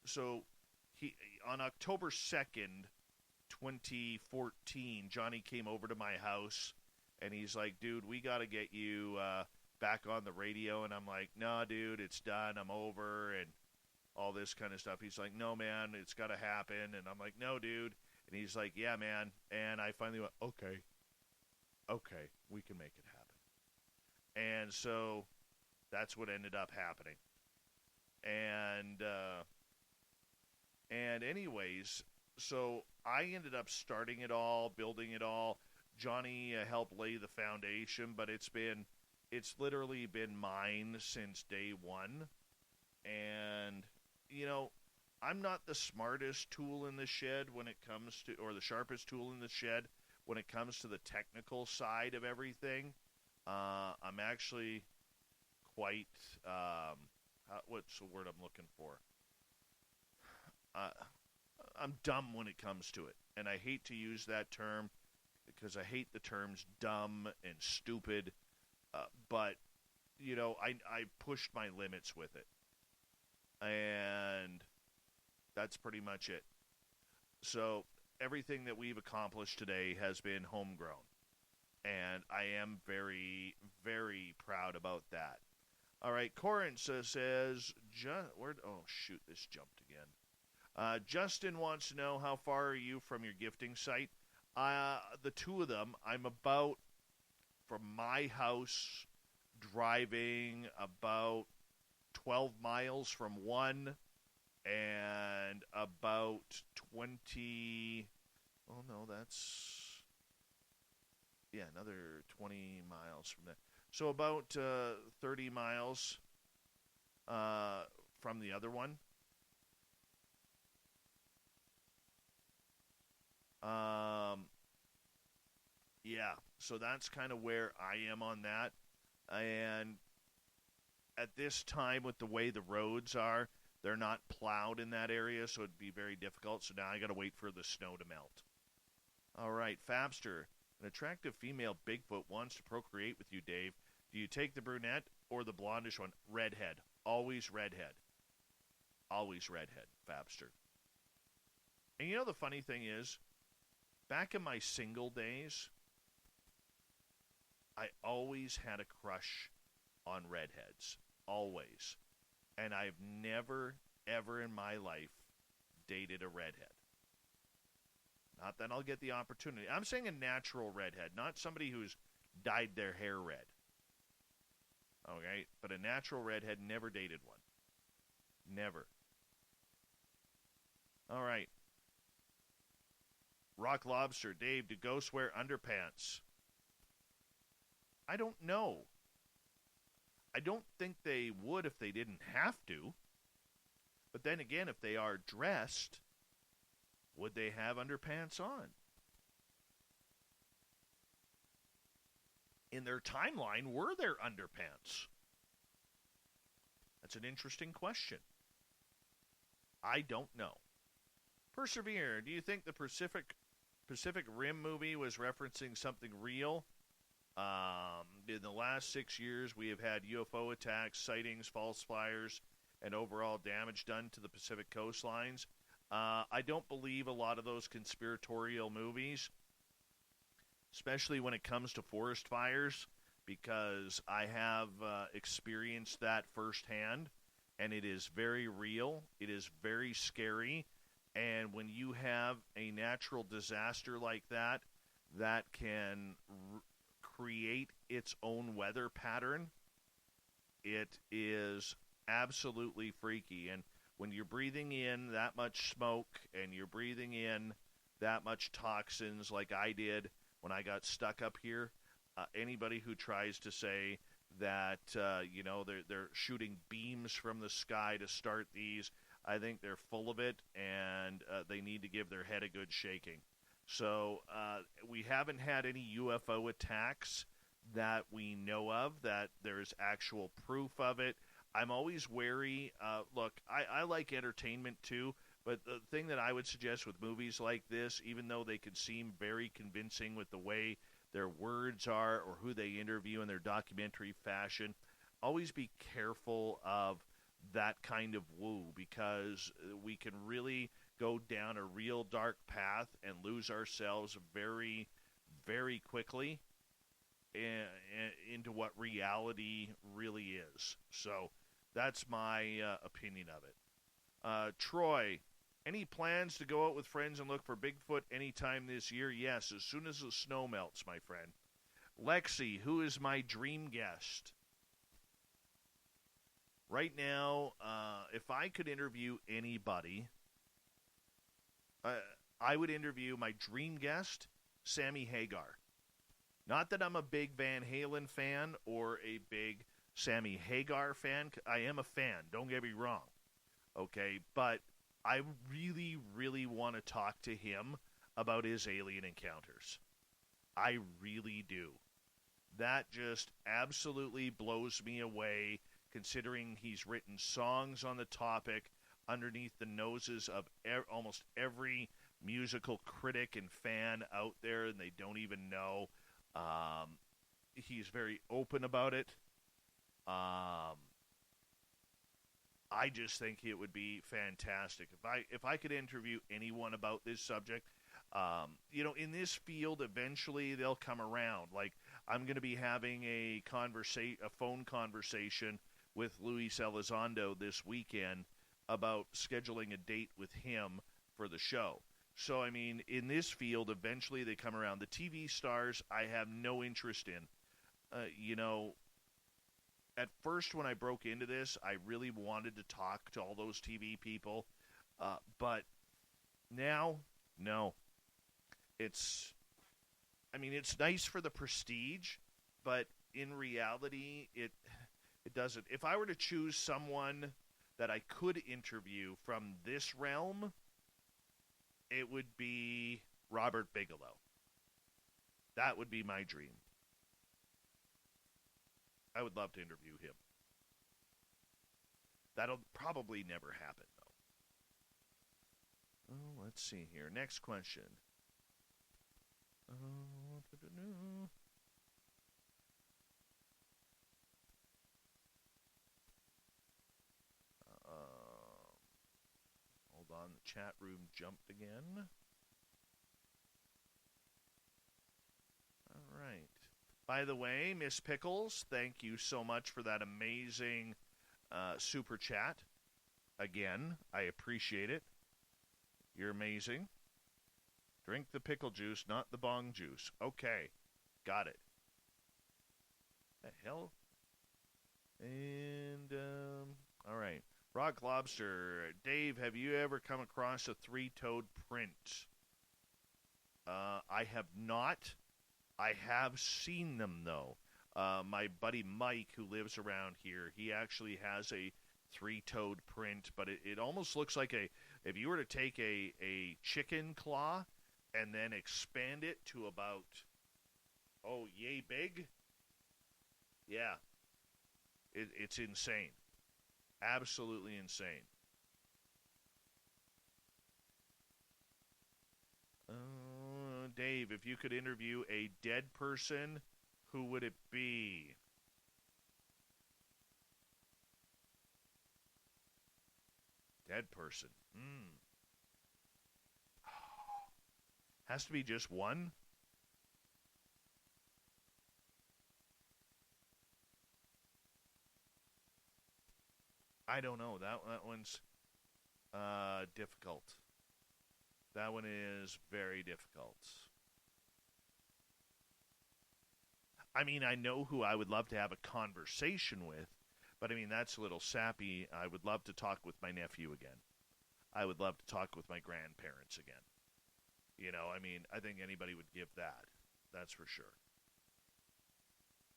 So he on October 2nd, 2014, Johnny came over to my house, and he's like, dude, we got to get you back on the radio. And I'm like, no, dude, it's done. I'm over, and all this kind of stuff. He's like, no, man, it's got to happen. And I'm like, no, dude. And he's like, yeah, man. And I finally went, okay, we can make it happen. And so that's what ended up happening. And And anyways, so I ended up starting it all, building it all. Johnny helped lay the foundation, but it's literally been mine since day one. And, I'm not the smartest tool in the shed when it comes to, or the sharpest tool in the shed when it comes to the technical side of everything. I'm actually quite, what's the word I'm looking for? I'm dumb when it comes to it. And I hate to use that term because I hate the terms dumb and stupid. But, I pushed my limits with it. And that's pretty much it. So everything that we've accomplished today has been homegrown. And I am very, very proud about that. All right, Corin says, this jumped again. Justin wants to know, how far are you from your gifting site? The two of them, I'm about, from my house, driving about 12 miles from one, and about 20, another 20 miles from that. So about 30 miles from the other one. So that's kind of where I am on that. And at this time, with the way the roads are, they're not plowed in that area, so it'd be very difficult. So now I got to wait for the snow to melt. All right, Fabster. An attractive female Bigfoot wants to procreate with you, Dave. Do you take the brunette or the blondish one? Redhead. Always redhead. Always redhead, Fabster. And the funny thing is, back in my single days, I always had a crush on redheads. Always. And I've never, ever in my life dated a redhead. Not that I'll get the opportunity. I'm saying a natural redhead, not somebody who's dyed their hair red. Okay? But a natural redhead, never dated one. Never. All right. Rock Lobster, Dave, do ghosts wear underpants? I don't know. I don't think they would if they didn't have to. But then again, if they are dressed, would they have underpants on? In their timeline, were there underpants? That's an interesting question. I don't know. Persevere, do you think the Pacific Rim movie was referencing something real? In the last 6 years, we have had UFO attacks, sightings, false fires, and overall damage done to the Pacific coastlines. I don't believe a lot of those conspiratorial movies, especially when it comes to forest fires, because I have experienced that firsthand, and it is very real. It is very scary. And when you have a natural disaster like that, that can create its own weather pattern, it is absolutely freaky. And when you're breathing in that much smoke and you're breathing in that much toxins like I did when I got stuck up here, anybody who tries to say that, they're shooting beams from the sky to start these, I think they're full of it, and they need to give their head a good shaking. So we haven't had any UFO attacks that we know of, that there's actual proof of it. I'm always wary. Look, I like entertainment too, but the thing that I would suggest with movies like this, even though they could seem very convincing with the way their words are or who they interview in their documentary fashion, always be careful of that kind of woo, because we can really go down a real dark path and lose ourselves very, very quickly into what reality really is. So that's my opinion of it. Troy, any plans to go out with friends and look for Bigfoot anytime this year? Yes, as soon as the snow melts, my friend. Lexi, who is my dream guest? Right now, if I could interview anybody, I would interview my dream guest, Sammy Hagar. Not that I'm a big Van Halen fan or a big Sammy Hagar fan. I am a fan, don't get me wrong. Okay, but I really, really want to talk to him about his alien encounters. I really do. That just absolutely blows me away, considering he's written songs on the topic underneath the noses of almost every musical critic and fan out there, and they don't even know. He's very open about it. I just think it would be fantastic if I could interview anyone about this subject. In this field, eventually they'll come around. Like, I'm going to be having a phone conversation with Luis Elizondo this weekend about scheduling a date with him for the show. So, I mean, in this field, eventually they come around. The TV stars, I have no interest in. At first when I broke into this, I really wanted to talk to all those TV people. But now, no. It's nice for the prestige, but in reality, it doesn't. If I were to choose someone that I could interview from this realm, it would be Robert Bigelow. That would be my dream. I would love to interview him. That'll probably never happen, though. Oh, let's see here. Next question. Hold on, the chat room jumped again. All right. By the way, Miss Pickles, thank you so much for that amazing super chat. Again, I appreciate it. You're amazing. Drink the pickle juice, not the bong juice. Okay, got it. The hell? And, all right. Rock Lobster. Dave, have you ever come across a three-toed print? I have not. I have seen them, though. My buddy Mike, who lives around here, he actually has a three-toed print, but it almost looks like if you were to take a chicken claw and then expand it to about, yay big. Yeah. It's insane. Absolutely insane. Dave, if you could interview a dead person, who would it be? Dead person. Has to be just one? I don't know. That one's difficult. That one is very difficult. I mean, I know who I would love to have a conversation with, but I mean, that's a little sappy. I would love to talk with my nephew again. I would love to talk with my grandparents again. I think anybody would give that. That's for sure.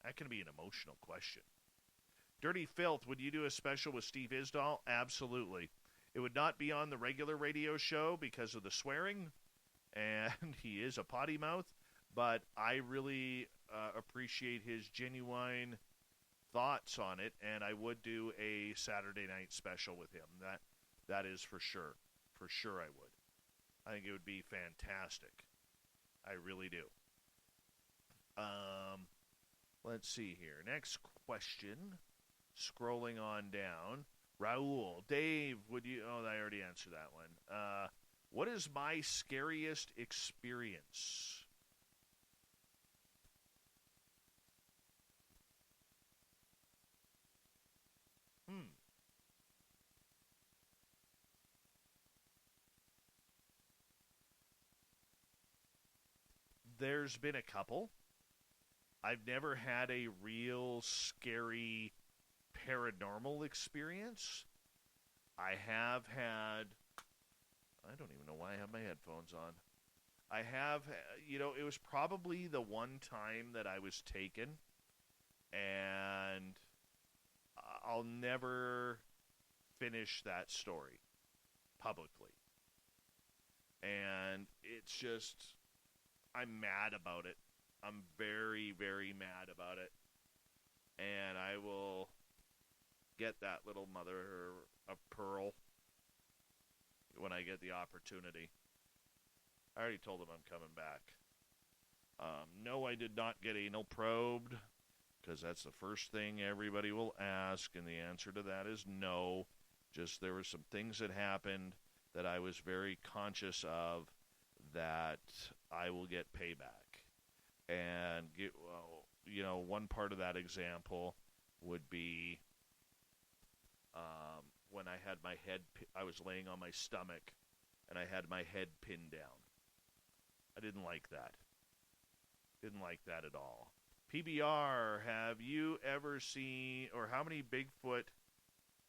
That can be an emotional question. Dirty Filth, would you do a special with Steve Isdahl? Absolutely. It would not be on the regular radio show because of the swearing, and he is a potty mouth, but I really appreciate his genuine thoughts on it, and I would do a Saturday night special with him. That is for sure. For sure I would. I think it would be fantastic. I really do. Let's see here. Next question. Scrolling on down. Raul. Dave, would you... Oh, I already answered that one. What is my scariest experience? There's been a couple. I've never had a real scary paranormal experience. I have had, I don't even know why I have my headphones on. I have, it was probably the one time that I was taken, and I'll never finish that story publicly. And it's just, I'm mad about it. I'm very, very mad about it. And I will get that little mother of pearl when I get the opportunity. I already told him I'm coming back. No, I did not get anal probed, because that's the first thing everybody will ask, and the answer to that is no. Just there were some things that happened that I was very conscious of that I will get payback. And, one part of that example would be when I had my head, I was laying on my stomach, and I had my head pinned down. I didn't like that. Didn't like that at all. PBR, have you ever seen, or how many Bigfoot,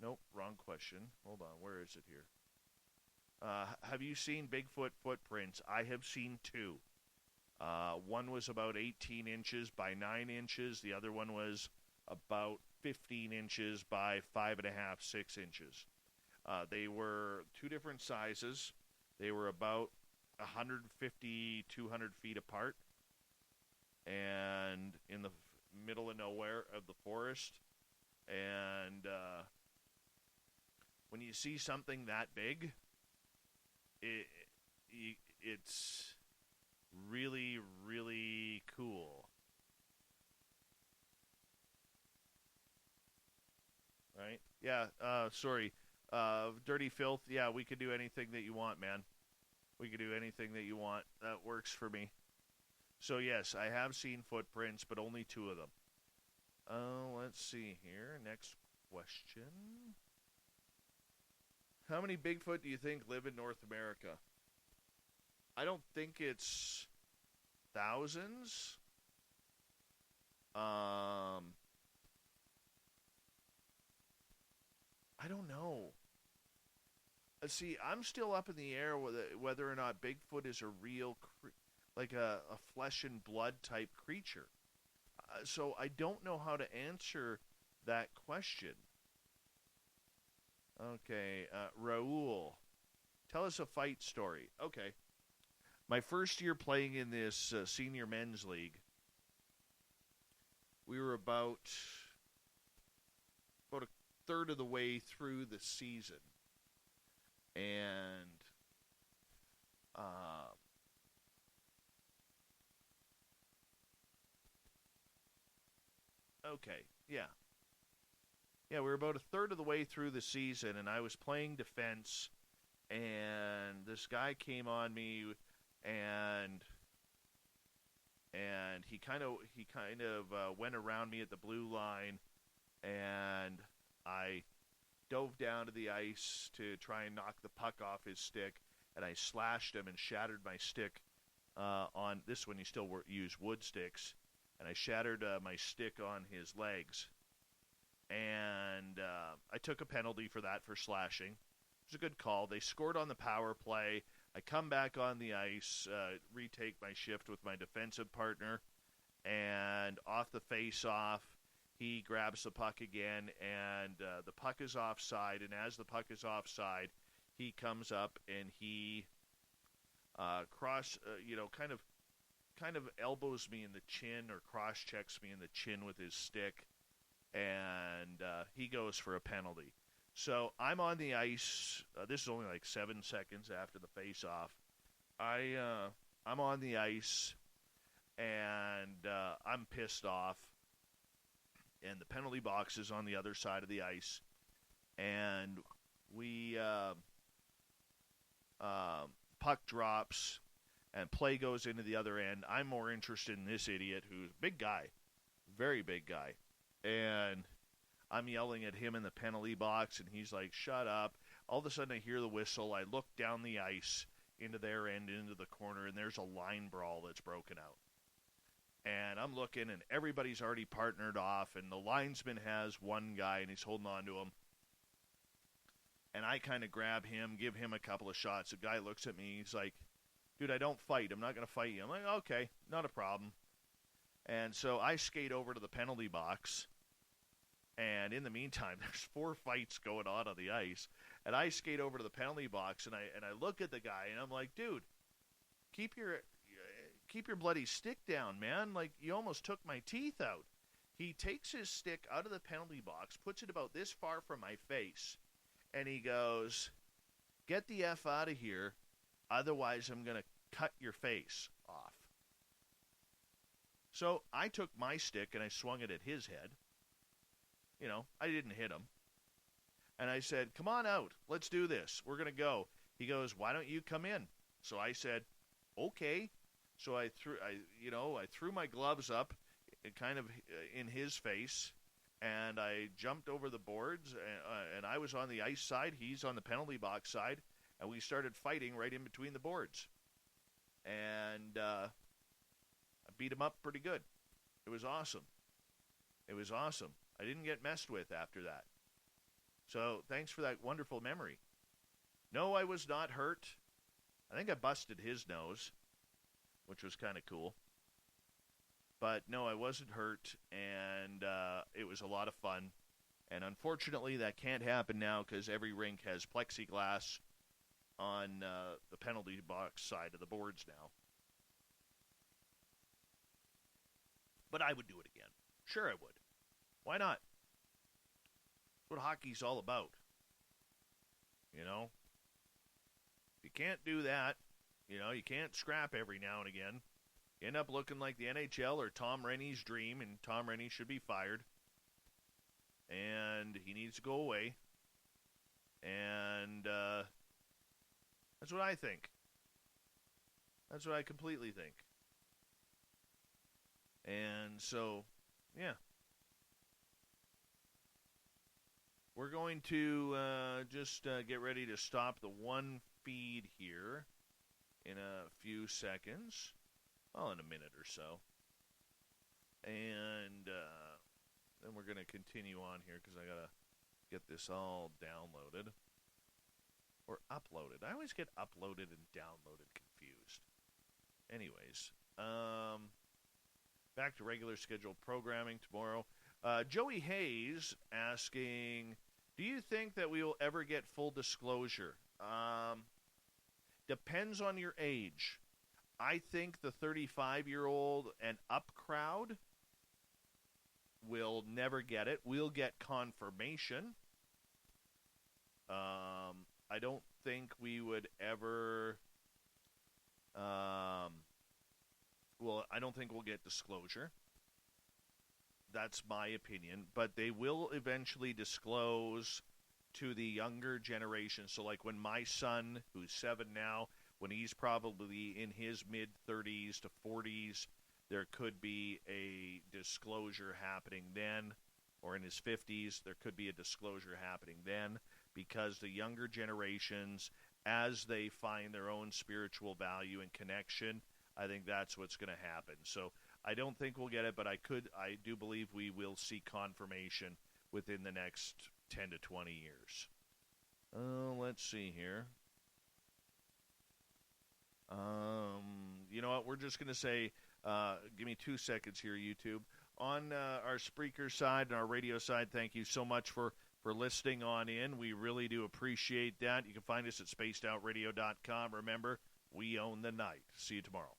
nope, wrong question. Hold on, where is it here? Have you seen Bigfoot Footprints? I have seen 2. One was about 18 inches by 9 inches. The other one was about 15 inches by 5.5, 6 inches. They were 2 different sizes. They were about 150, 200 feet apart, and in the middle of nowhere of the forest. And when you see something that big, it's really, really cool. Right? Yeah, sorry. Dirty Filth, yeah, we could do anything that you want, man. We could do anything that you want. That works for me. So, yes, I have seen footprints, but only 2 of them. Let's see here. Next question. How many Bigfoot do you think live in North America? I don't think it's thousands. I don't know. See, I'm still up in the air whether or not Bigfoot is a real, like a flesh and blood type creature. So I don't know how to answer that question. Okay, Raul, tell us a fight story. Okay. My first year playing in this senior men's league, we were about a third of the way through the season. And okay, yeah, we were about a third of the way through the season, and I was playing defense, and this guy came on me, and he kind of went around me at the blue line, and I dove down to the ice to try and knock the puck off his stick, and I slashed him and shattered my stick on this one. You still use wood sticks, and I shattered my stick on his legs, and I took a penalty for that, for slashing. It was a good call. They scored on the power play. I come back on the ice, retake my shift with my defensive partner, and off the face-off, he grabs the puck again, and the puck is offside. And as the puck is offside, he comes up and he kind of elbows me in the chin, or cross-checks me in the chin with his stick, and he goes for a penalty. So I'm on the ice. This is only like 7 seconds after the face-off. I'm on the ice, and I'm pissed off. And the penalty box is on the other side of the ice. And we puck drops, and play goes into the other end. I'm more interested in this idiot, who's a big guy, very big guy. And I'm yelling at him in the penalty box, and he's like, shut up. All of a sudden I hear the whistle. I look down the ice into their end, into the corner, and there's a line brawl that's broken out. And I'm looking, and everybody's already partnered off, and the linesman has one guy, and he's holding on to him. And I kind of grab him, give him a couple of shots. The guy looks at me. He's like, dude, I don't fight. I'm not going to fight you. I'm like, okay, not a problem. And so I skate over to the penalty box. And in the meantime, there's 4 fights going on the ice. And I skate over to the penalty box, and I look at the guy, and I'm like, dude, keep your bloody stick down, man. Like, you almost took my teeth out. He takes his stick out of the penalty box, puts it about this far from my face, and he goes, get the F out of here, otherwise I'm going to cut your face off. So I took my stick and I swung it at his head. You know, I didn't hit him. And I said, come on out. Let's do this. We're going to go. He goes, why don't you come in? So I said, okay. So I threw my gloves up kind of in his face, and I jumped over the boards, and I was on the ice side. He's on the penalty box side, and we started fighting right in between the boards. And I beat him up pretty good. It was awesome. It was awesome. I didn't get messed with after that. So thanks for that wonderful memory. No, I was not hurt. I think I busted his nose, which was kind of cool. But no, I wasn't hurt, and it was a lot of fun. And unfortunately, that can't happen now because every rink has plexiglass on the penalty box side of the boards now. But I would do it again. Sure I would. Why not? That's what hockey's all about. You know? If you can't do that, you know, you can't scrap every now and again. You end up looking like the NHL or Tom Rennie's dream, and Tom Rennie should be fired. And he needs to go away. And that's what I think. That's what I completely think. And so, yeah. We're going to just get ready to stop the one feed here in a few seconds. Well, in a minute or so. And then we're going to continue on here because I got to get this all downloaded. Or uploaded. I always get uploaded and downloaded confused. Anyways, back to regular scheduled programming tomorrow. Joey Hayes asking, do you think that we will ever get full disclosure? Depends on your age. I think the 35-year-old and up crowd will never get it. We'll get confirmation. I don't think we would ever... I don't think we'll get disclosure. That's my opinion. But they will eventually disclose to the younger generation. So like when my son, who's 7 now, when he's probably in his mid-30s to 40s, there could be a disclosure happening then. Or in his 50s, there could be a disclosure happening then. Because the younger generations, as they find their own spiritual value and connection, I think that's what's going to happen. So I don't think we'll get it, but I do believe we will see confirmation within the next 10 to 20 years. Let's see here. You know what? We're just going to say, give me 2 seconds here, YouTube. On our Spreaker side and our radio side, thank you so much for listening on in. We really do appreciate that. You can find us at spacedoutradio.com. Remember, we own the night. See you tomorrow.